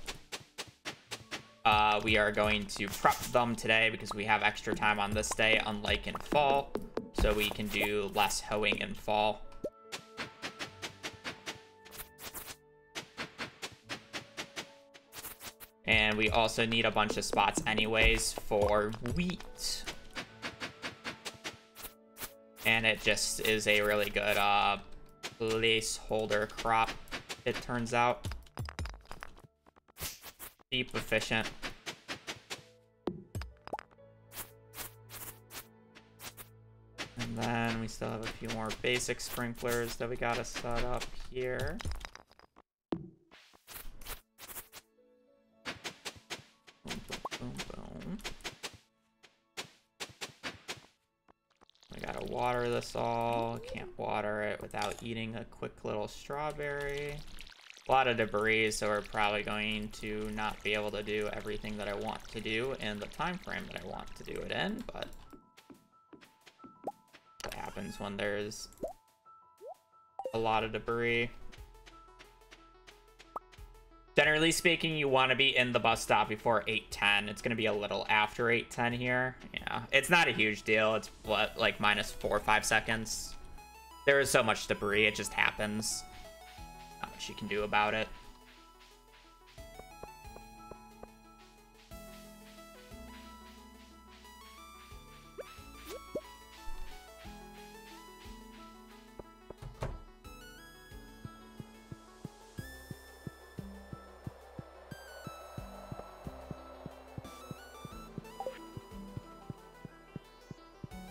we are going to prep them today because we have extra time on this day, unlike in fall, so we can do less hoeing in fall. And we also need a bunch of spots anyways for wheat. And it just is a really good placeholder crop, it turns out. Cheap, efficient. And then we still have a few more basic sprinklers that we gotta set up here. Boom, boom, boom, boom. We gotta water this all. Can't water it without eating a quick little strawberry. A lot of debris, so we're probably going to not be able to do everything that I want to do in the time frame that I want to do it in, but what happens when there's a lot of debris. Generally speaking, you want to be in the bus stop before 8:10. It's going to be a little after 8:10 here. Yeah, it's not a huge deal. It's what, like minus 4 or 5 seconds. There is so much debris, it just happens. Not much you can do about it.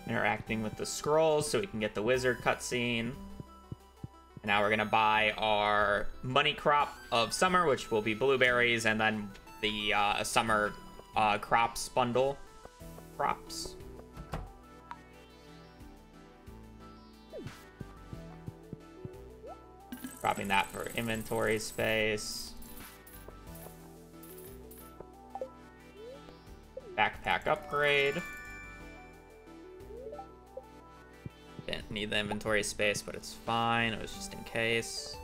Interacting with the scrolls so we can get the wizard cutscene. And now we're gonna buy our money crop of summer, which will be blueberries, and then the summer crops bundle. Crops. Dropping that for inventory space. Backpack upgrade. Didn't need the inventory space, but it's fine. It was just in case.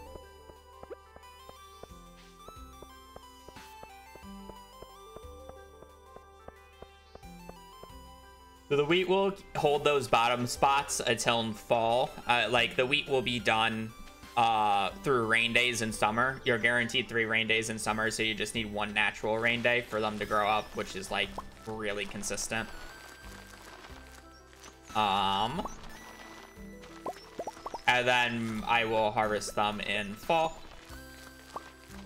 So the wheat will hold those bottom spots until fall. Like, the wheat will be done through rain days in summer. You're guaranteed 3 rain days in summer, so you just need 1 natural rain day for them to grow up, which is, like, really consistent. And then I will harvest them in fall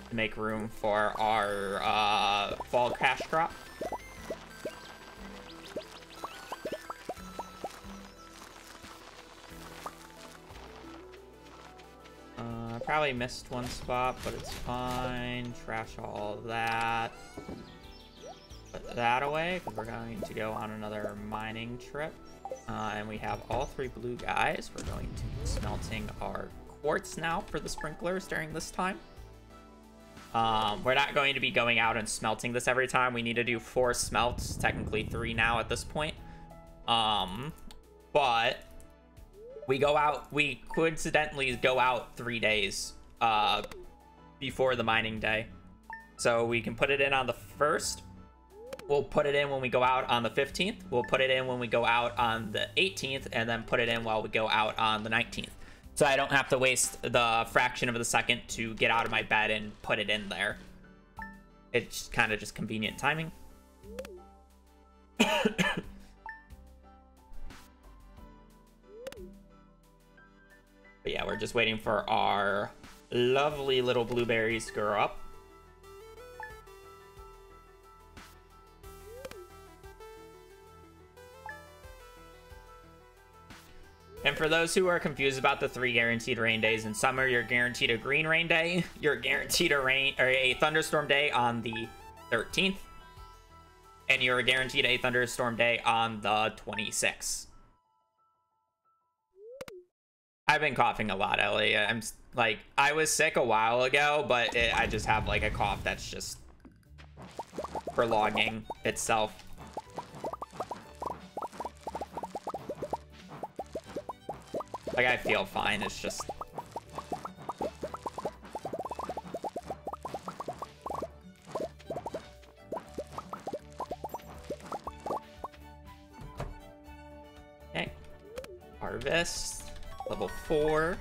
to make room for our fall cash crop. I probably missed 1 spot, but it's fine. Trash all that. Put that away, because we're going to go on another mining trip. And we have all 3 blue guys. We're going to be smelting our quartz now for the sprinklers during this time. We're not going to be going out and smelting this every time. We need to do 4 smelts, technically 3 now at this point. But we coincidentally go out 3 days before the mining day. So we can put it in on the 1st. We'll put it in when we go out on the 15th. We'll put it in when we go out on the 18th, and then put it in while we go out on the 19th. So I don't have to waste the fraction of a second to get out of my bed and put it in there. It's kind of just convenient timing. But yeah, we're just waiting for our lovely little blueberries to grow up. And for those who are confused about the 3 guaranteed rain days, in summer you're guaranteed a green rain day, you're guaranteed a thunderstorm day on the 13th, and you're guaranteed a thunderstorm day on the 26th. I've been coughing a lot, Ellie. I was sick a while ago, but I just have like a cough that's just prolonging itself. Like, I feel fine, it's just... Okay. Harvest. Level 4.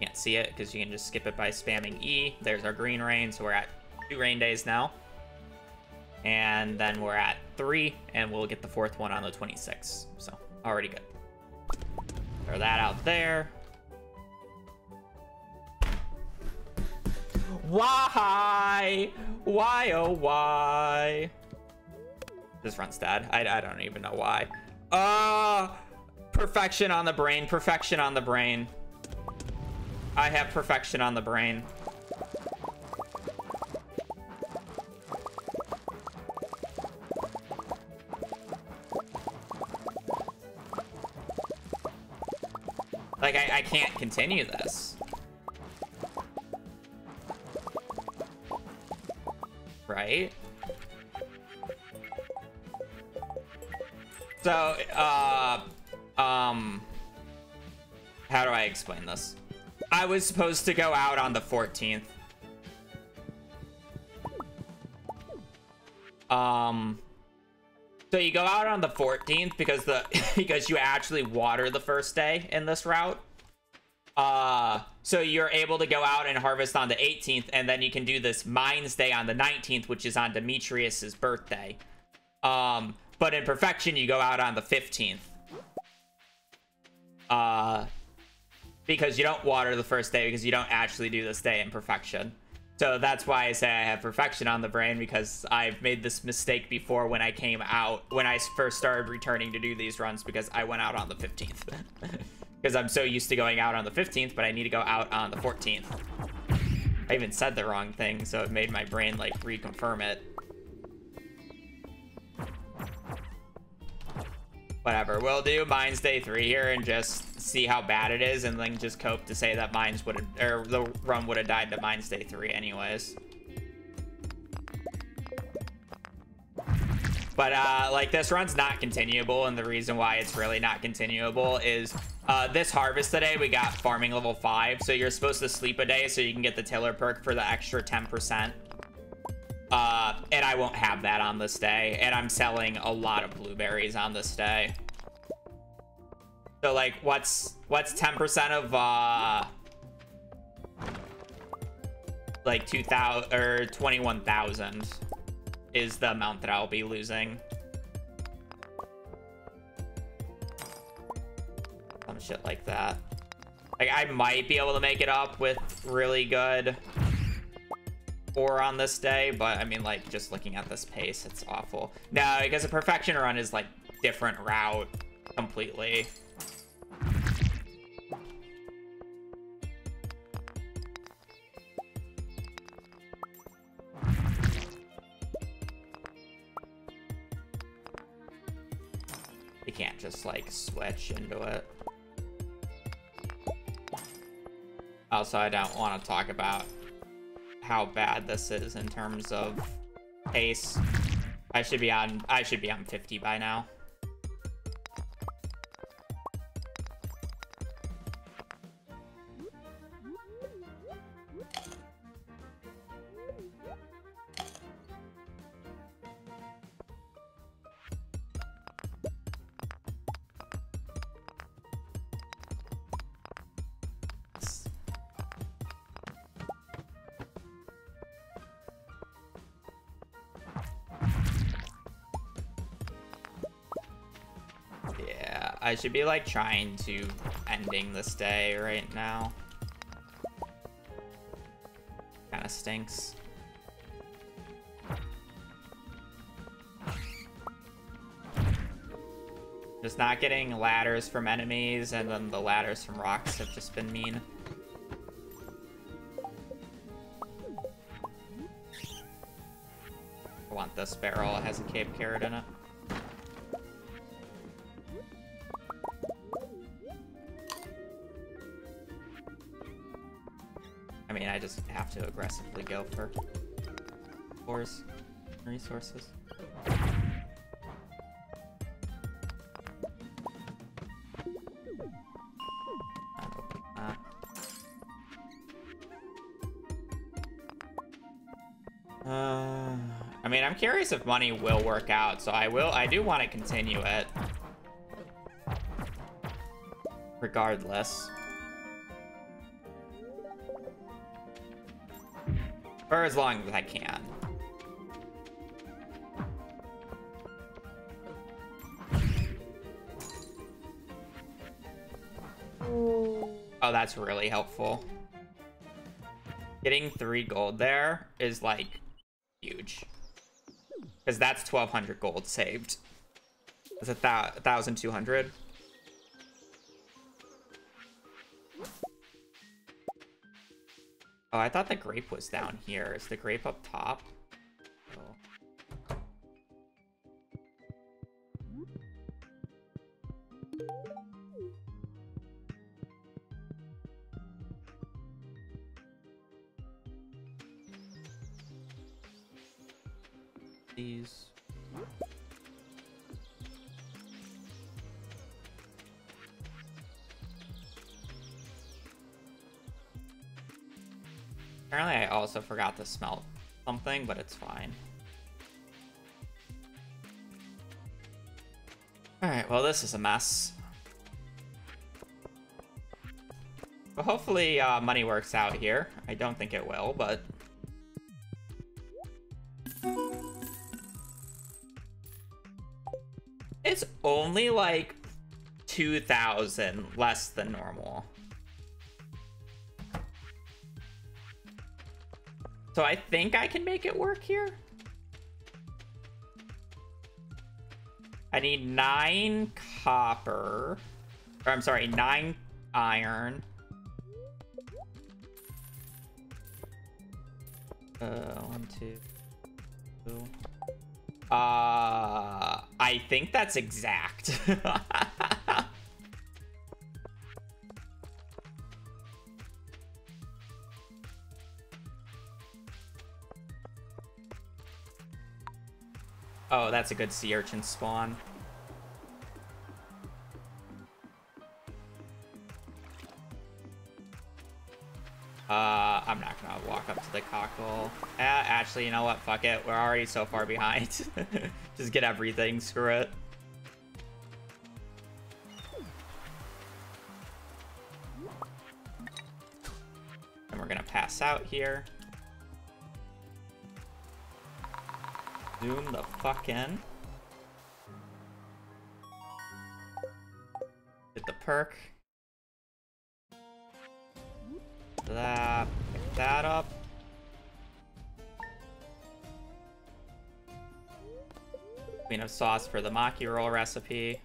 Can't see it, because you can just skip it by spamming E. There's our green rain, so we're at 2 rain days now. And then we're at 3, and we'll get the 4th one on the 26th. So, already good. Throw that out there. Why? Why, oh, why? This runs dead. I don't even know why. Perfection on the brain. Perfection on the brain. I have perfection on the brain. Like, I can't continue this. Right? So, how do I explain this? I was supposed to go out on the 14th. So you go out on the 14th because because you actually water the first day in this route. So you're able to go out and harvest on the 18th, and then you can do this Mines Day on the 19th, which is on Demetrius's birthday. But in Perfection, you go out on the 15th. Because you don't water the first day, because you don't actually do this day in Perfection. So that's why I say I have perfection on the brain, because I've made this mistake before when I came out, when I first started returning to do these runs, because I went out on the 15th. Because I'm so used to going out on the 15th, but I need to go out on the 14th. I even said the wrong thing, so it made my brain, like, reconfirm it. Whatever, we'll do Mines Day 3 here and just see how bad it is, and then just cope to say that Mines would have, or the run would have died to Mines Day 3 anyways. But, like, this run's not continuable, and the reason why it's really not continuable is, this harvest today, we got farming level 5, so you're supposed to sleep a day so you can get the tiller perk for the extra 10%. And I won't have that on this day, and I'm selling a lot of blueberries on this day. So, like, what's 10% of, like, 2,000, or 21,000 is the amount that I'll be losing. Some shit like that. Like, I might be able to make it up with really good ore on this day, but I mean, like, just looking at this pace, it's awful. No, because a perfection run is, like, different route completely. You can't just, like, switch into it. Also, I don't want to talk about how bad this is in terms of pace. I should be on 50 by now. I should be like trying to ending this day right now. Kind of stinks. Just not getting ladders from enemies, and then the ladders from rocks have just been mean. I want this barrel, it has a Cape Carrot in it. I mean, I just have to aggressively go for ores, resources. I mean, I'm curious if money will work out, so I do want to continue it. Regardless. For as long as I can. Oh, that's really helpful. Getting 3 gold there is like huge. Because that's 1,200 gold saved. Is it 1,200? Oh, I thought the grape was down here. Is the grape up top? Oh. These. Apparently I also forgot to smelt something, but it's fine. Alright, well this is a mess. But hopefully money works out here. I don't think it will, but... It's only like 2,000 less than normal. So I think I can make it work here. I need 9 copper. Or I'm sorry, 9 iron. 1, 2, 2. I think that's exact. Oh, that's a good sea urchin spawn. I'm not gonna walk up to the cockle. Actually, you know what? Fuck it. We're already so far behind. Just get everything. Screw it. And we're gonna pass out here. Zoom the fuck in. Get the perk. That, pick that up. Queen of sauce for the maki roll recipe.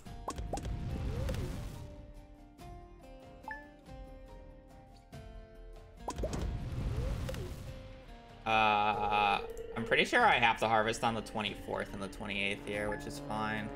I'm pretty sure I have to harvest on the 24th and the 28th here, which is fine.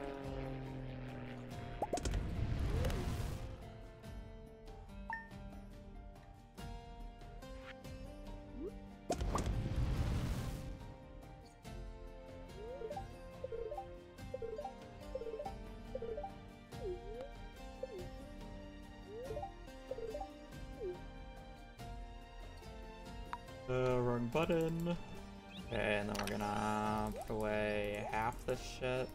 button. Okay, and then we're gonna put away half this shit.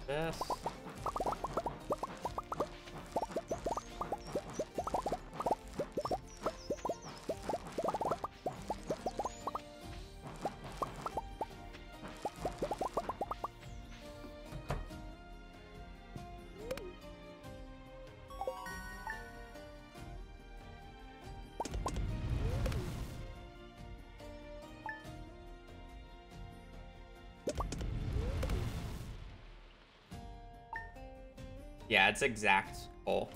This. Yeah, it's exact hole.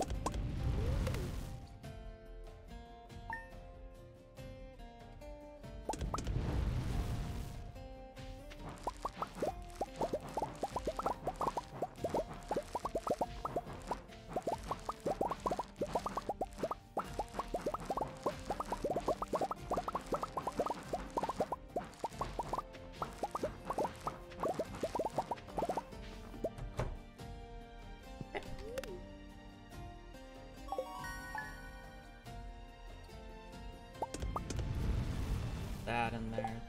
That in there.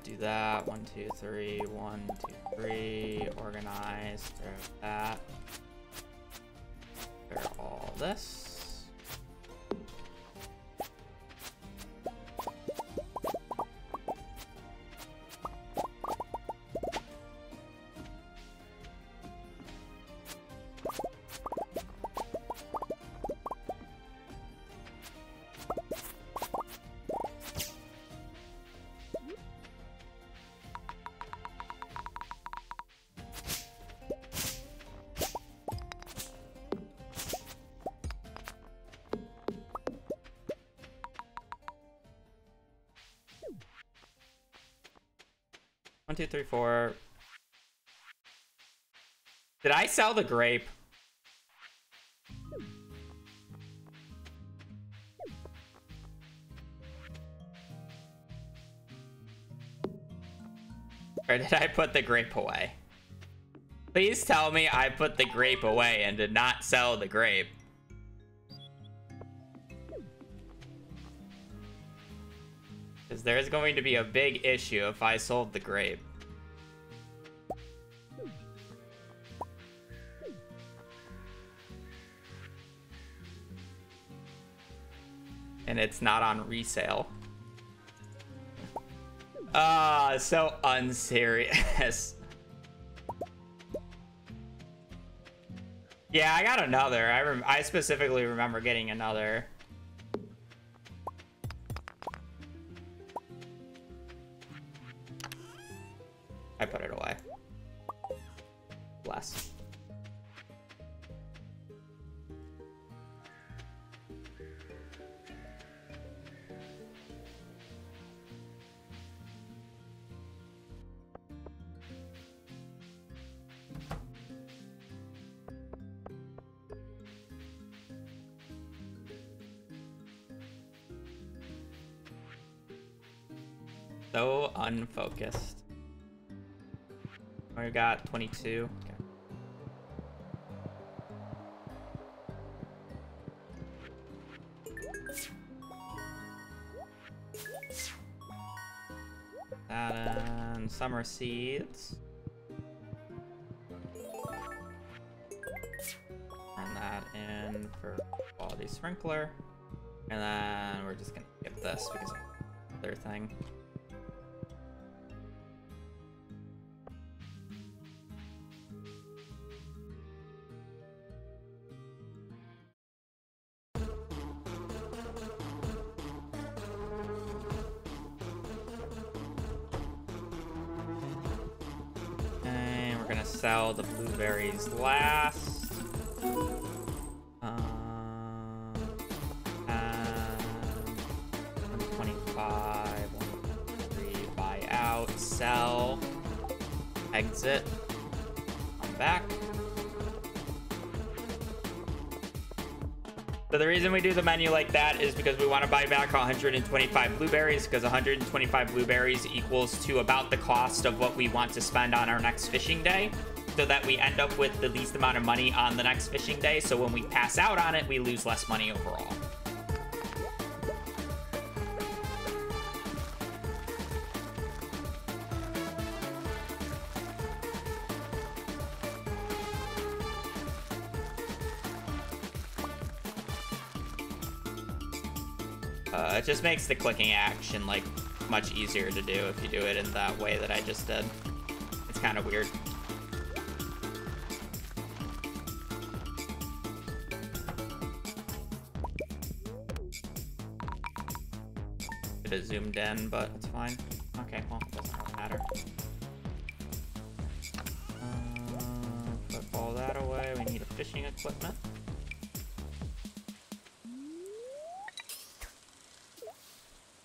Do that. 1, 2, 3. 1, 2, 3. Organize. Throw that. Throw all this. One, two, three, four. Did I sell the grape? Or did I put the grape away? Please tell me I put the grape away and did not sell the grape. Because there's going to be a big issue if I sold the grape. And it's not on resale. Ah, so unserious. Yeah, I got another. I specifically remember getting another. I put it away. Bless. So unfocused. We got 22. Okay. That and summer seeds. Turn that in for quality sprinkler. And then we're just gonna skip this because of the other thing. Sell the blueberries last. And 125, 123, buy out, sell, exit, come back. So the reason we do the menu like that is because we want to buy back 125 blueberries, because 125 blueberries equals to about the cost of what we want to spend on our next fishing day, so that we end up with the least amount of money on the next fishing day. So when we pass out on it, we lose less money overall. It just makes the clicking action like much easier to do if you do it in that way that I just did. It's kind of weird. Could have zoomed in, but it's fine. Okay, well, it doesn't really matter. Put all that away. We need a fishing equipment.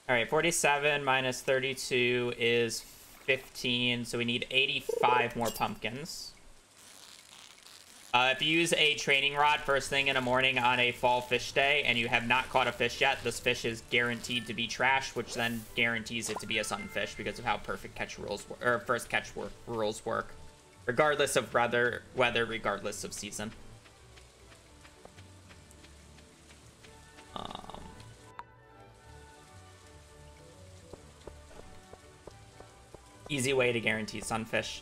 All right, 47 minus 32 is 15, so we need 85 more pumpkins. If you use a training rod first thing in the morning on a fall fish day and you have not caught a fish yet, this fish is guaranteed to be trash, which then guarantees it to be a sunfish because of how perfect catch rules or first catch rules work, regardless of weather, regardless of season. Easy way to guarantee sunfish.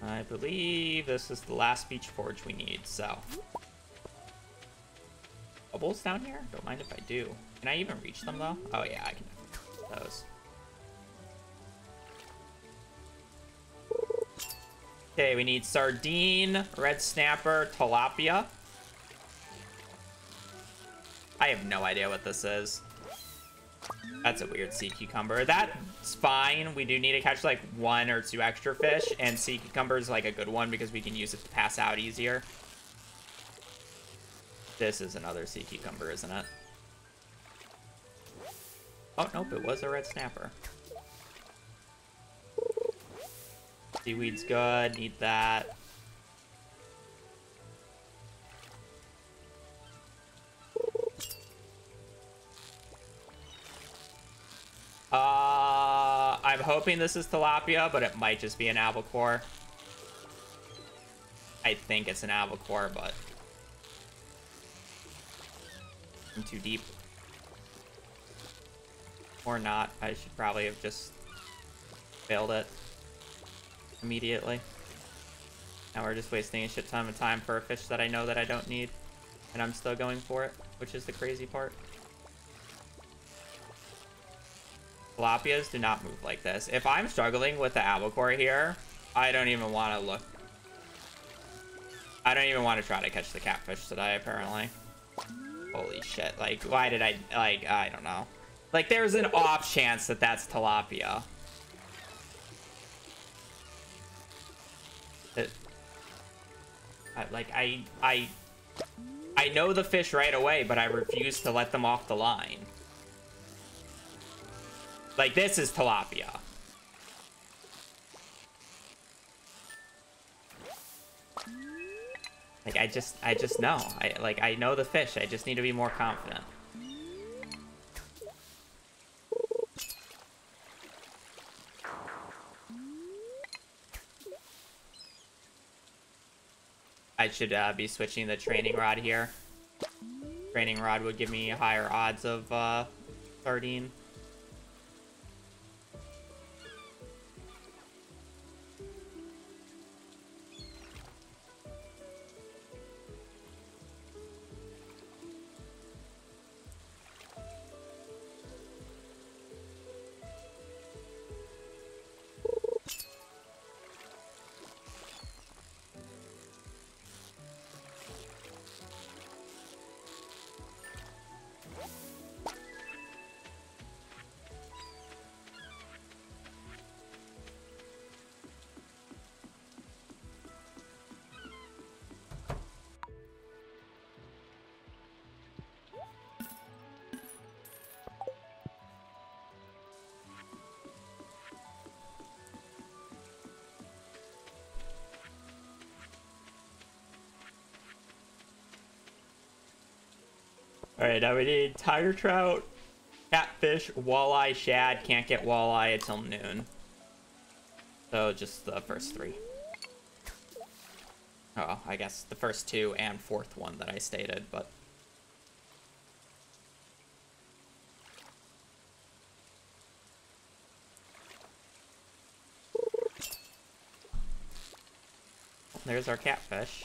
I believe this is the last beach forge we need, so. Bubbles down here? Don't mind if I do. Can I even reach them though? Oh yeah, I can reach those. Okay, we need sardine, red snapper, tilapia. I have no idea what this is. That's a weird sea cucumber. That's fine. We do need to catch like 1 or 2 extra fish, and sea cucumber is like a good one because we can use it to pass out easier. This is another sea cucumber, isn't it? Oh, nope, it was a red snapper. Seaweed's good, need that. I'm hoping this is tilapia, but it might just be an albacore. I think it's an albacore, but I'm too deep. Or not. I should probably have just failed it immediately. Now we're just wasting a shit ton of time for a fish that I know that I don't need, and I'm still going for it, which is the crazy part. Tilapias do not move like this. If I'm struggling with the albacore here, I don't even want to look. I don't even want to try to catch the catfish today, apparently. Holy shit. Like, why did I, like, I don't know. Like, there's an off chance that that's tilapia. I know the fish right away, but I refuse to let them off the line. Like, this is tilapia. Like, I just know. I know the fish. I just need to be more confident. I should be switching the training rod here. Training rod would give me higher odds of sardine. All right, now we need tiger trout, catfish, walleye, shad. Can't get walleye until noon. So just the first 3. Oh, I guess the first 2 and 4th one that I stated, but... There's our catfish.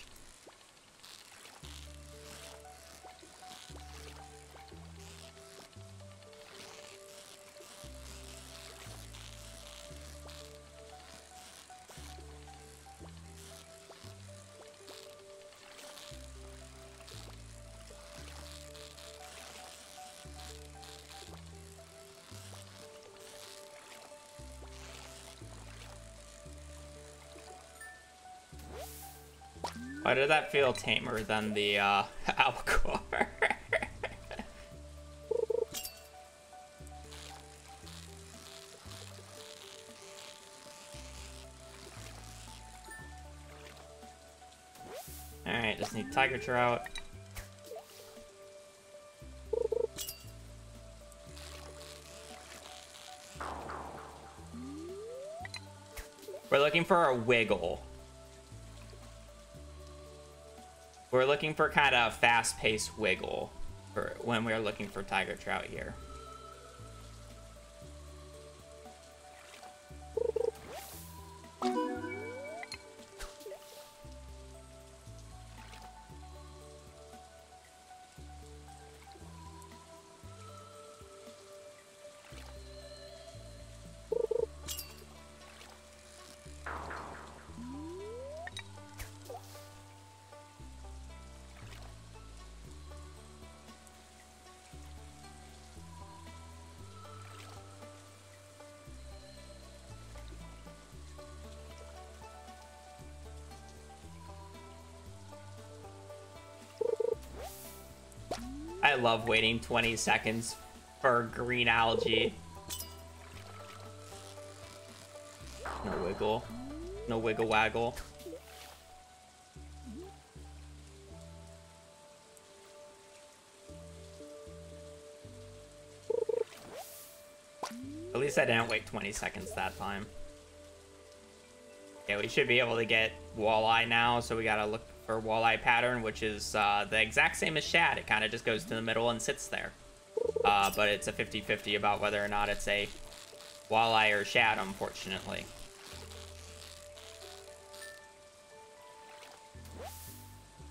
Why did that feel tamer than the albacore? Alright, just need tiger trout. We're looking for a wiggle. We're looking for kind of fast-paced wiggle for when we're looking for tiger trout here. I love waiting 20 seconds for green algae. No wiggle. No wiggle waggle. At least I didn't wait 20 seconds that time. Yeah, we should be able to get walleye now, so we gotta look for walleye pattern, which is the exact same as shad. It kind of just goes to the middle and sits there. But it's a 50-50 about whether or not it's a walleye or shad, unfortunately.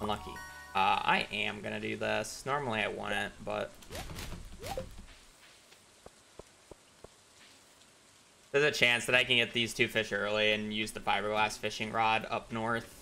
Unlucky. I am gonna do this. Normally I wouldn't, but... there's a chance that I can get these 2 fish early and use the fiberglass fishing rod up north.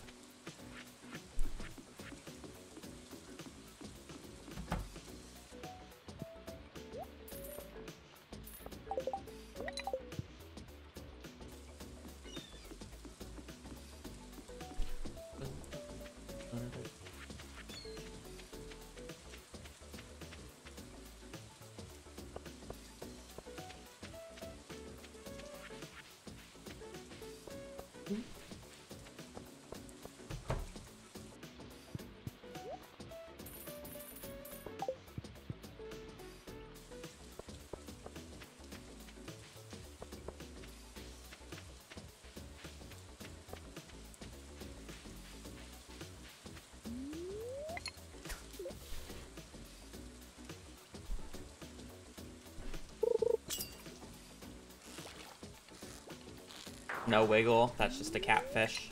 No wiggle, that's just a catfish.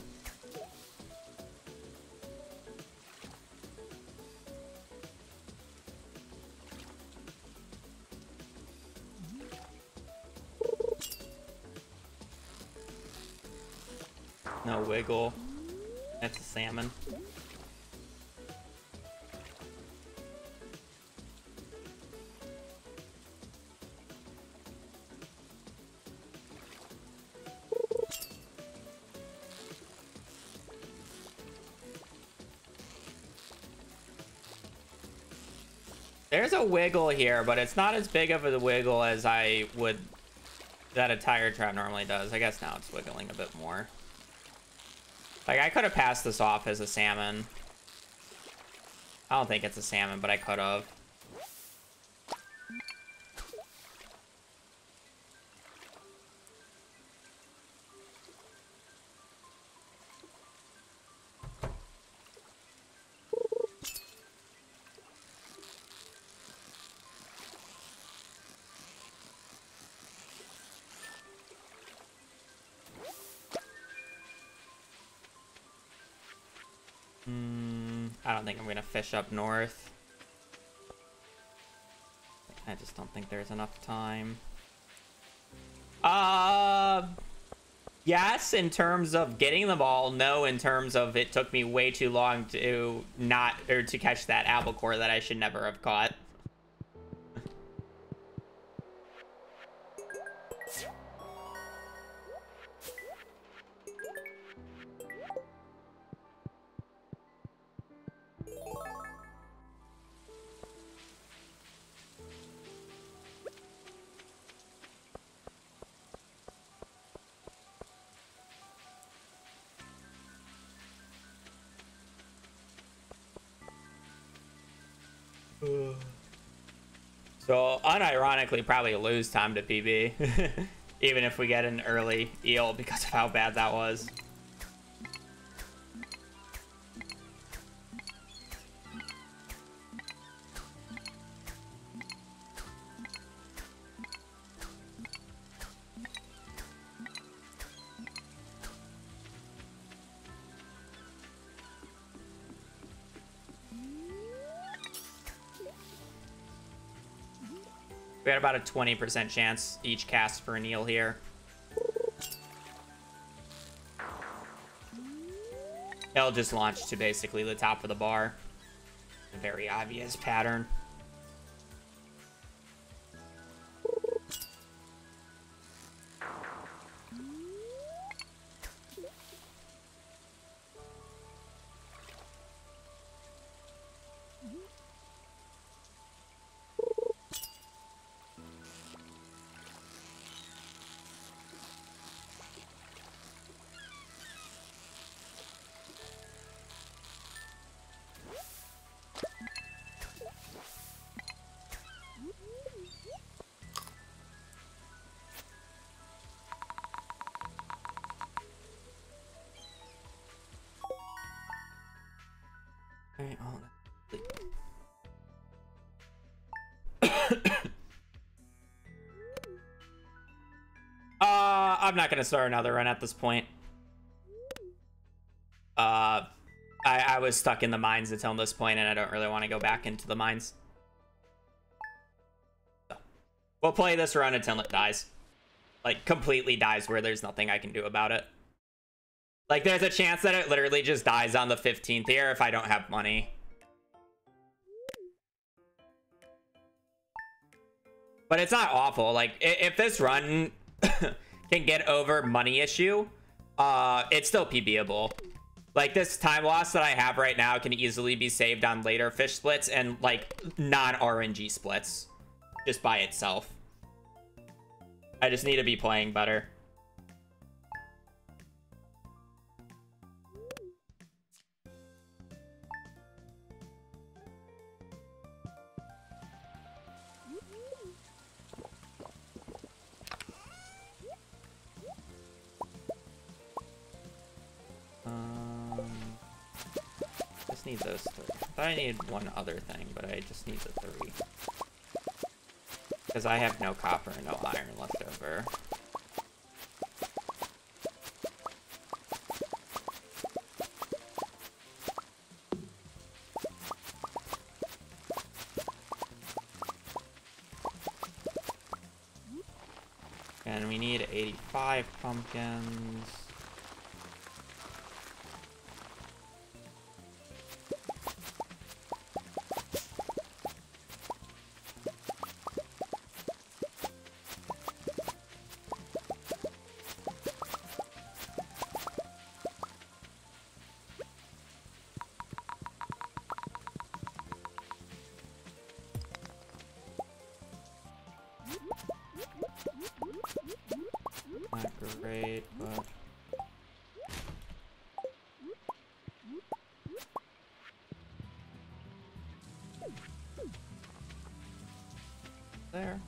No wiggle, that's a salmon. There's a wiggle here, but it's not as big of a wiggle as I would that a tiger trout normally does. I guess now it's wiggling a bit more. Like, I could have passed this off as a salmon. I don't think it's a salmon, but I could have. I don't think I'm gonna fish up north. I just don't think there's enough time. Yes, in terms of getting them all. No, in terms of it took me way too long to to catch that albacore that I should never have caught. So, unironically, probably lose time to PB. Even if we get an early eel because of how bad that was. We had about a 20% chance each cast for an eel here. It'll just launch to basically the top of the bar. A very obvious pattern. Alright, I'm not gonna start another run at this point. I was stuck in the mines until this point, and I don't really want to go back into the mines. So, we'll play this run until it dies. Like, completely dies where there's nothing I can do about it. Like, there's a chance that it literally just dies on the 15th here if I don't have money. But it's not awful. Like, if this run can get over money issue, it's still PBable. Like, this time loss that I have right now can easily be saved on later fish splits and, like, non-RNG splits. Just by itself. I just need to be playing better. Just need those three. I thought I needed one other thing, but I just need the three. Because I have no copper and no iron left over. And we need 85 pumpkins. Not great, but there.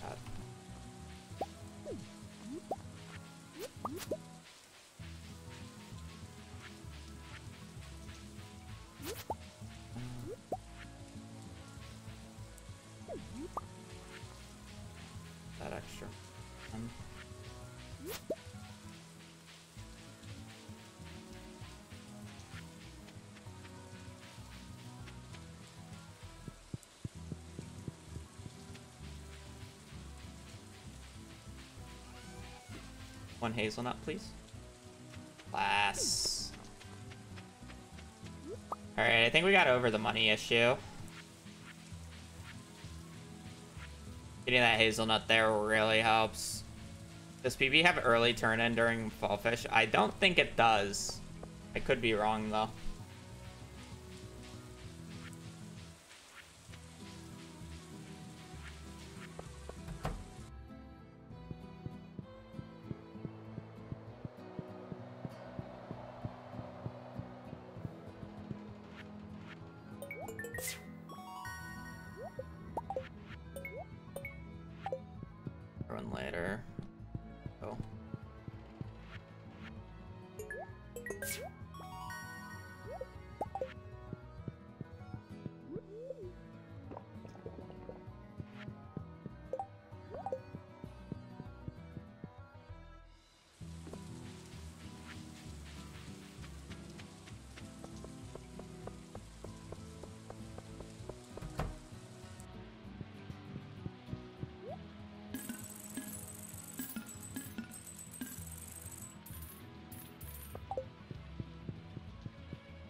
God. That extra. One hazelnut, please. Class. Alright, I think we got over the money issue. Getting that hazelnut there really helps. Does PB have early turn-in during Fall Fish? I don't think it does. I could be wrong, though. Run later. Oh.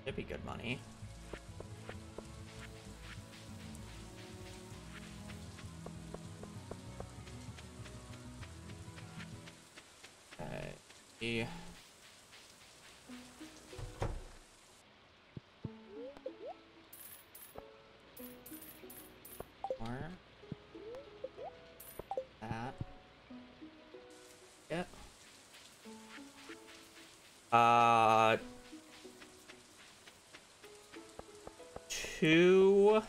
It'd be good money. Okay. More. That. Yep. 2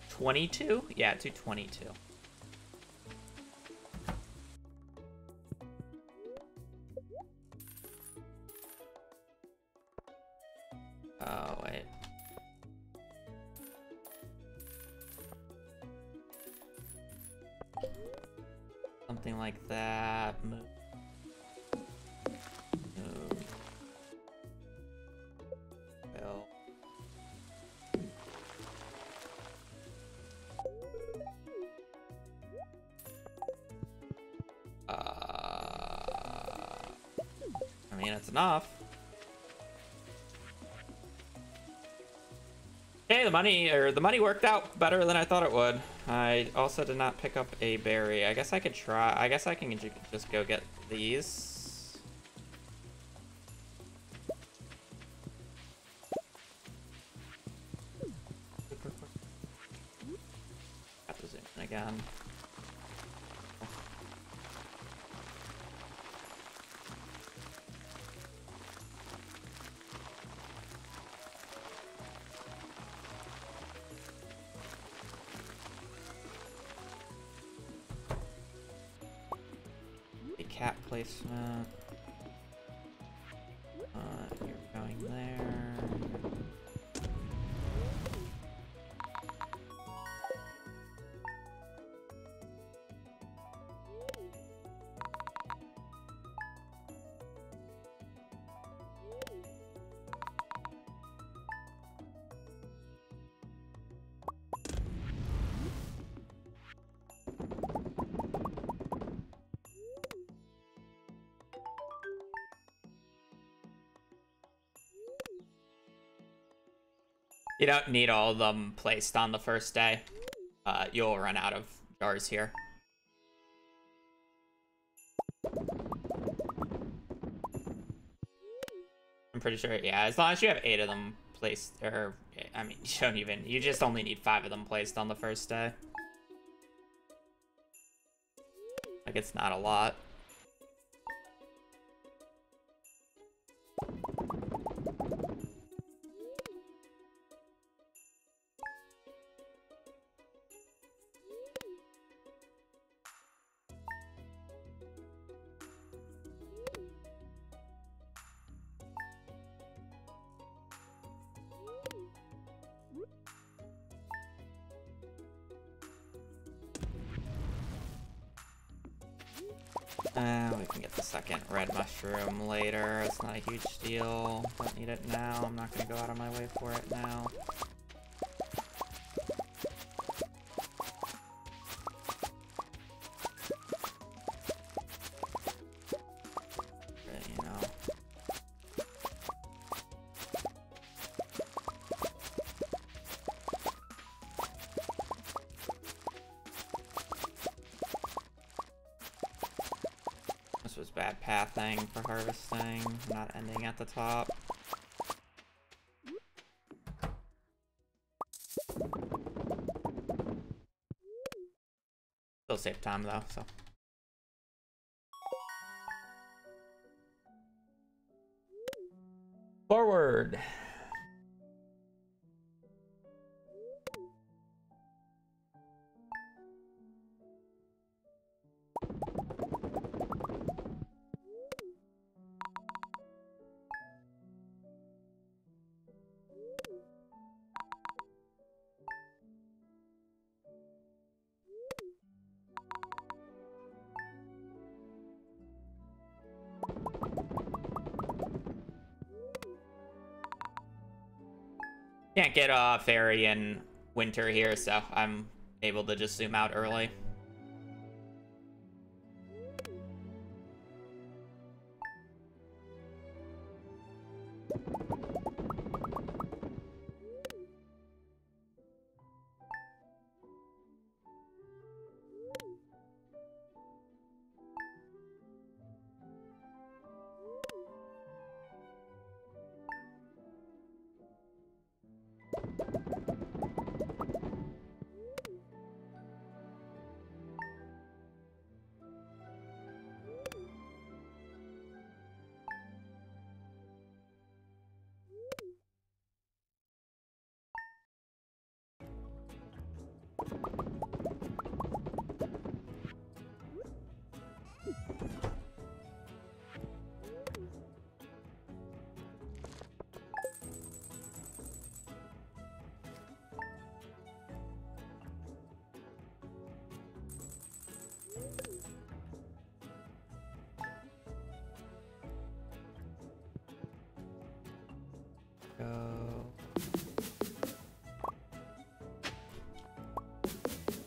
22? Yeah, 222. Oh, wait. Something like that. Move. Move. Fill. I mean, it's enough. Okay, the money worked out better than I thought it would. I also did not pick up a berry. I guess I could try. I guess I can just go get these. Have to zoom in again. Cat placement. You're going there. You don't need all of them placed on the first day. You'll run out of jars here. I'm pretty sure, yeah, as long as you have 8 of them placed, or, I mean, you just only need 5 of them placed on the first day. Like, it's not a lot. We can get the second red mushroom later. It's not a huge steel. Don't need it now. I'm not gonna go out of my way for it now. You know. This was bad pathing for harvesting. Not ending at the top. Still save time though, so. Forward. Can't get a ferry in winter here, so I'm able to just zoom out early.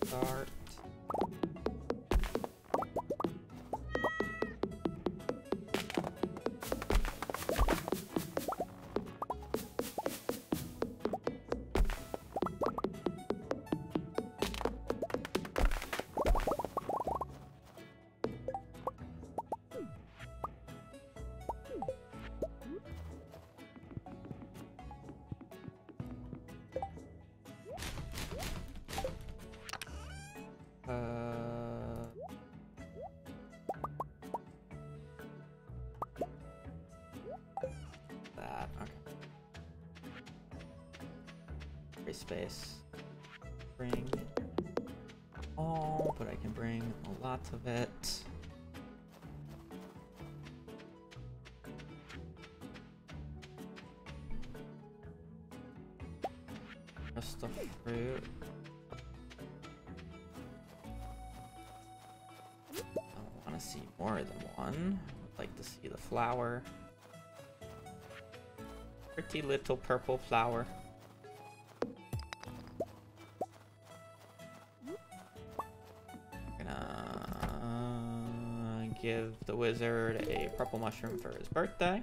Start. That, okay. Free space. Bring all, but I can bring a lot of it. Just the fruit. I want to see more than one. I'd like to see the flower. Pretty little purple flower. Gonna give the wizard a purple mushroom for his birthday.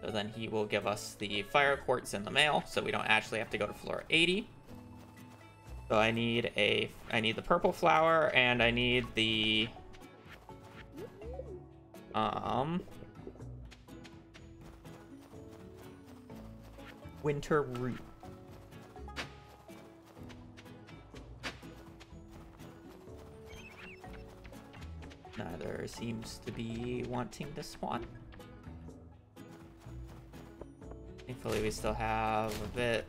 So then he will give us the fire quartz in the mail, so we don't actually have to go to floor 80. So I need the purple flower, and I need the winter root. Neither seems to be wanting this one. Thankfully, we still have a bit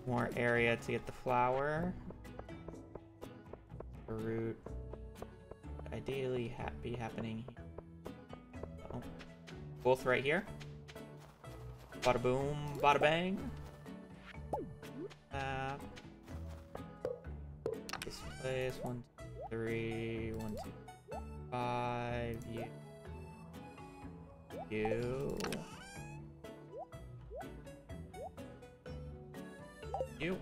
more area to get the flower. The root ideally be happening here. Oh. Both right here. Bada boom, bada bang. This place, 1, 2, 3, 1, 2, 5. You. You.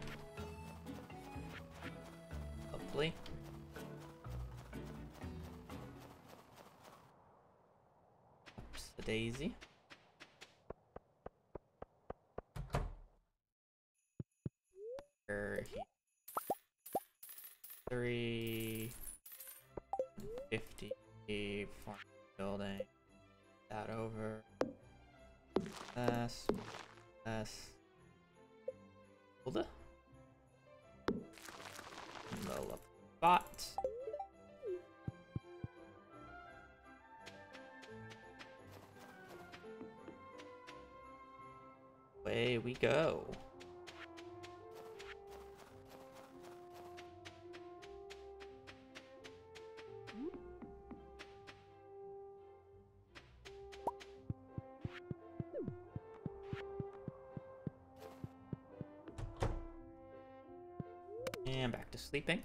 Lovely. Oops, the daisy. Here. 350 farm building. That over. Less. Hold it. Level up spot. Away we go. And back to sleeping.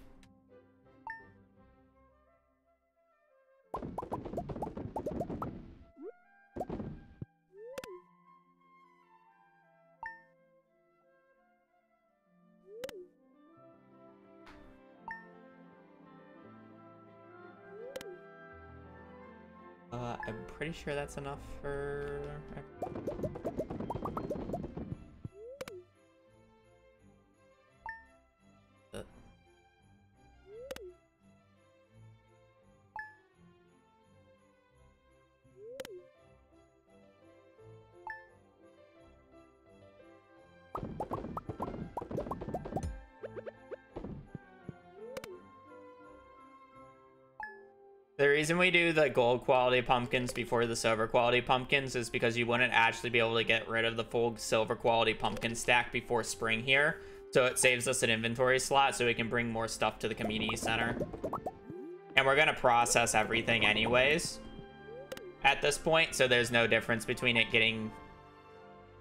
I'm pretty sure that's enough for... The reason we do the gold quality pumpkins before the silver quality pumpkins is because you wouldn't actually be able to get rid of the full silver quality pumpkin stack before spring here. So it saves us an inventory slot so we can bring more stuff to the community center. And we're going to process everything anyways at this point. So there's no difference between it getting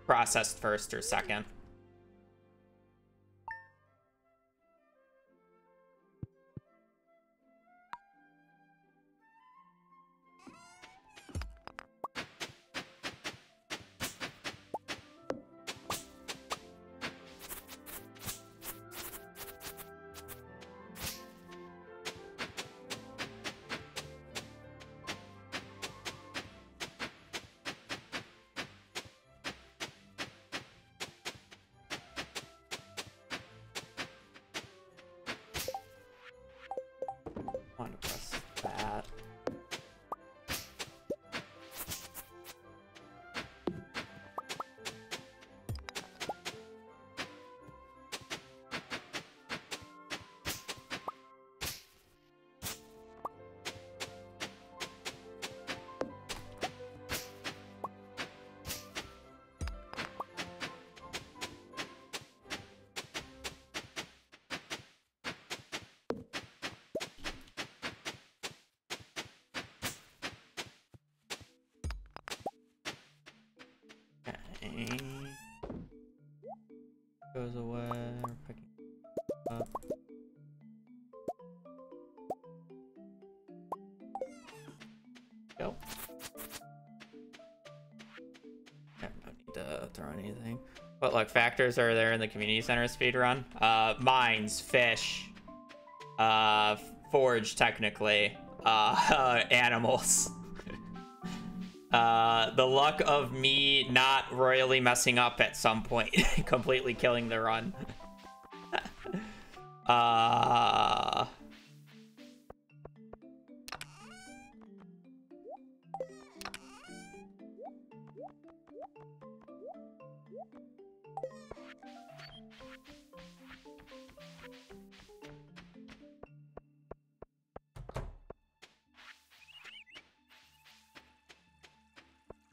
processed first or second. Goes away. We're picking up. Go. Yeah, no need to throw anything. What luck factors are there in the community center speedrun? Mines, fish, forge technically, animals. The luck of me not royally messing up at some point, completely killing the run.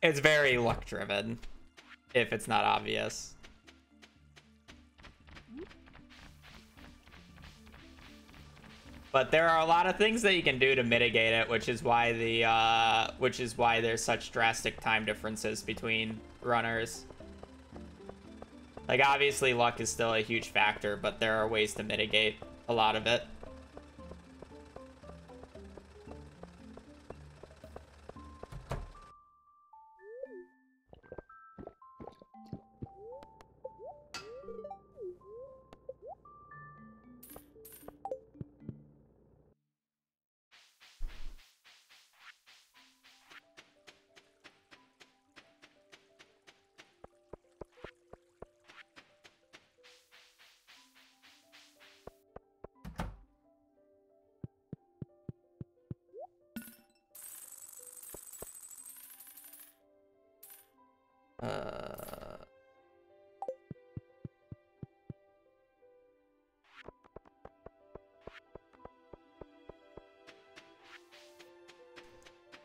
It's very luck driven, if it's not obvious. But there are a lot of things that you can do to mitigate it, which is why there's such drastic time differences between runners. Like, obviously luck is still a huge factor, but there are ways to mitigate a lot of it.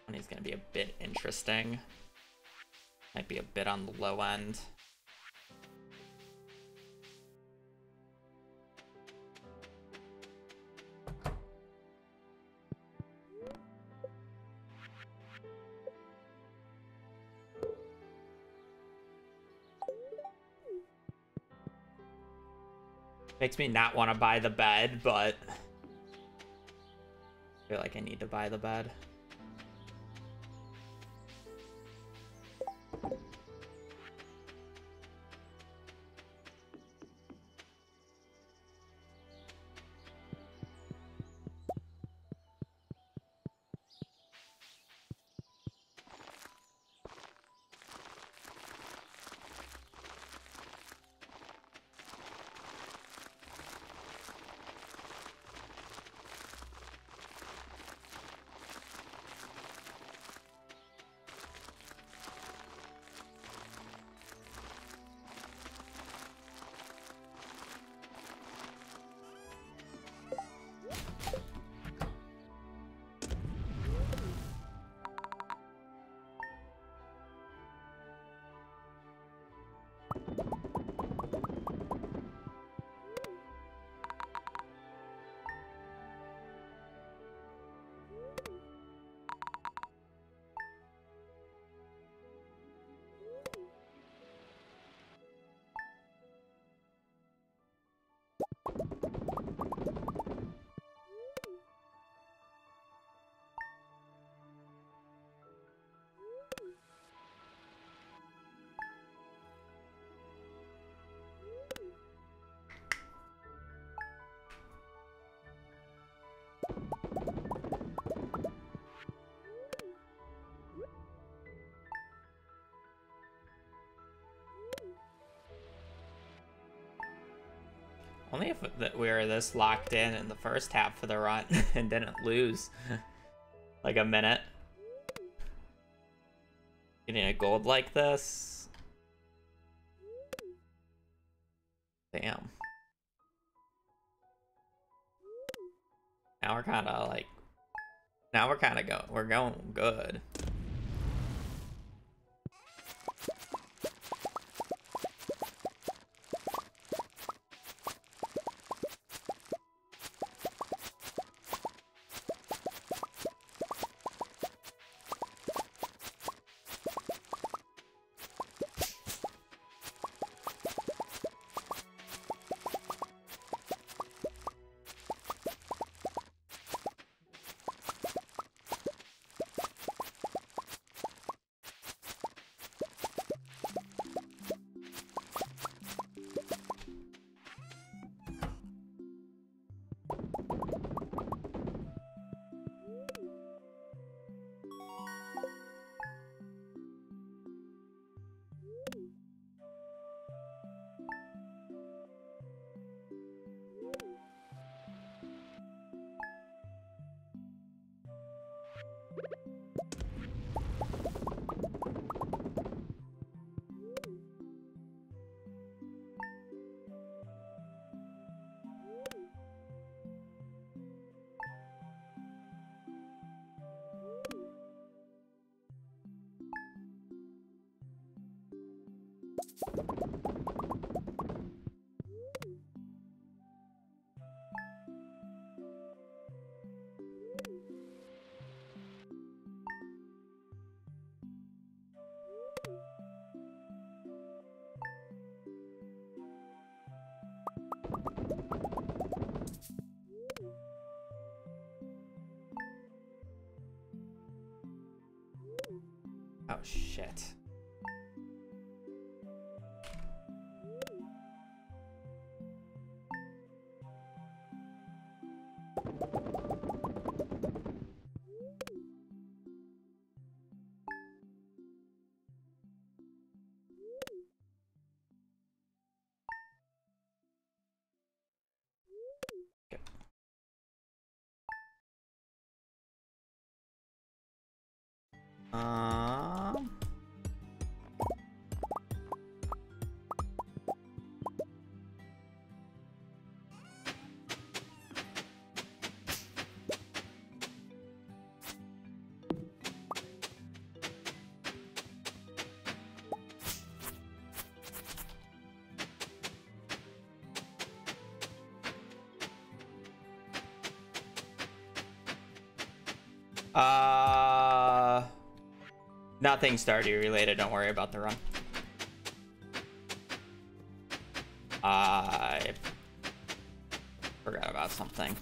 Money's gonna be a bit interesting. Might be a bit on the low end. Makes me not want to buy the bed, but I feel like I need to buy the bed. Only if we were this locked in the first half of the run and didn't lose like a minute. Getting a gold like this. Damn. Now we're kind of like, we're going good. Oh shit. Nothing Stardew related. Don't worry about the run. I forgot about something.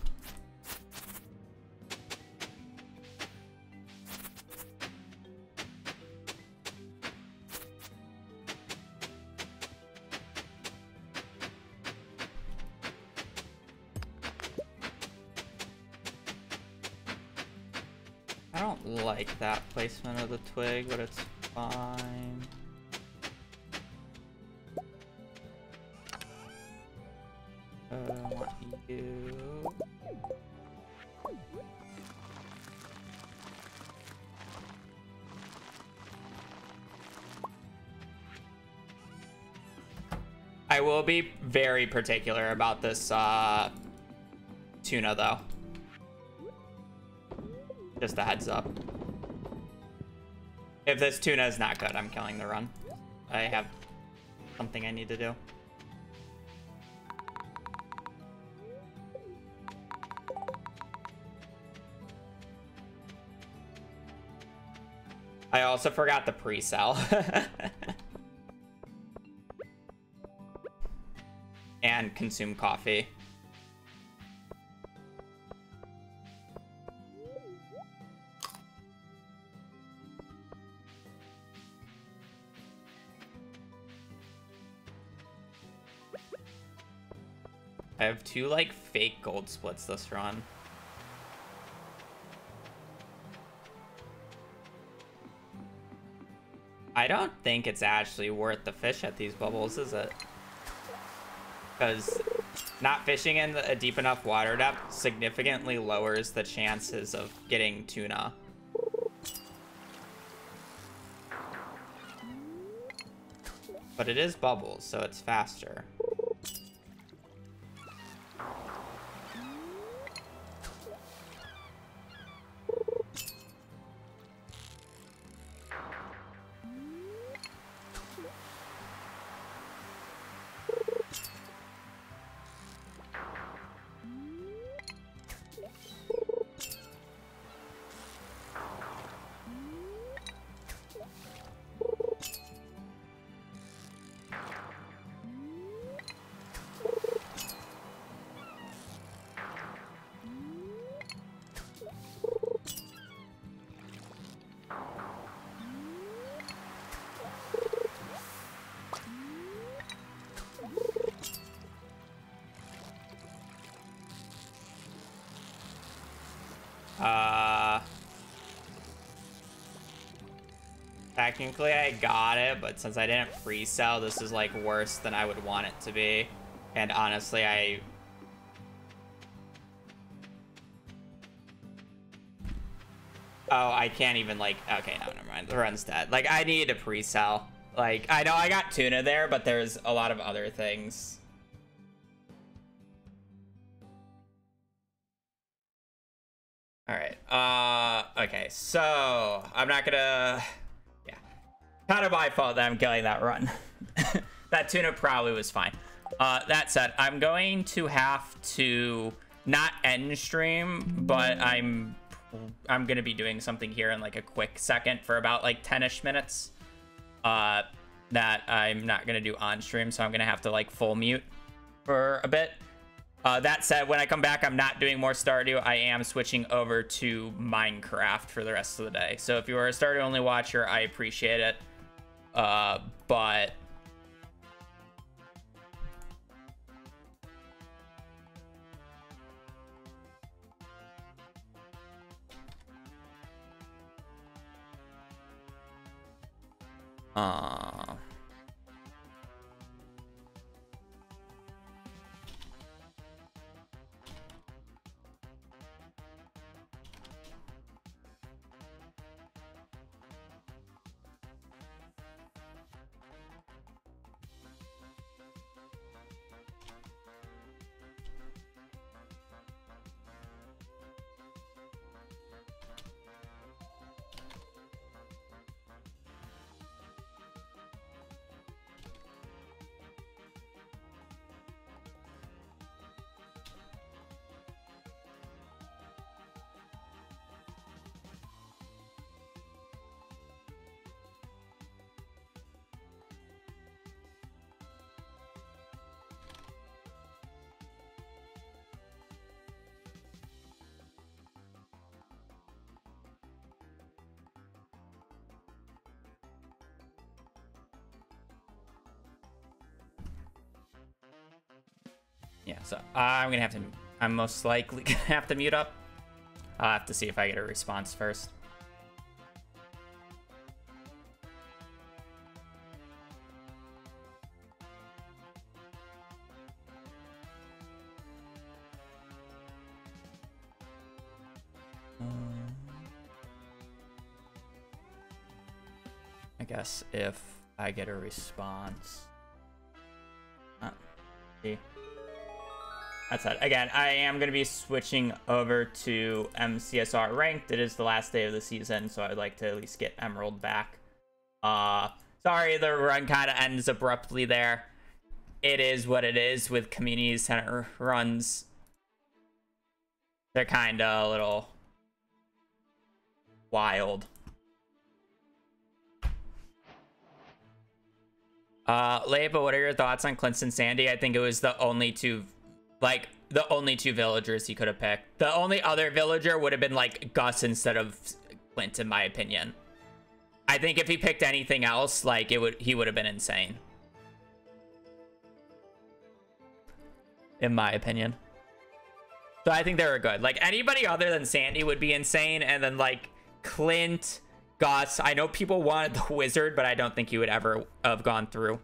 I don't like that placement of the twig, but it's fine. I want you. I will be very particular about this tuna, though. Just a heads up. If this tuna is not good, I'm killing the run. I have something I need to do. I also forgot the pre-sell. And consume coffee. I have 2 like fake gold splits this run. I don't think it's actually worth the fish at these bubbles, is it? Because not fishing in a deep enough water depth significantly lowers the chances of getting tuna. But it is bubbles, so it's faster. Technically I got it, but since I didn't pre-sell, this is like worse than I would want it to be. And honestly, oh, I can't even like, okay, no, never mind. The run's dead. Like, I need to pre-sell. Like, I know I got tuna there, but there's a lot of other things. All right. Okay, so I'm not gonna, yeah. Kind of my fault that I'm killing that run. That tuna probably was fine. That said, I'm going to have to not end stream, but I'm gonna be doing something here in like a quick second for about like 10-ish minutes. That I'm not gonna do on stream, so I'm gonna have to like full mute for a bit. That said, when I come back, I'm not doing more Stardew. I am switching over to Minecraft for the rest of the day. So if you are a Stardew only watcher, I appreciate it. But Yeah, so I'm gonna have to. I'm most likely gonna have to mute up. I'll have to see if I get a response first. I guess if I get a response. See. That's it. Again, I am going to be switching over to MCSR ranked. It is the last day of the season, so I'd like to at least get Emerald back. Sorry, the run kind of ends abruptly there. It is what it is with community center runs. They're kind of a little wild. Leipa, what are your thoughts on Clint and Sandy? I think it was the only two villagers he could have picked. The only other villager would have been like Gus instead of Clint, in my opinion. I think if he picked anything else, like he would have been insane. In my opinion. So I think they were good. Like anybody other than Sandy would be insane, and then like Clint, Gus. I know people wanted the wizard, but I don't think he would ever have gone through.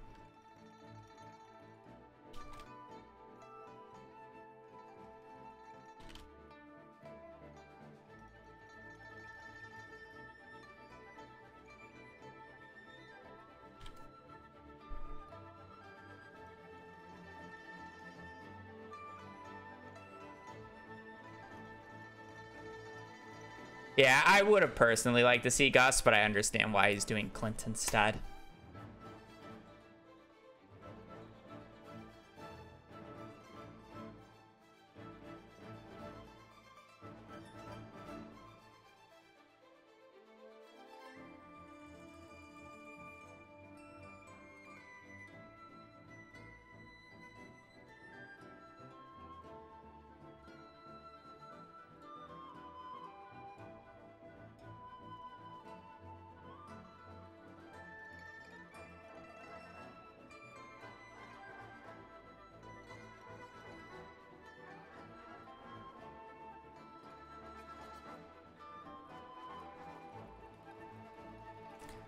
Yeah, I would have personally liked to see Gus, but I understand why he's doing Clint instead.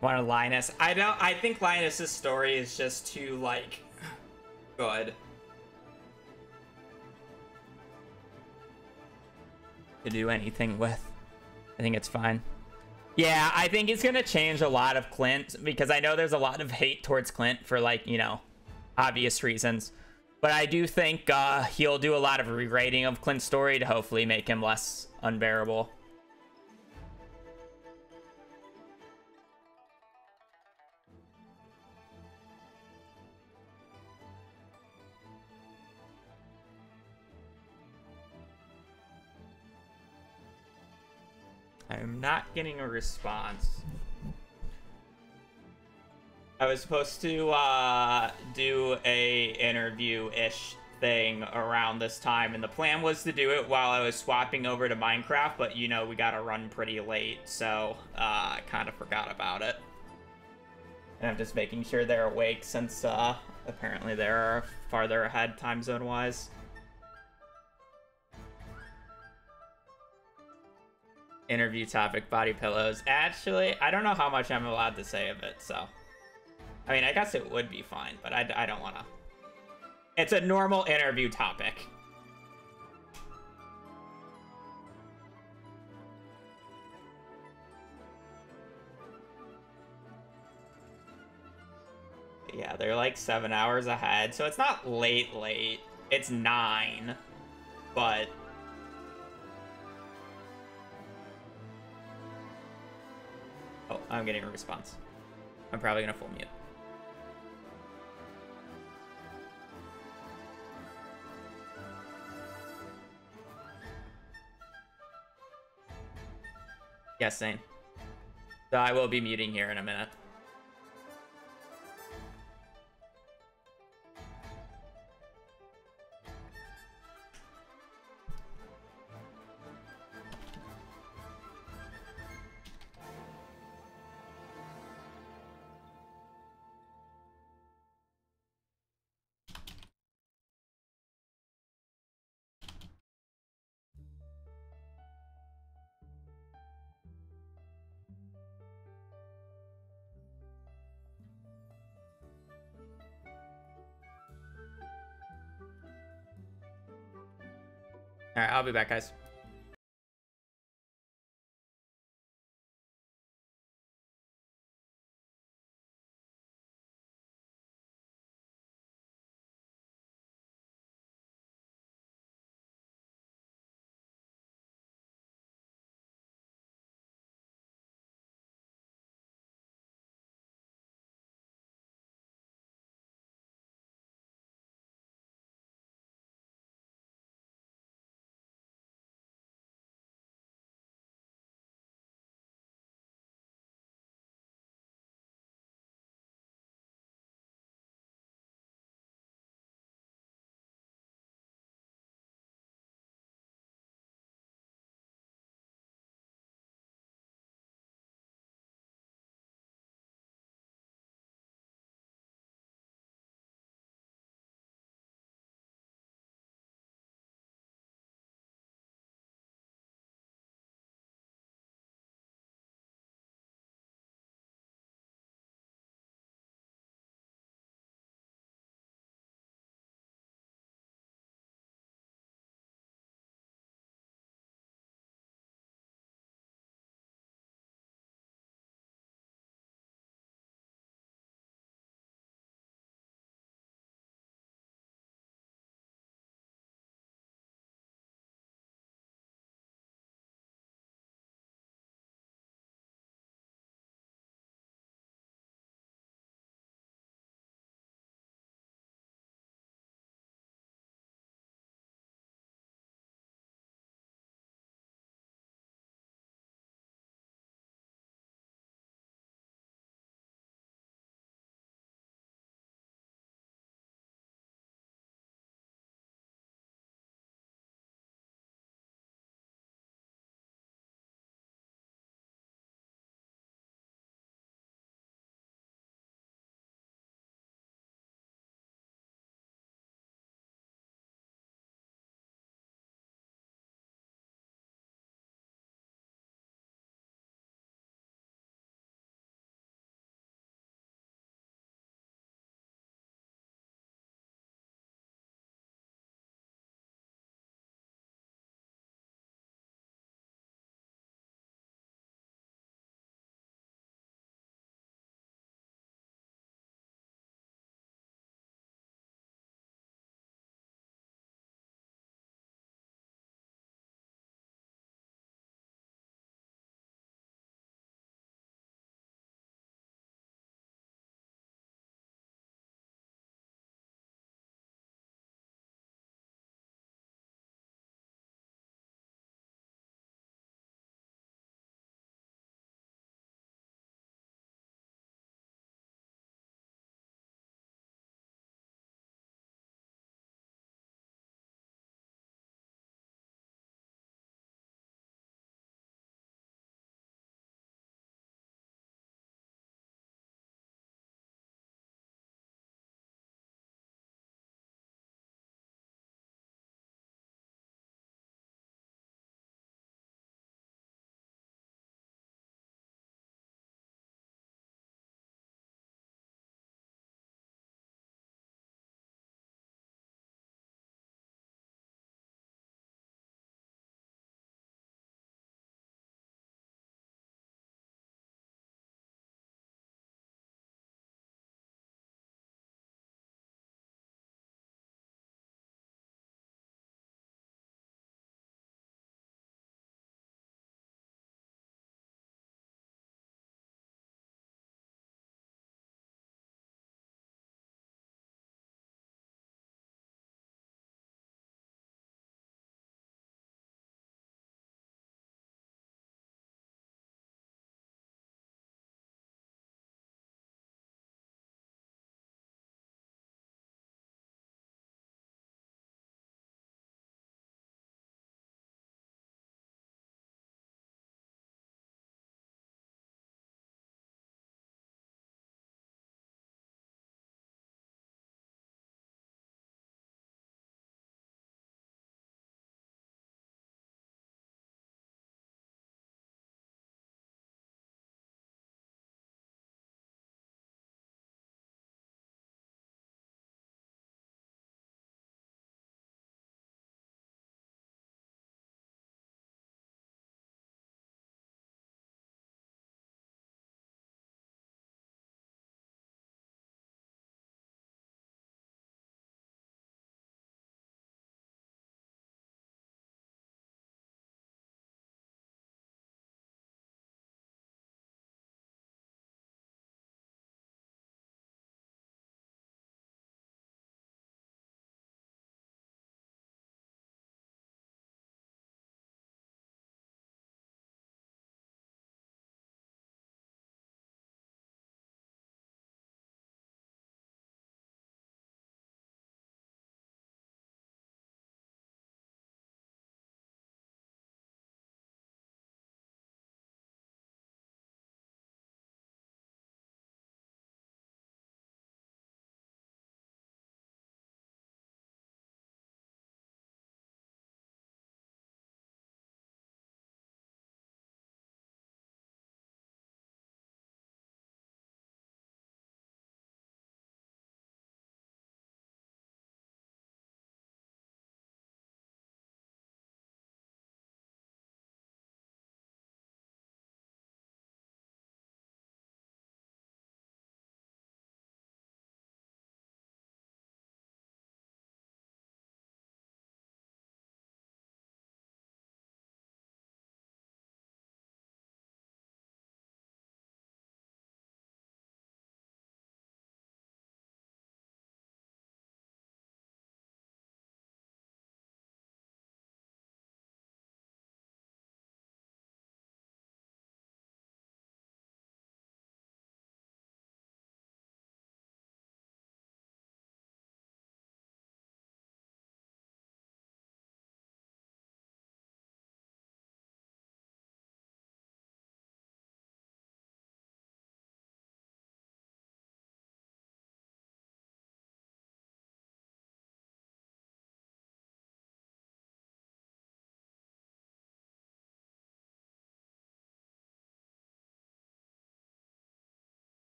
One of Linus. I think Linus's story is just too, like, good to do anything with. I think it's fine. Yeah, I think it's gonna change a lot of Clint, because I know there's a lot of hate towards Clint for, like, you know, obvious reasons. But I do think he'll do a lot of rewriting of Clint's story to hopefully make him less unbearable. I'm not getting a response. I was supposed to do a interview-ish thing around this time, and the plan was to do it while I was swapping over to Minecraft, but you know, we gotta run pretty late, so I kind of forgot about it. And I'm just making sure they're awake since apparently they're farther ahead time zone-wise. Interview topic, body pillows. Actually, I don't know how much I'm allowed to say of it, so. I mean, I guess it would be fine, but I don't want to. It's a normal interview topic. Yeah, they're like 7 hours ahead, so it's not late. It's 9, but... Oh, I'm getting a response. I'm probably gonna full mute. Yes, Zane. So I will be muting here in a minute. All right, I'll be back, guys.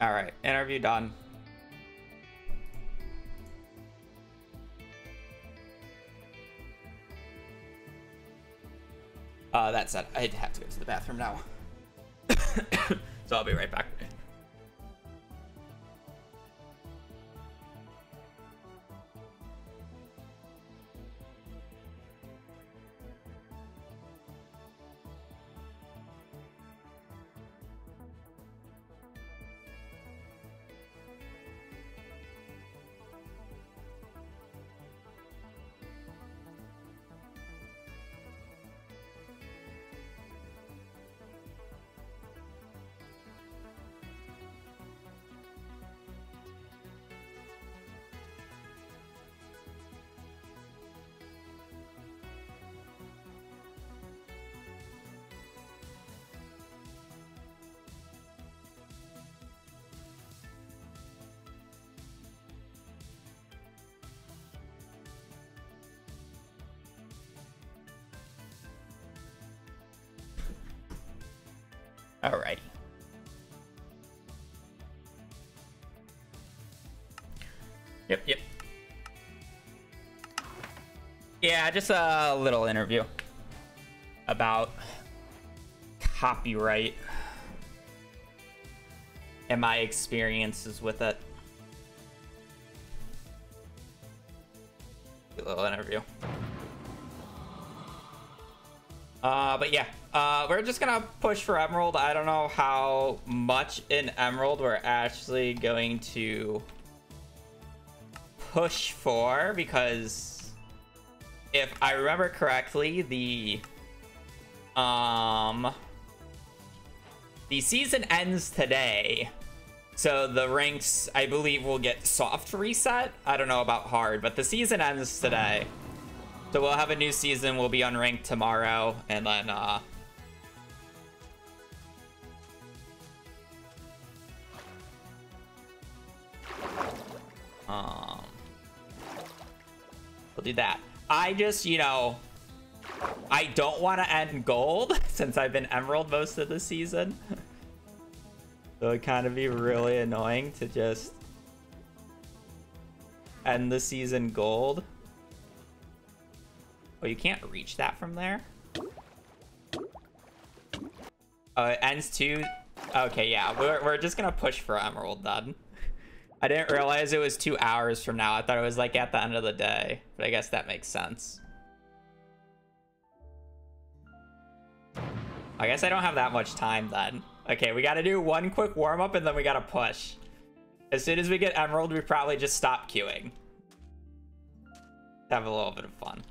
All right, interview done. That said, I have to go to the bathroom now. So I'll be right back. Alrighty. Yep. Yeah, just a little interview about copyright and my experiences with it. A little interview. But yeah, we're just gonna push for Emerald. I don't know how much in Emerald we're actually going to push for, because if I remember correctly, the season ends today, so the ranks, I believe, will get soft reset. I don't know about hard, but the season ends today. So we'll have a new season. We'll be unranked tomorrow, and then we'll do that. I just, you know, I don't want to end gold since I've been emerald most of the season. So it'd kind of be really annoying to just end the season gold. Oh, you can't reach that from there? Oh, it ends too. Okay, yeah, we're just gonna push for emerald then. I didn't realize it was 2 hours from now. I thought it was like at the end of the day, but I guess that makes sense. I guess I don't have that much time then. Okay, we gotta do one quick warm-up and then we gotta push. As soon as we get emerald, we probably just stop queuing. Have a little bit of fun.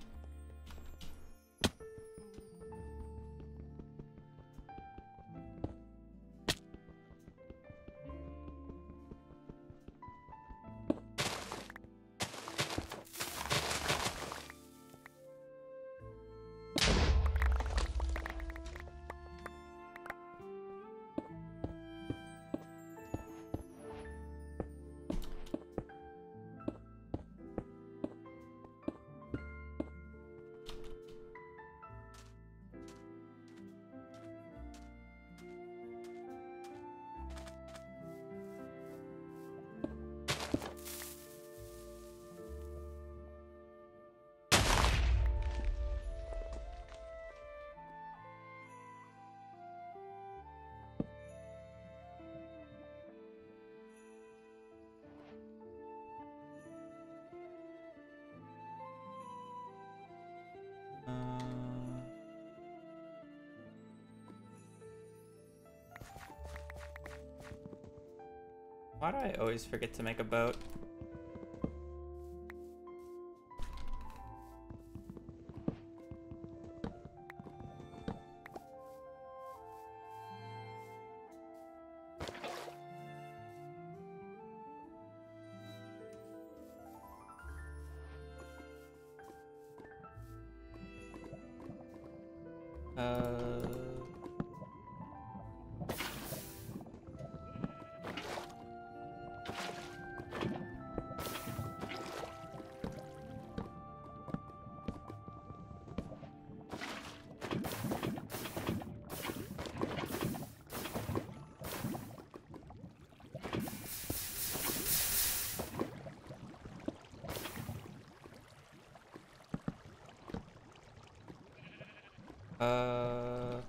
Why do I always forget to make a boat? Uh...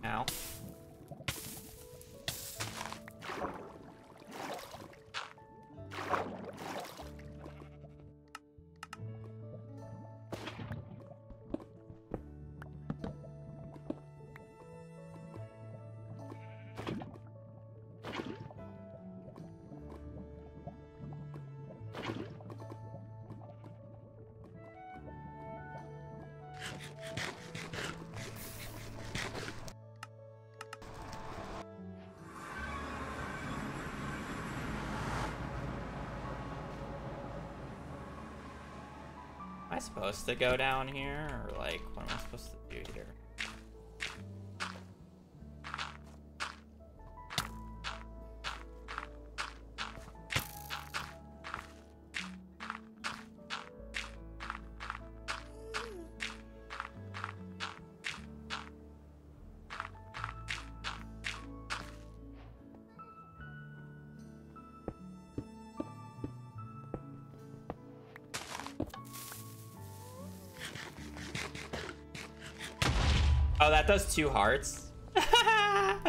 Ow. Am I supposed to go down here, or like, what am I supposed to do here? Oh, that does 2 hearts. I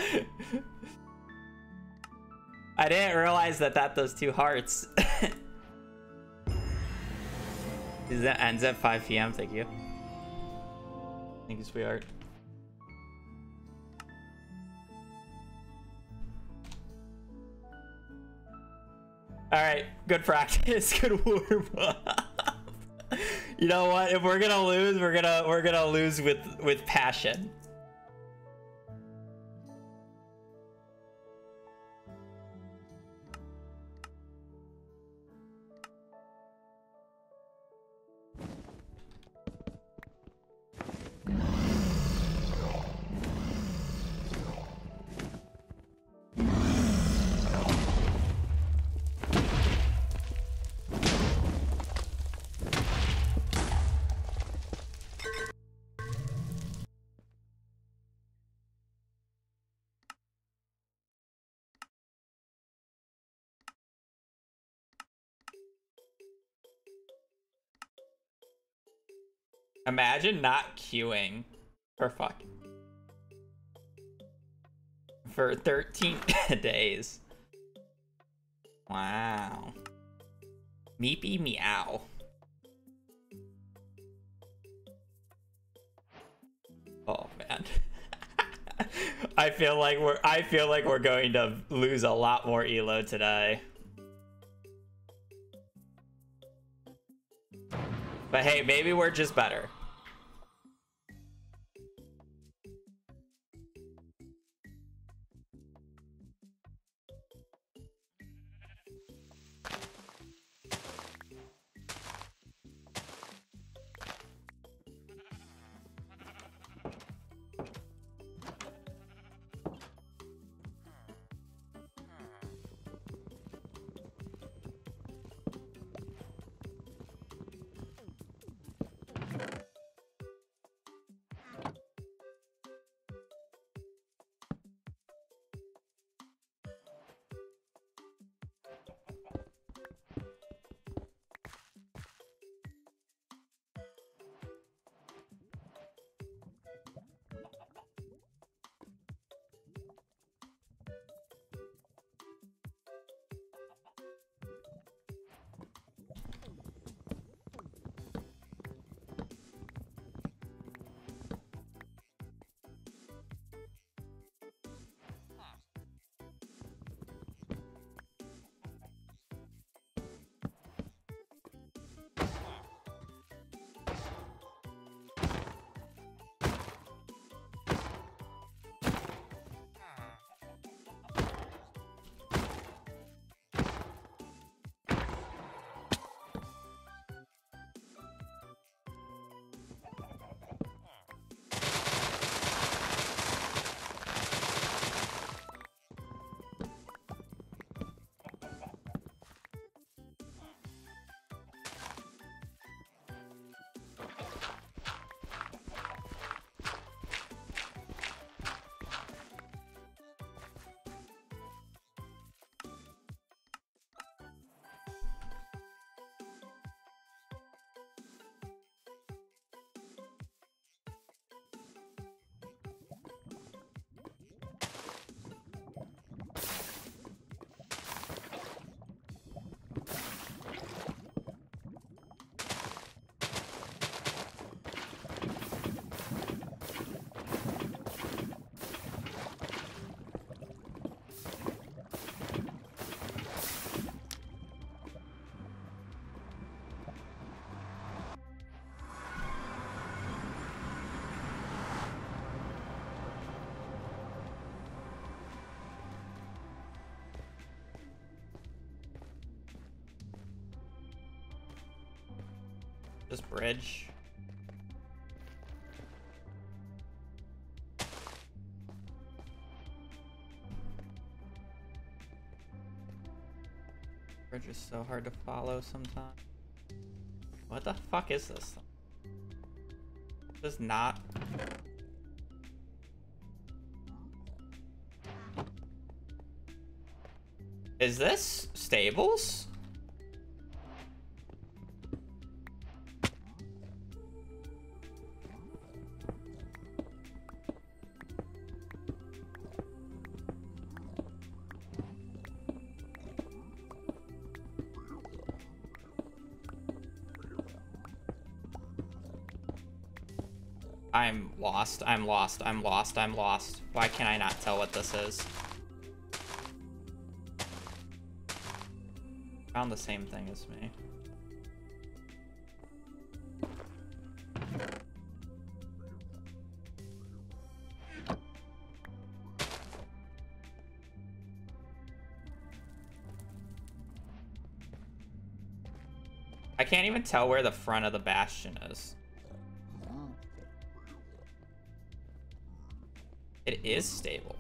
didn't realize that does 2 hearts. That ends at 5 p.m. Thank you. Thank you, sweetheart. All right, good practice, good warm up. You know what? If we're gonna lose, we're gonna lose with passion. Imagine not queuing for 13 days. Wow. Meepy meow. Oh man. I feel like we're going to lose a lot more elo today. But hey, maybe we're just better. This bridge. Bridge is so hard to follow sometimes. What the fuck is this? This is not. Is this stables? I'm lost. I'm lost. I'm lost. I'm lost. Why can I not tell what this is? Found the same thing as me. I can't even tell where the front of the bastion is. It is stables.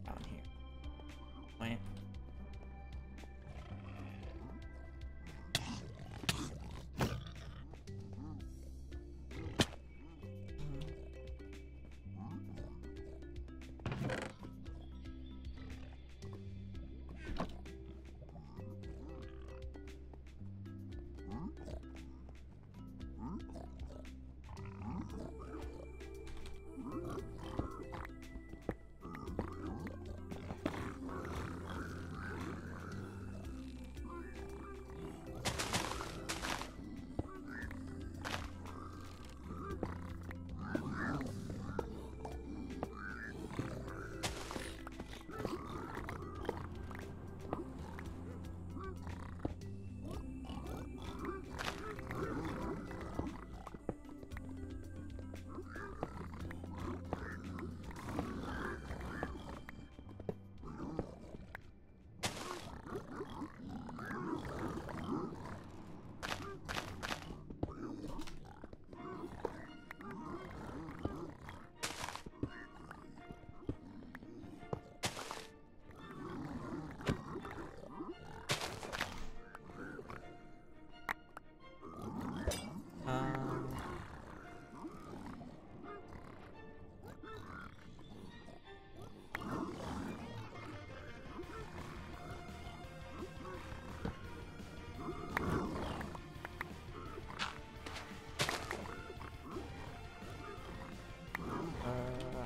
Down here. Wait.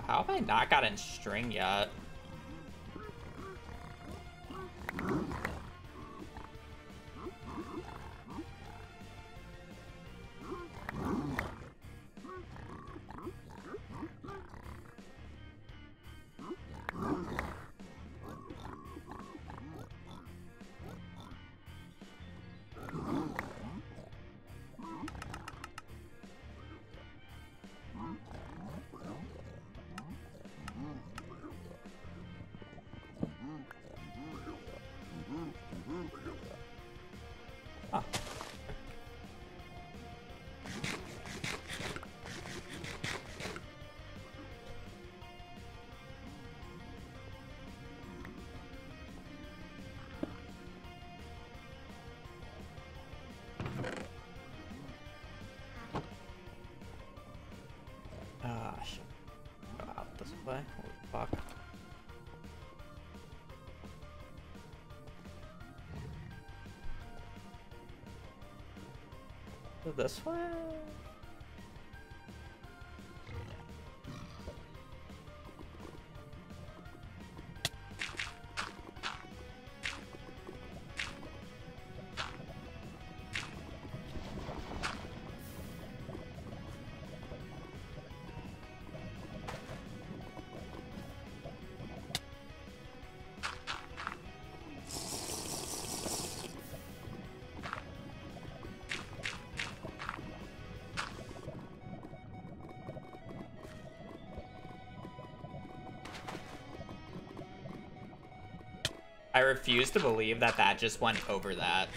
How have I not gotten string yet? Oh. Ah, shit. Go out this way. Holy fuck. Go this way? I refuse to believe that that just went over that.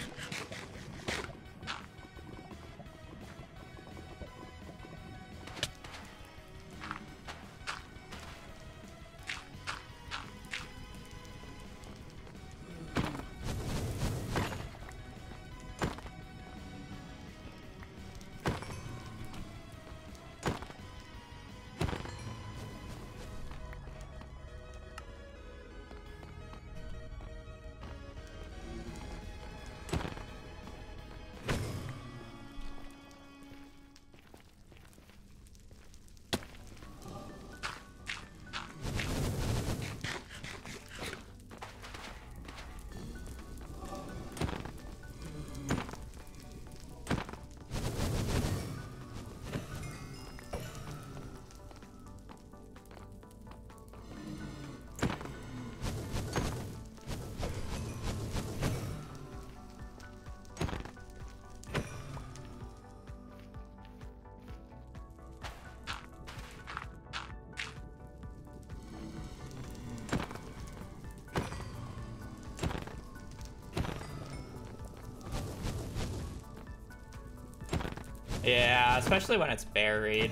Yeah, especially when it's buried.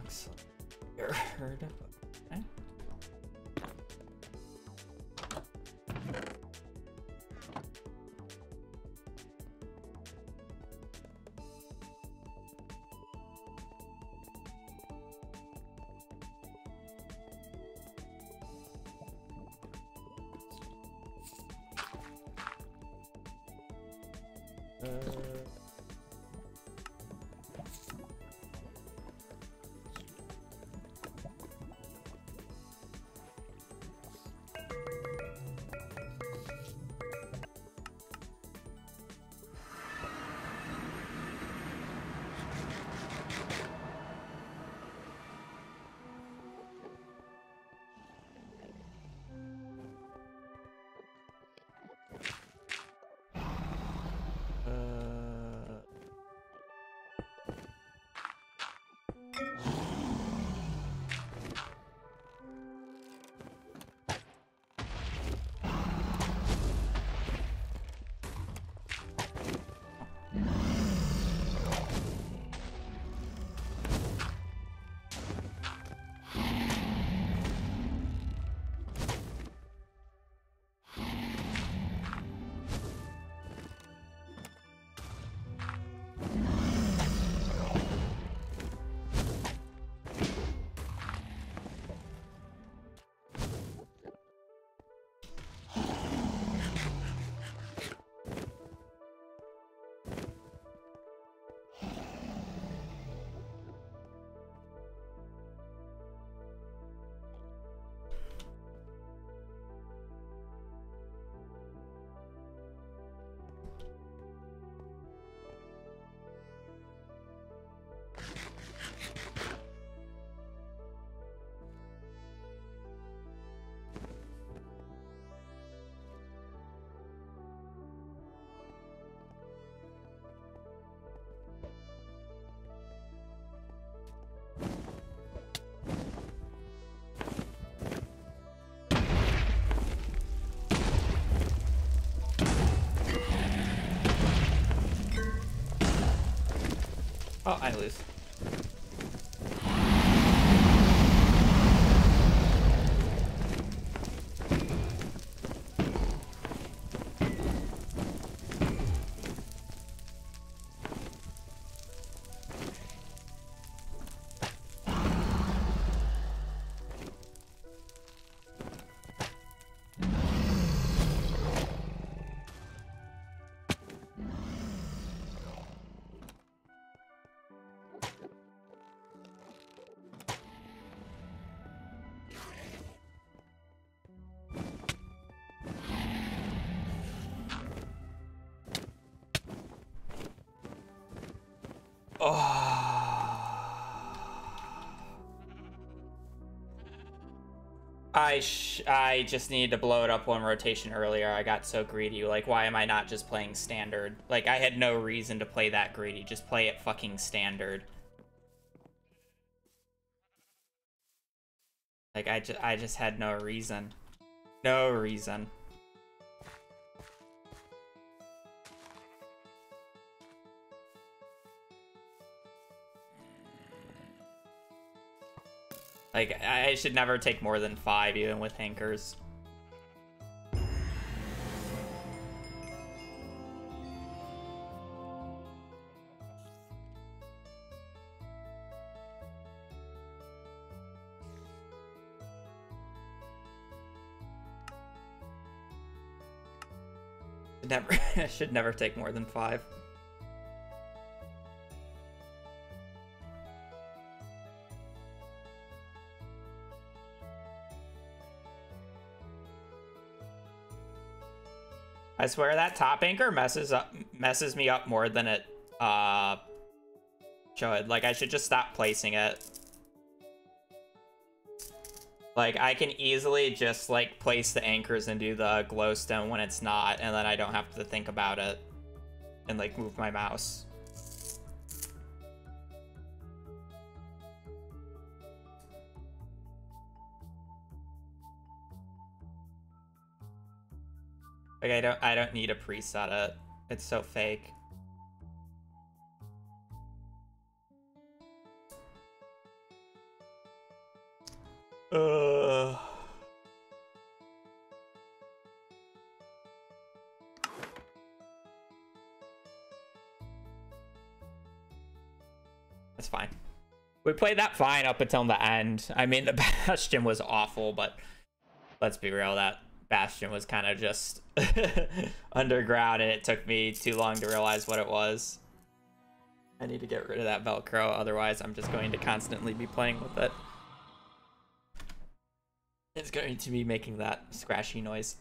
Looks like you're heard. Okay. Oh, I lose. I just needed to blow it up one rotation earlier. I got so greedy. Like, why am I not just playing standard? Like, I had no reason to play that greedy. Just play it fucking standard. Like, I just had no reason. No reason. Like, I should never take more than 5, even with hankers. I should never take more than 5. I swear that top anchor messes me up more than it should. Like, I should just stop placing it. Like, I can easily just like place the anchors and do the glowstone when it's not, and then I don't have to think about it and like move my mouse. Like, I don't need to preset it. It's so fake. That's fine. We played that fine up until the end. I mean, the Bastion was awful, but let's be real, that Bastion was kind of just underground, and it took me too long to realize what it was. I need to get rid of that Velcro, otherwise I'm just going to constantly be playing with it. It's going to be making that scratchy noise.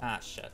Ah, shit.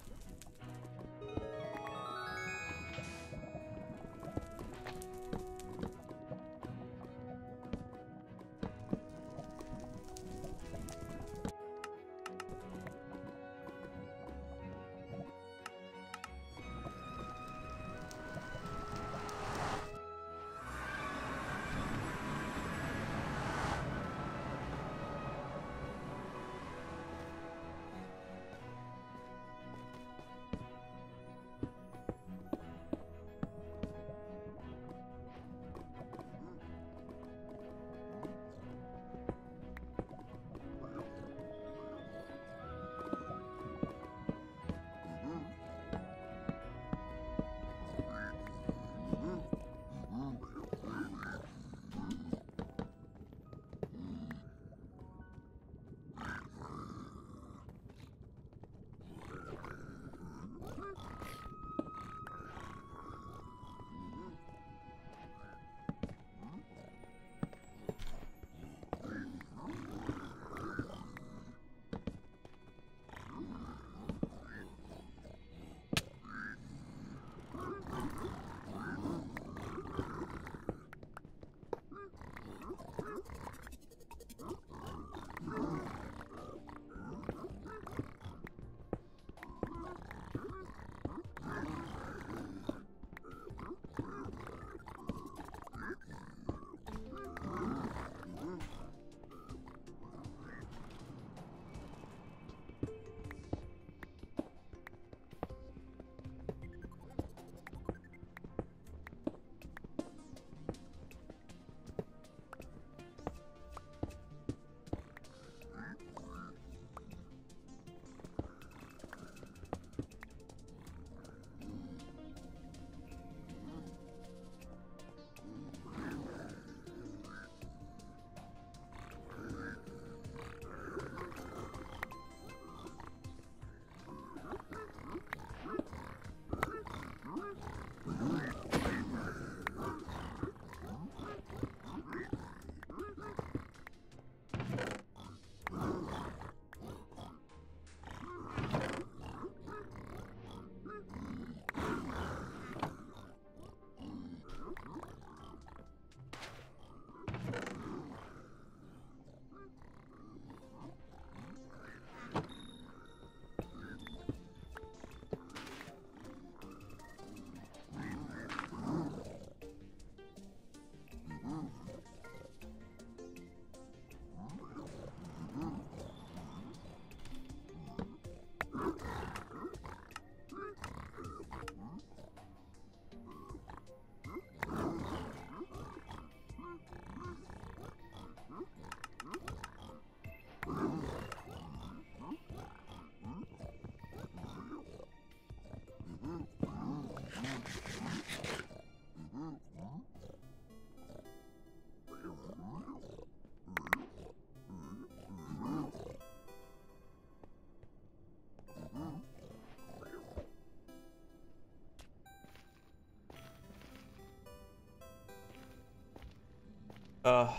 Ugh.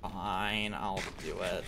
Fine, I'll do it.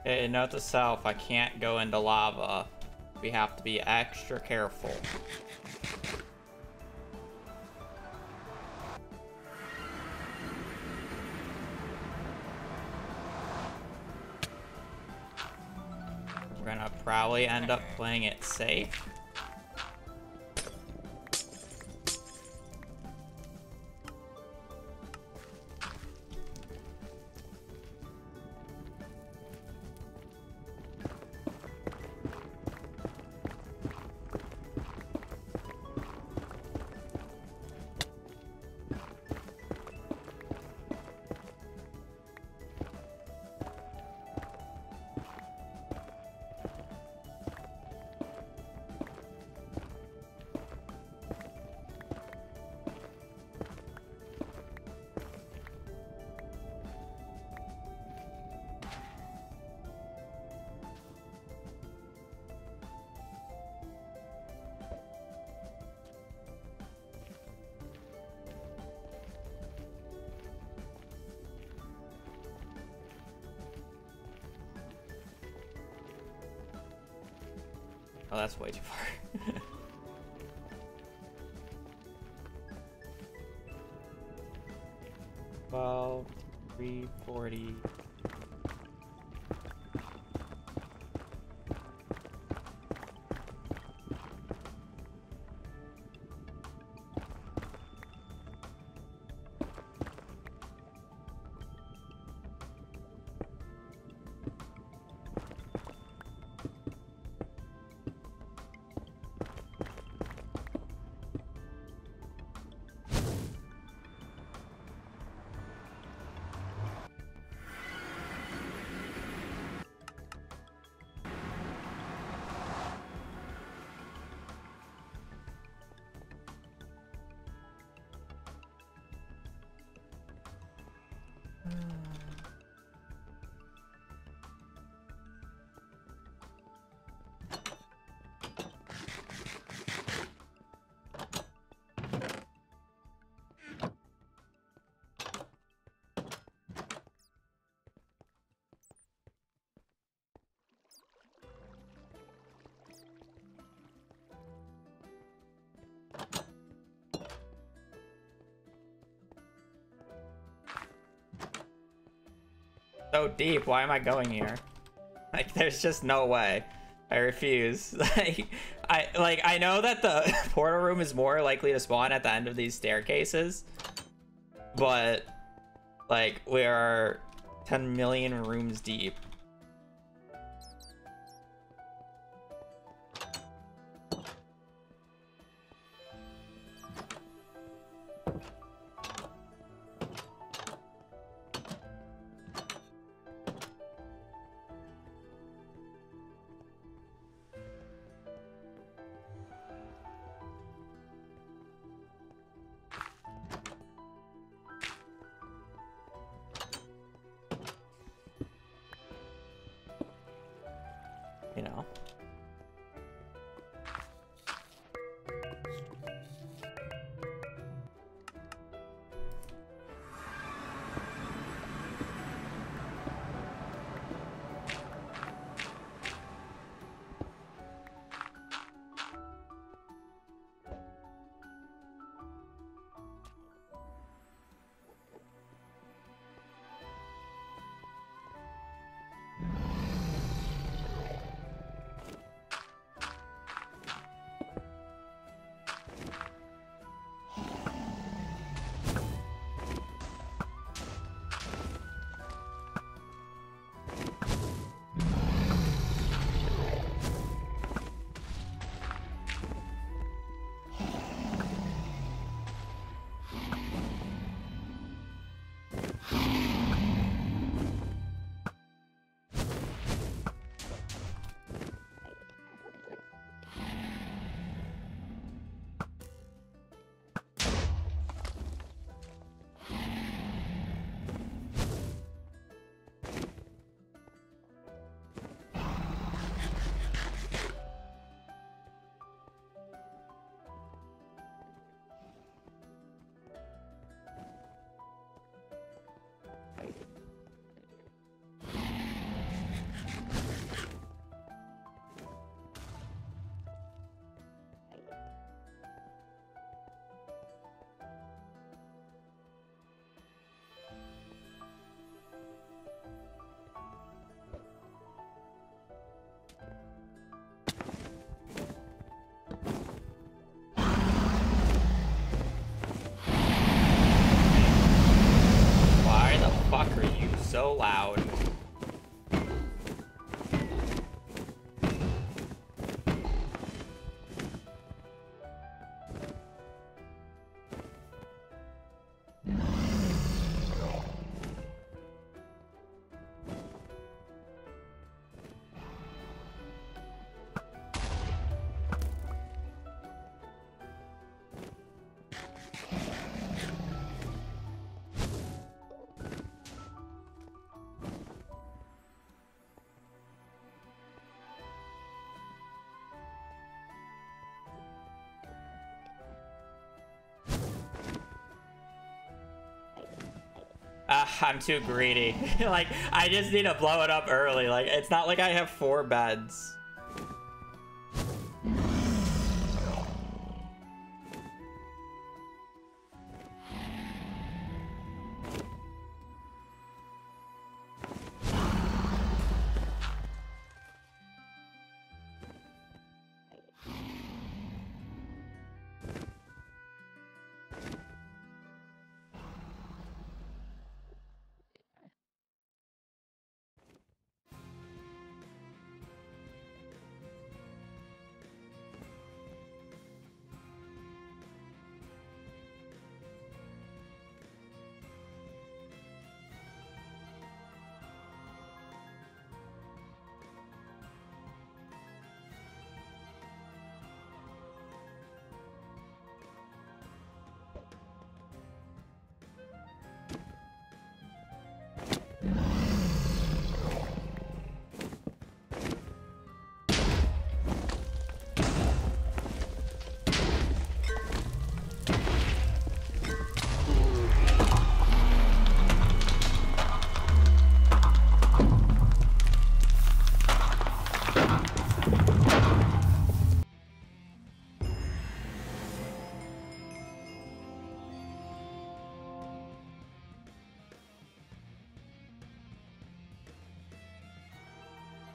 Okay, note to self, I can't go into lava. We have to be extra careful. We're gonna probably end up playing it safe. Oh, that's way too far. 12, 340. So deep, why am I going here? Like, there's just no way. I refuse. I know that the portal room is more likely to spawn at the end of these staircases, but like, we are 10 million rooms deep. You know. fuck are you so loud? I'm too greedy. Like, I just need to blow it up early. Like, it's not like I have 4 beds.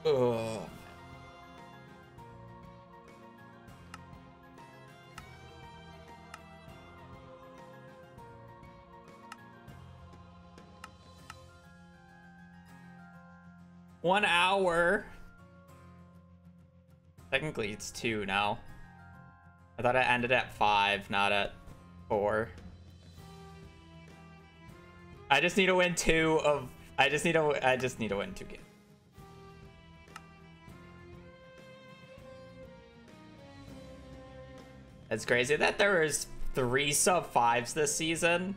Ugh. One hour. Technically, it's 2 now. I thought it ended at 5, not at 4. I just need to win 2 of. I just need to win 2 games. It's crazy that there is 3 sub-5s this season.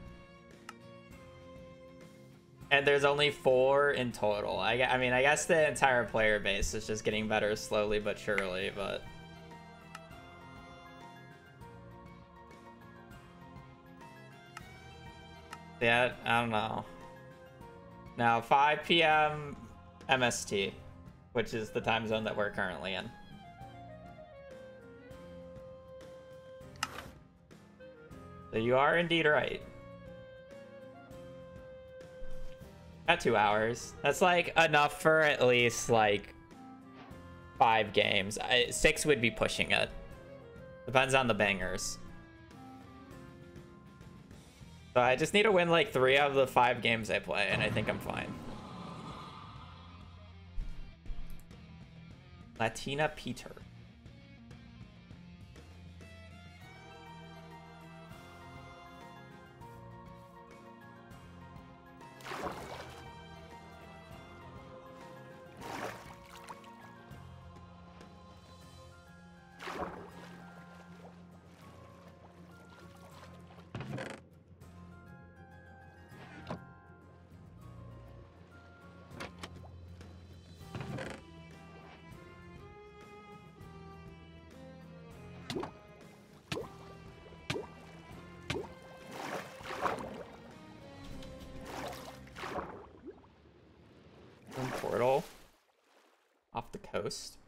And there's only 4 in total. I mean, I guess the entire player base is just getting better slowly but surely, but... yeah, I don't know. Now, 5 p.m. MST, which is the time zone that we're currently in. So you are indeed right. At 2 hours. That's like enough for at least like 5 games. 6 would be pushing it. Depends on the bangers. So I just need to win like 3 out of the 5 games I play, and I think I'm fine. Latina Peter. Portal off the coast.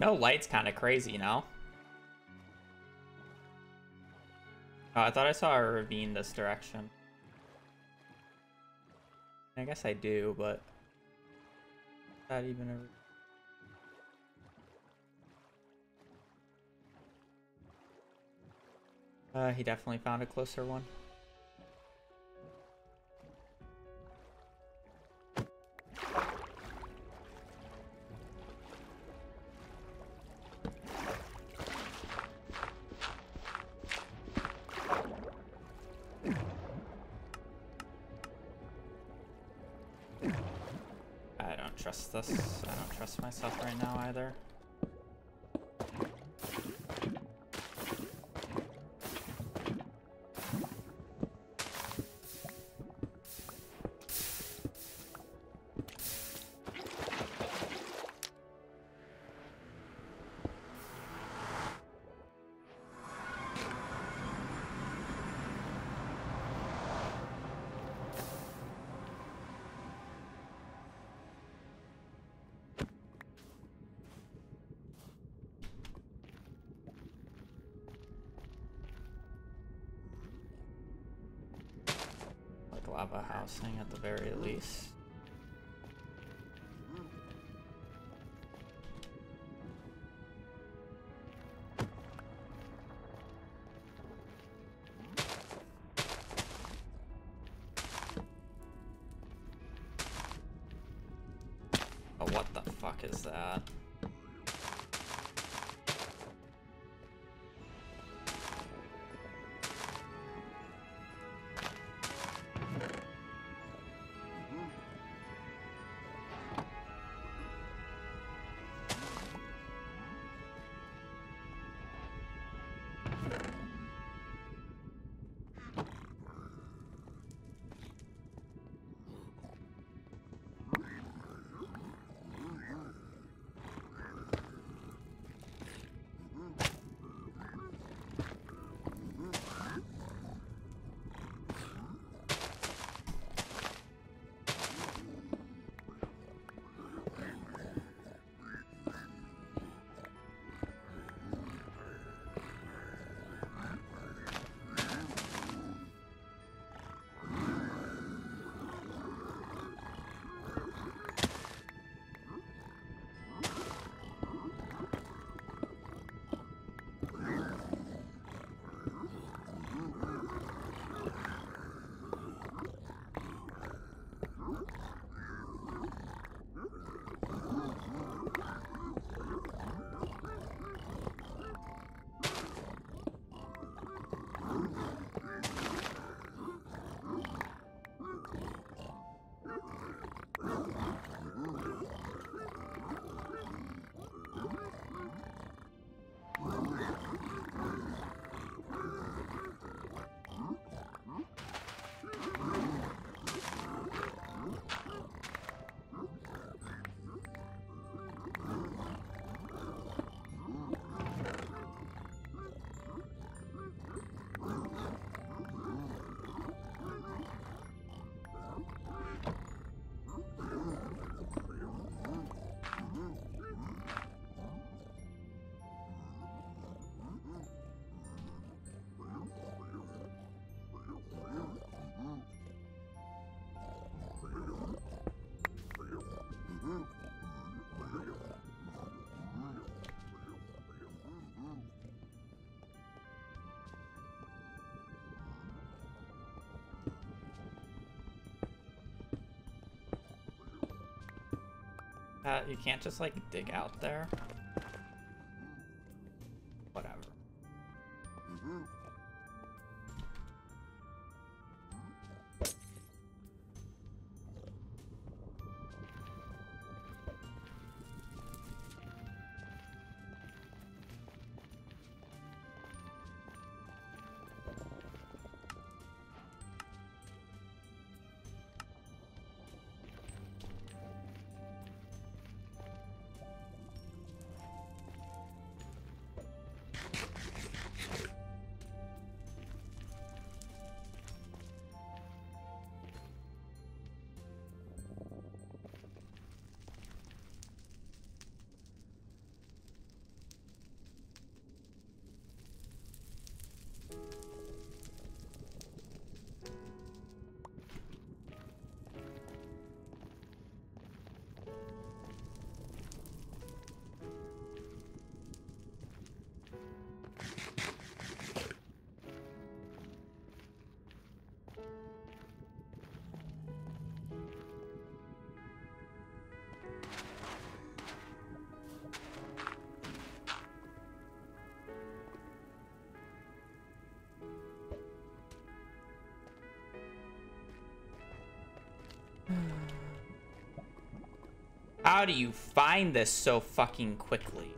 No light's kind of crazy, you know? Oh, I thought I saw a ravine this direction. I guess I do, but... Is that even a... he definitely found a closer one. I don't trust this. I don't trust myself right now either. Lava housing at the very least. Oh, what the fuck is that? You can't just like dig out there. Whatever. How do you find this so fucking quickly?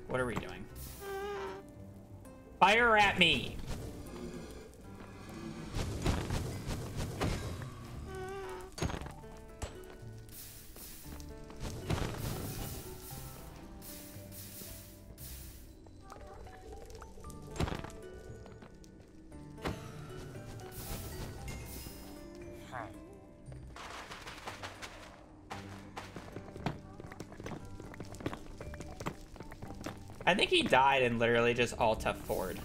What are we doing? Fire at me! I think he died and literally just alt F4'd.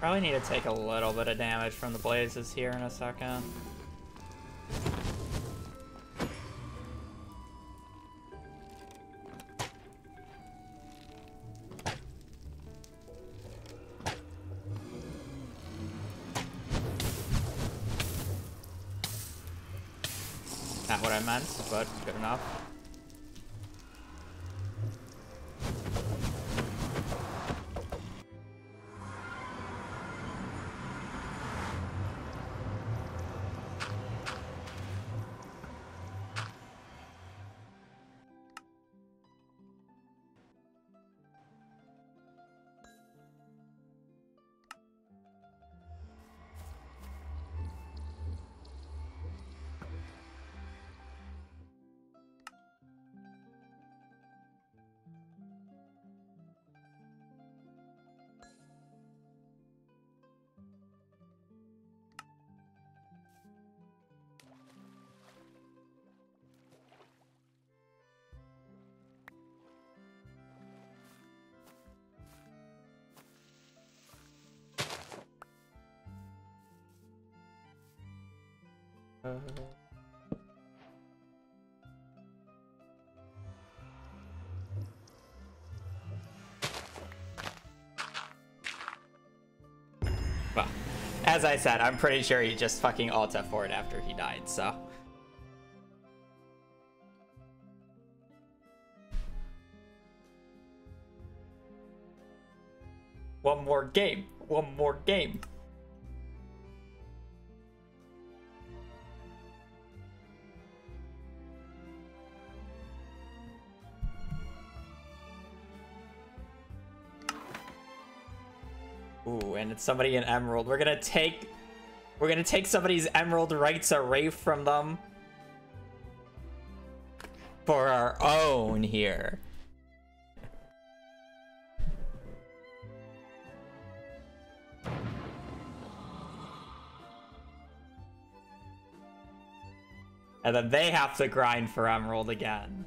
Probably need to take a little bit of damage from the blazes here in a second. Not what I meant, but good enough. Well, as I said, I'm pretty sure he just fucking alt F4'd after he died, so. One more game. One more game. Ooh, and it's somebody in Emerald. We're gonna take somebody's Emerald rights away from them for our own here. And then they have to grind for Emerald again.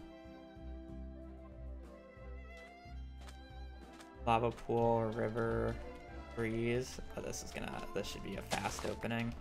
Lava pool, river, breeze. Oh, this should be a fast opening.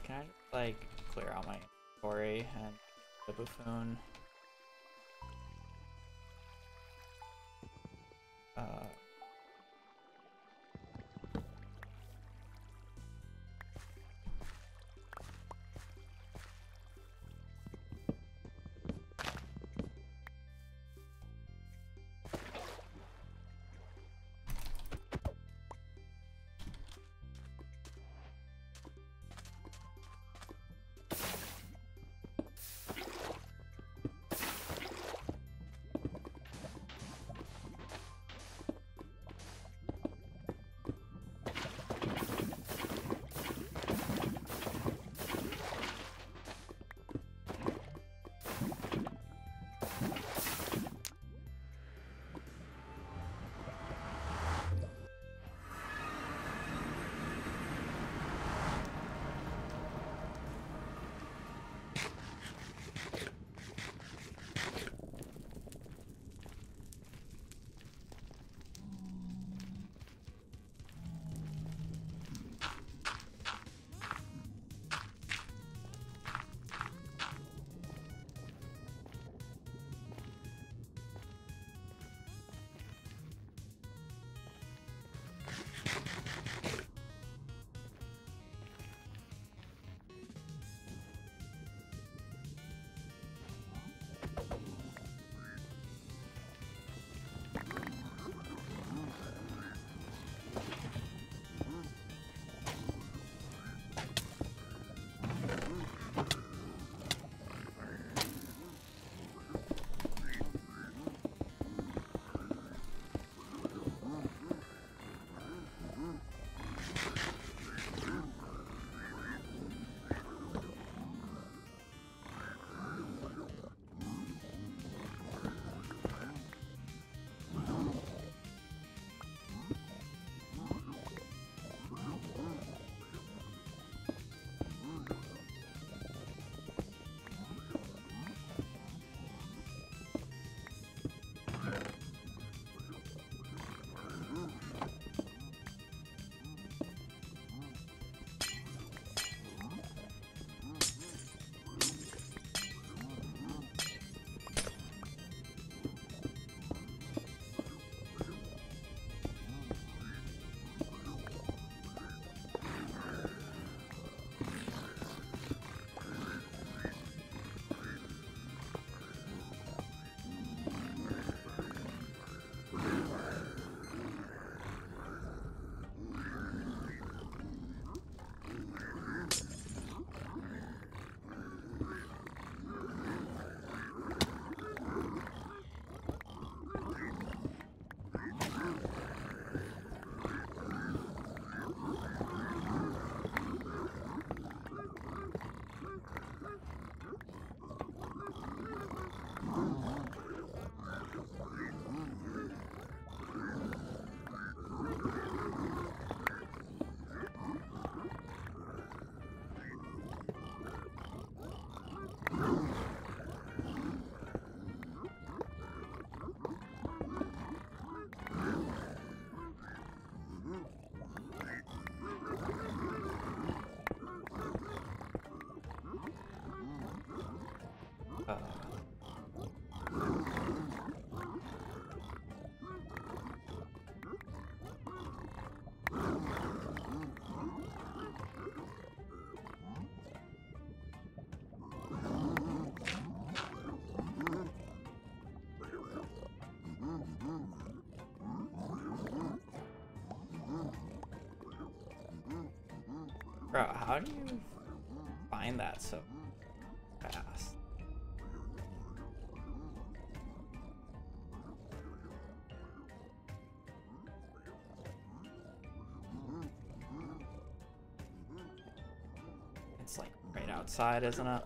Can I like clear out my inventory and the buffoon? Bro, how do you find that so fast? It's like right outside, isn't it?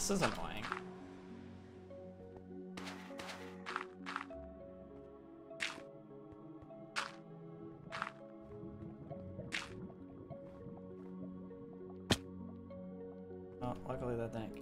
This is annoying. Oh, luckily that didn't.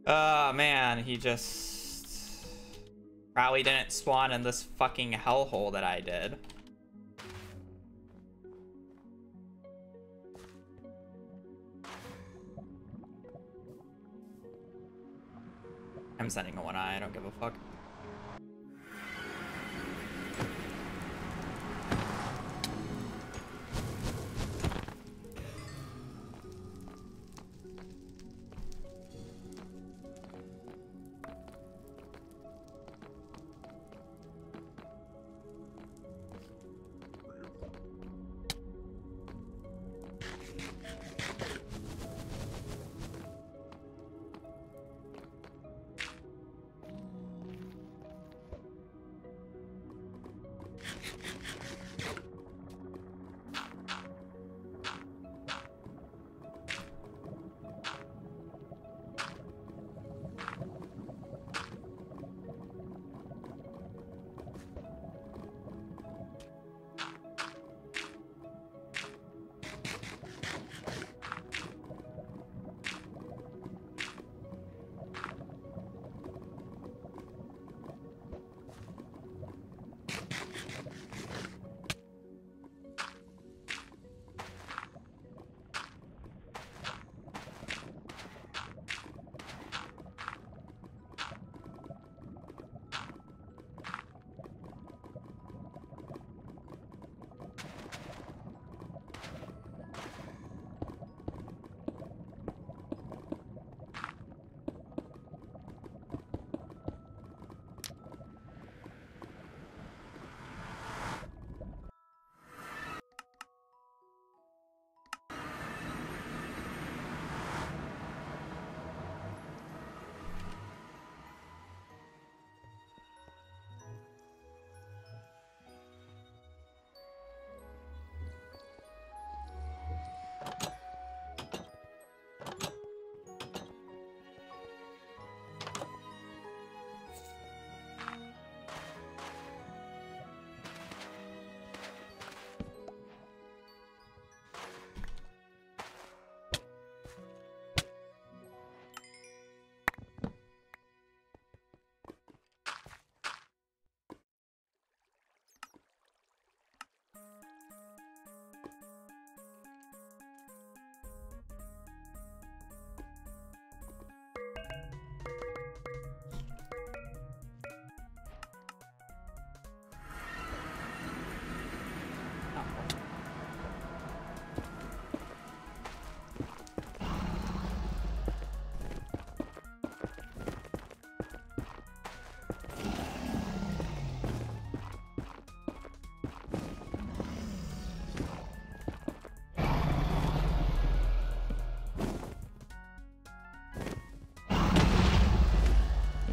Oh man, he just probably didn't spawn in this fucking hellhole that I did. I'm sending a 1-eye, I don't give a fuck.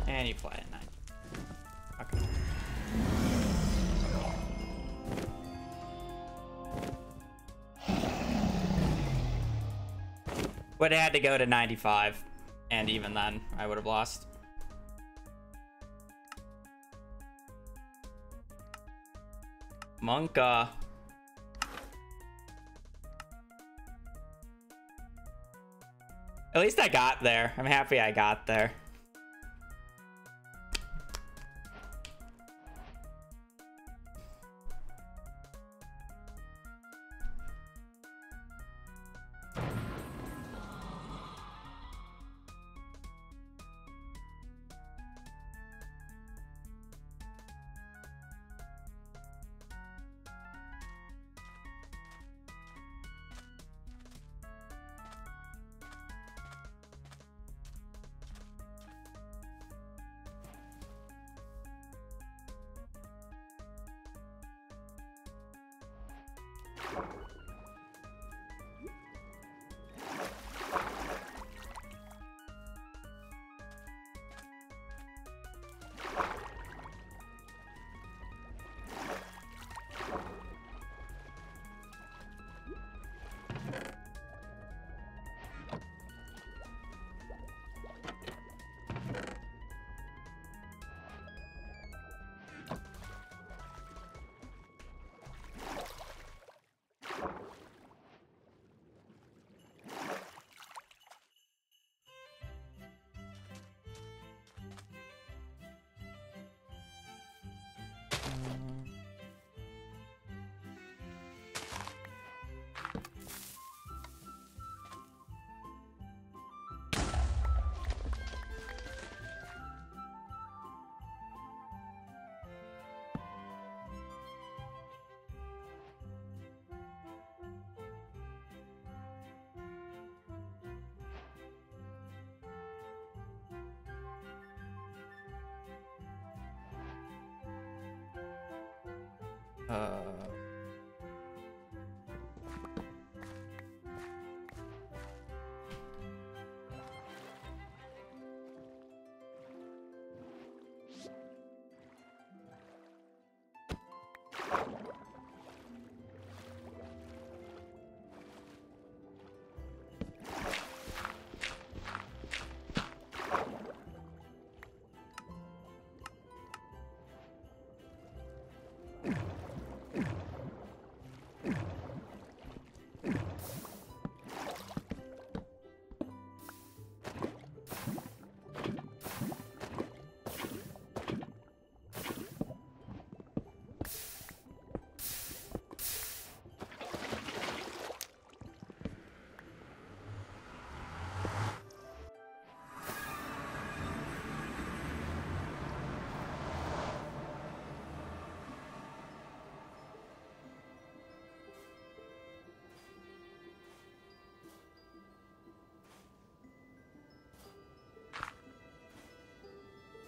And you fly at 9. Okay. Would have had to go to 95. And even then, I would have lost. Monka. At least I got there. I'm happy I got there.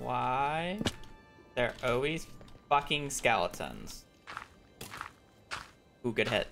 Why? They're always fucking skeletons. Ooh, good hit.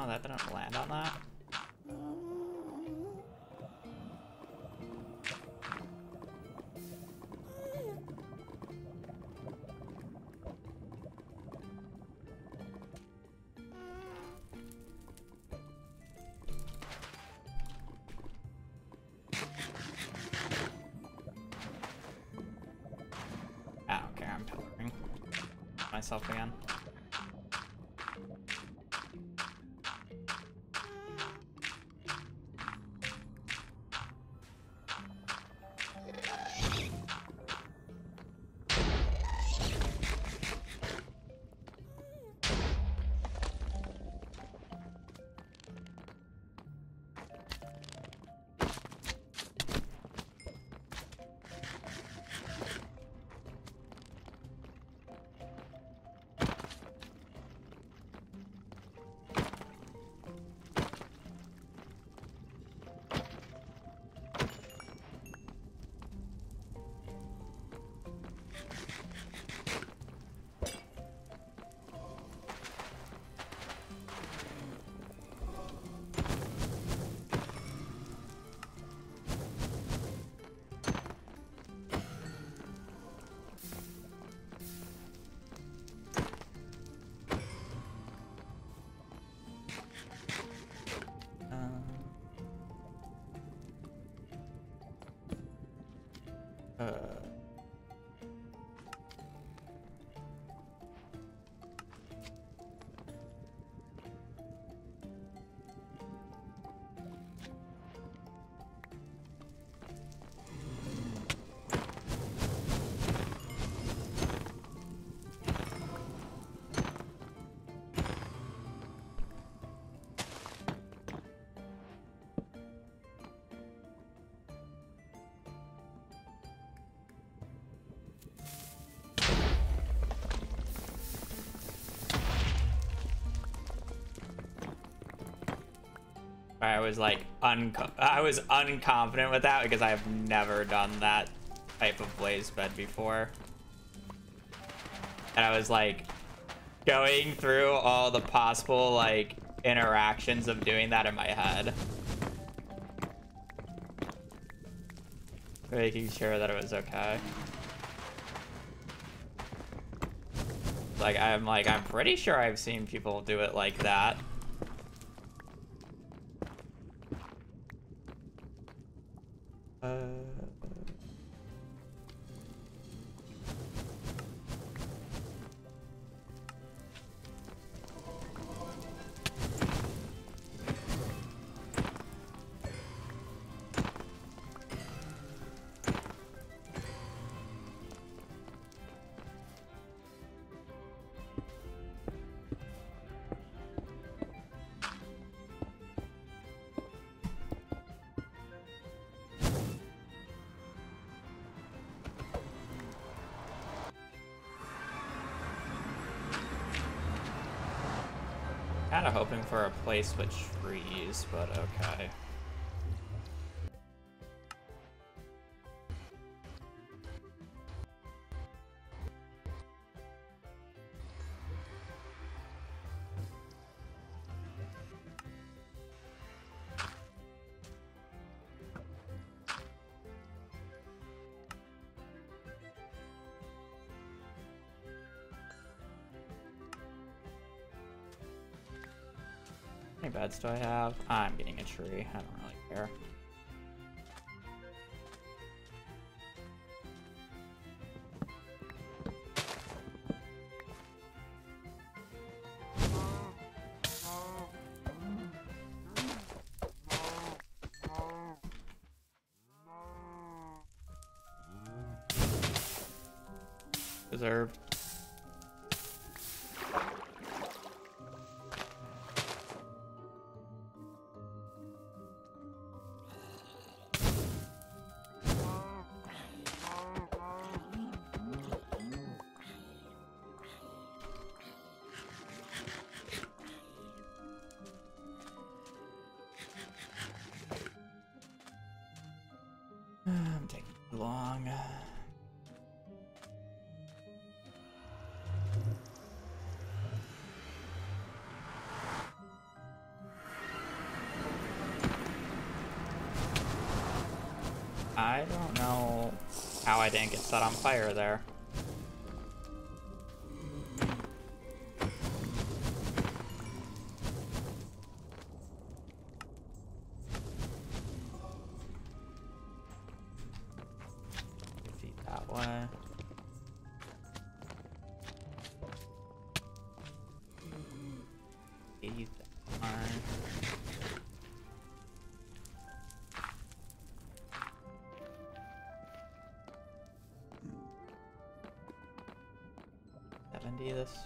Oh, that didn't land on that. I don't care, I'm pillaring myself again. I was like, I was unconfident with that because I have never done that type of blaze bed before. And I was like, going through all the possible like interactions of doing that in my head. Making sure that it was okay. Like, I'm pretty sure I've seen people do it like that. Kind of hoping for a place with trees, but okay. How many beds do I have? I'm getting a tree. I don't really care. Deserved. I'm taking too long. I don't know how I didn't get set on fire there. Feet that way. Feet that way. This.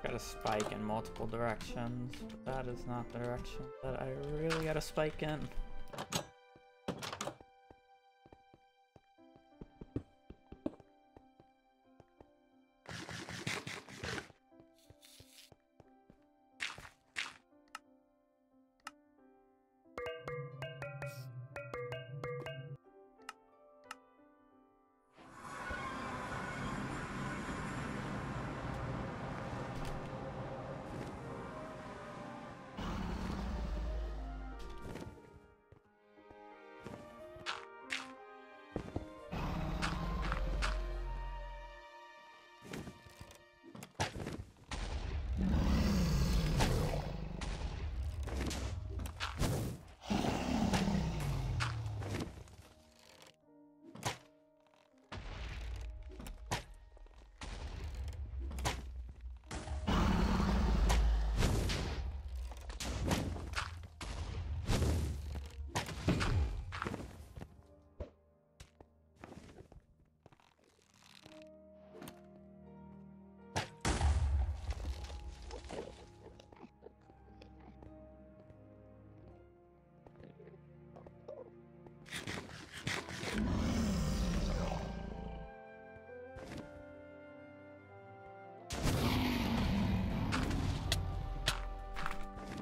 Got a spike in multiple directions, but that is not the direction that I really got a spike in.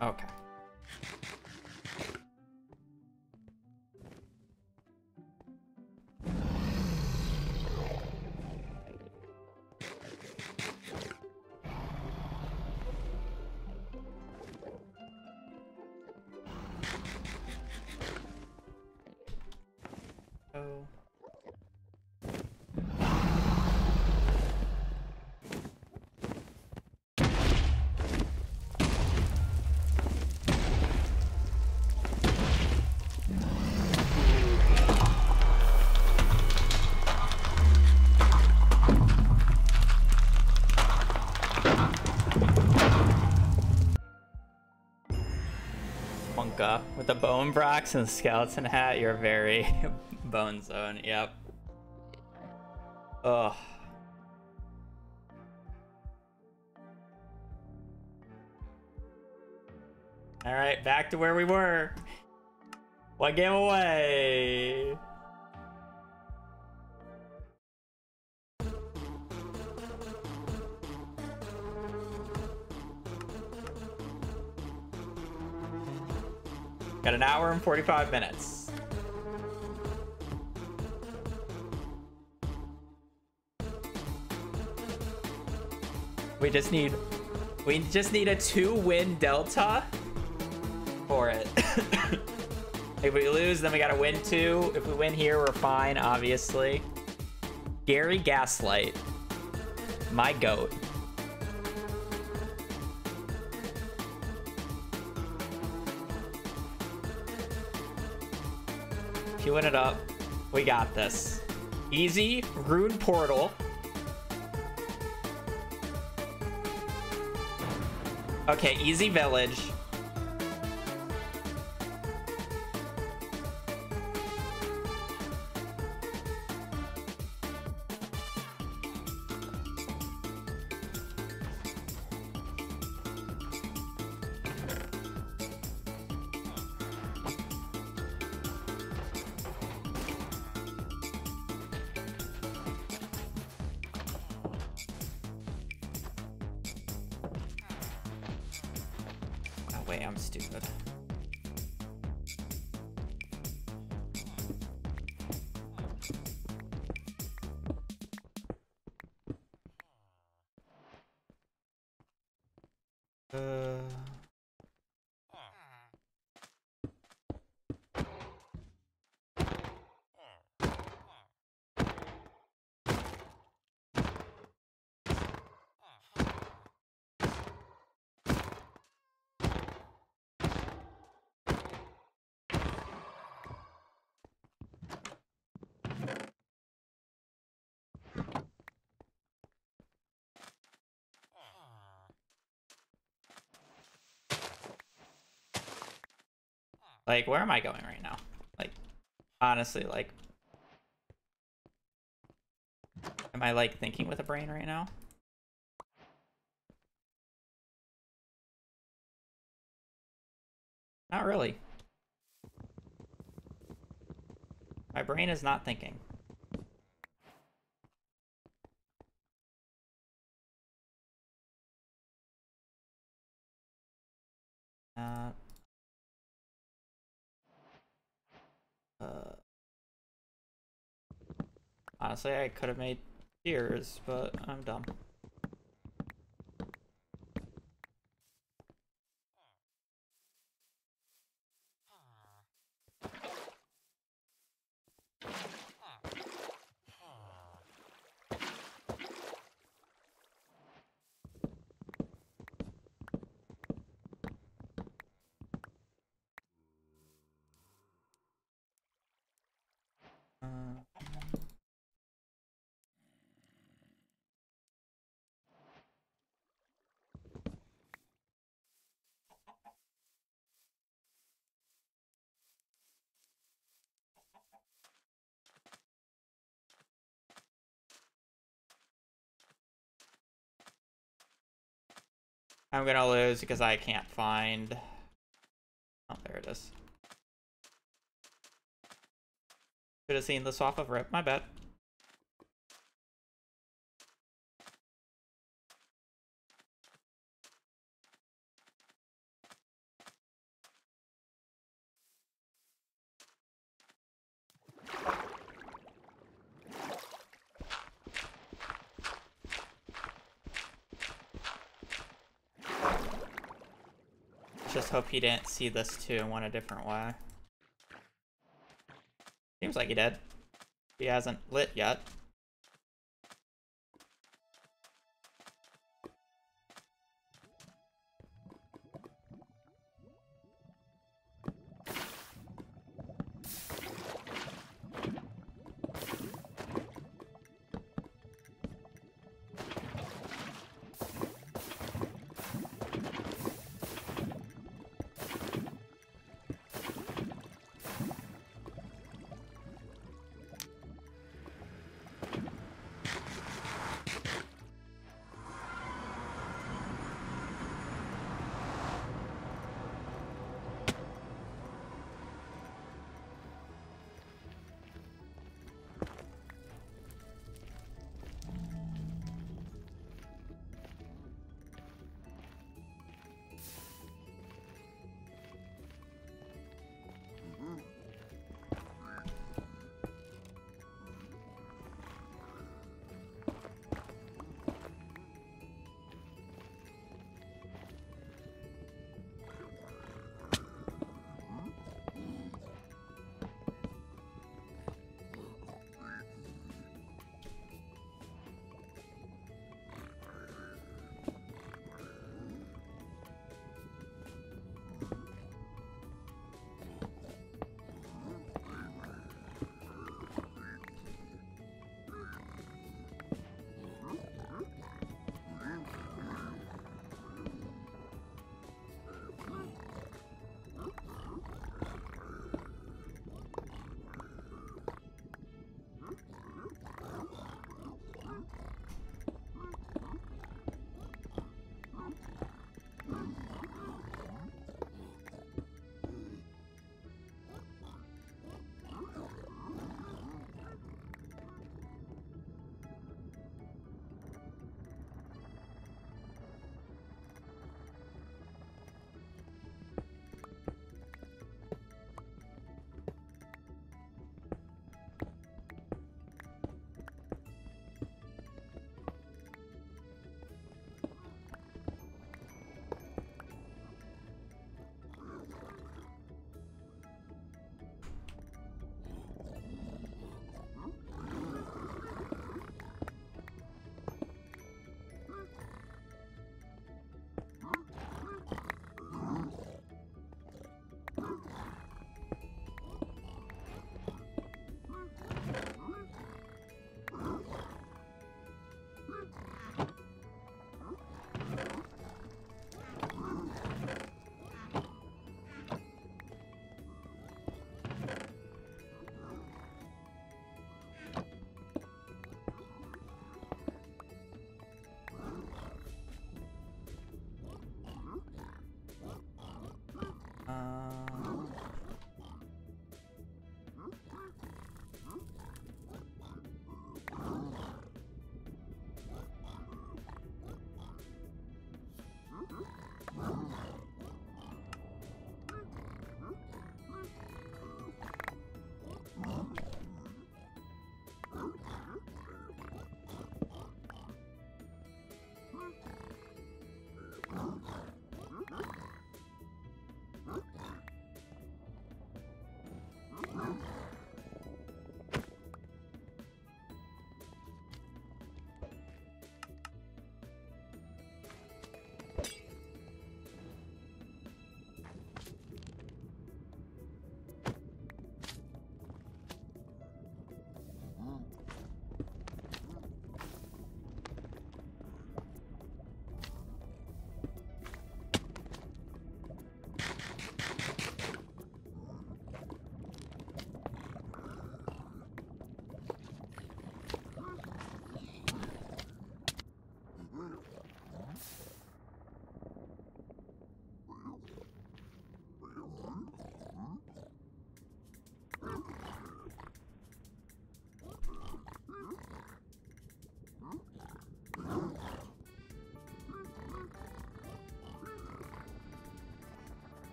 Okay. Oh. With the bone brox and the skeleton hat, you're very bone zone. Yep. Ugh. All right, back to where we were. One game away. Got an hour and 45 minutes. We just need a 2-win delta for it. If we lose, then we gotta win 2. If we win here, we're fine, obviously. Gary Gaslight. My goat. Queuing it up. We got this. Easy. Rune Portal. Okay, easy Village. Wait, I'm stupid. Like, where am I going right now? Like, honestly, like, am I like thinking with a brain right now? Not really. My brain is not thinking. Honestly, I could have made tears, but I'm dumb. I'm gonna lose because I can't find... Oh, there it is. Should have seen this off of Rip, my bad. Just hope he didn't see this too and went a different way. Seems like he did. He hasn't lit yet.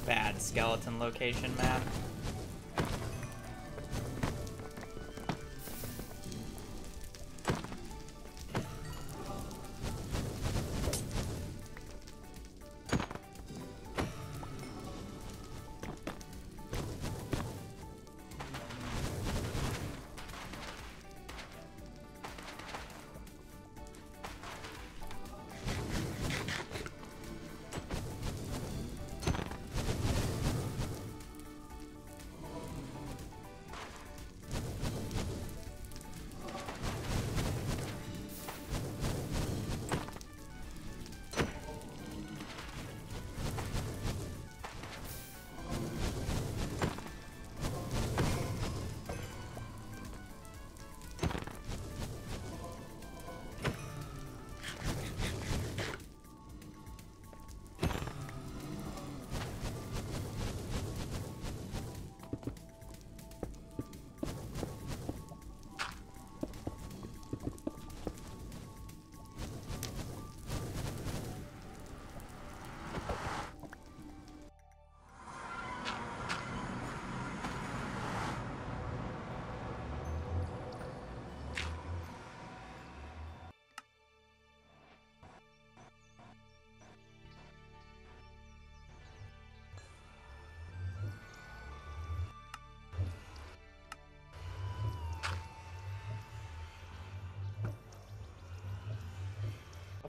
Bad skeleton location map.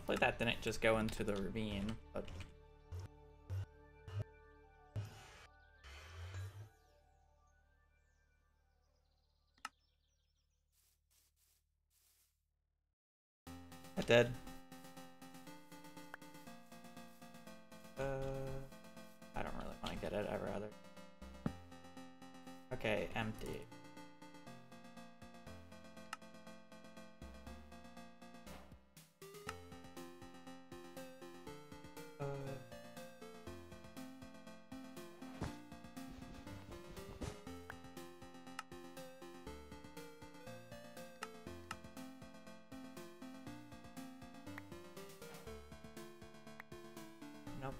Hopefully that didn't just go into the ravine, but... It did. I don't really want to get it, I'd rather... Okay, empty.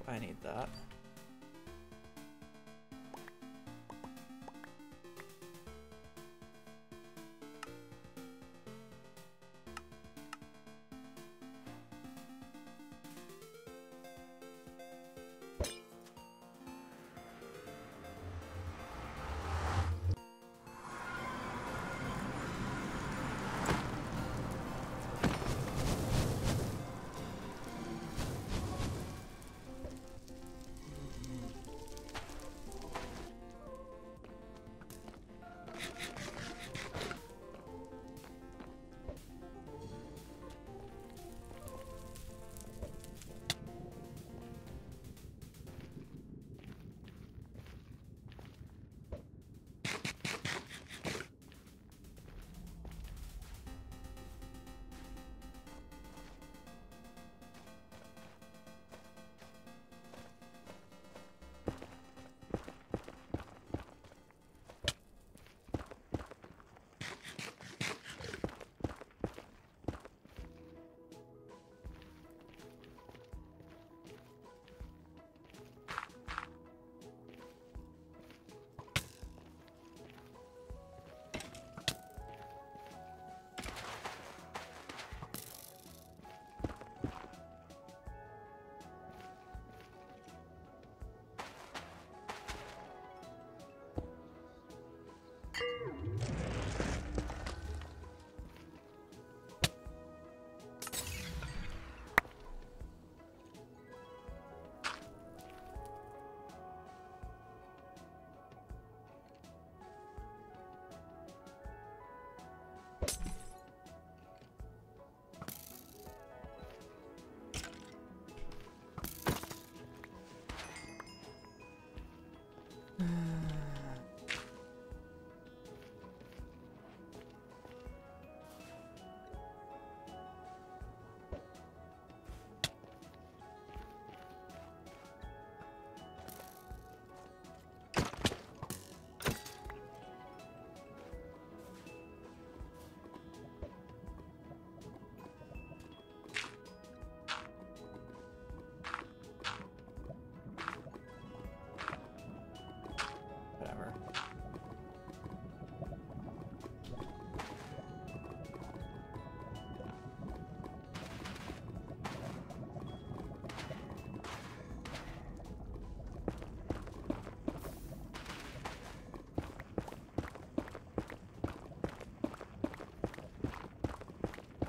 I need that.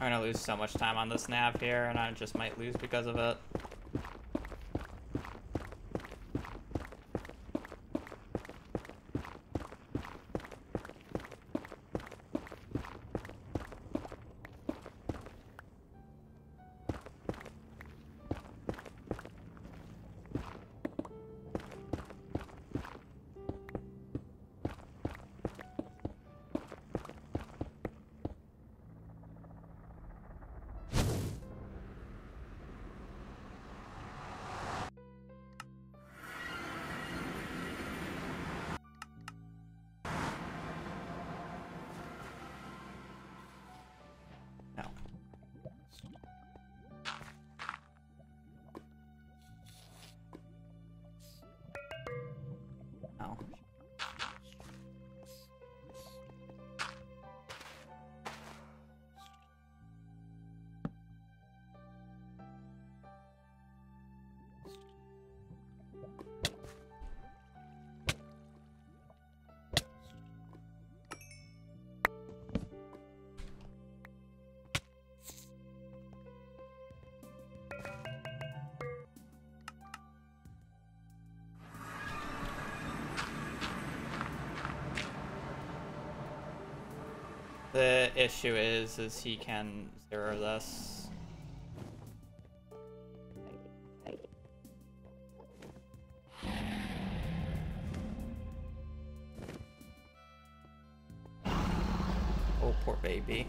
I'm gonna lose so much time on this nav here, and I just might lose because of it. The issue is he can zero this. Oh, poor baby.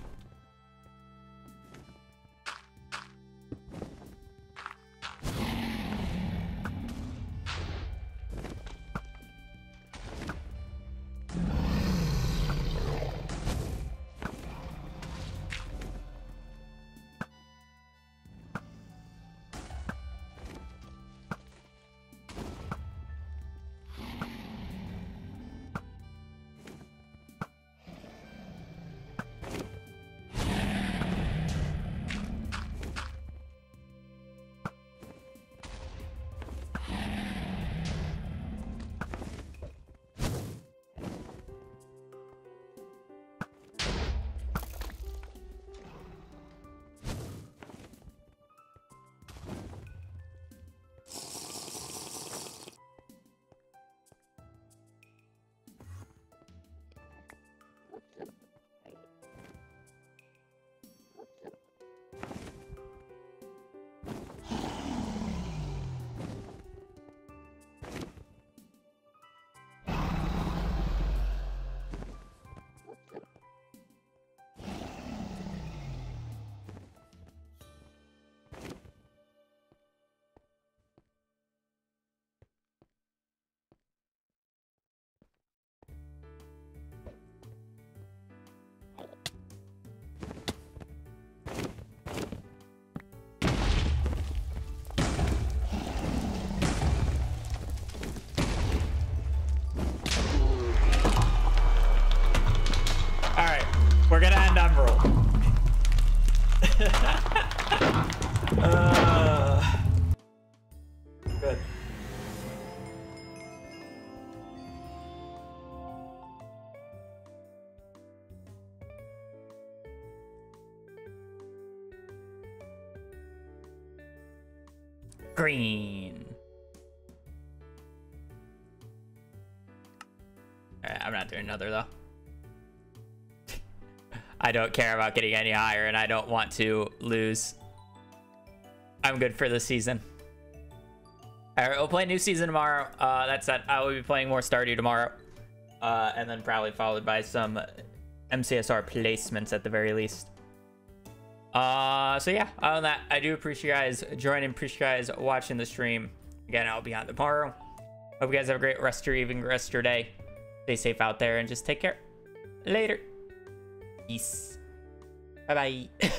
Good. Green. Alright, I'm not doing another though. I don't care about getting any higher, and I don't want to lose. I'm good for this season. Alright, we'll play a new season tomorrow. That's that. I will be playing more Stardew tomorrow. And then probably followed by some MCSR placements at the very least. So yeah, other than that, I do appreciate you guys joining, appreciate you guys watching the stream. Again, I'll be on tomorrow. Hope you guys have a great rest of your evening, rest of your day. Stay safe out there and just take care. Later. Peace. Bye-bye.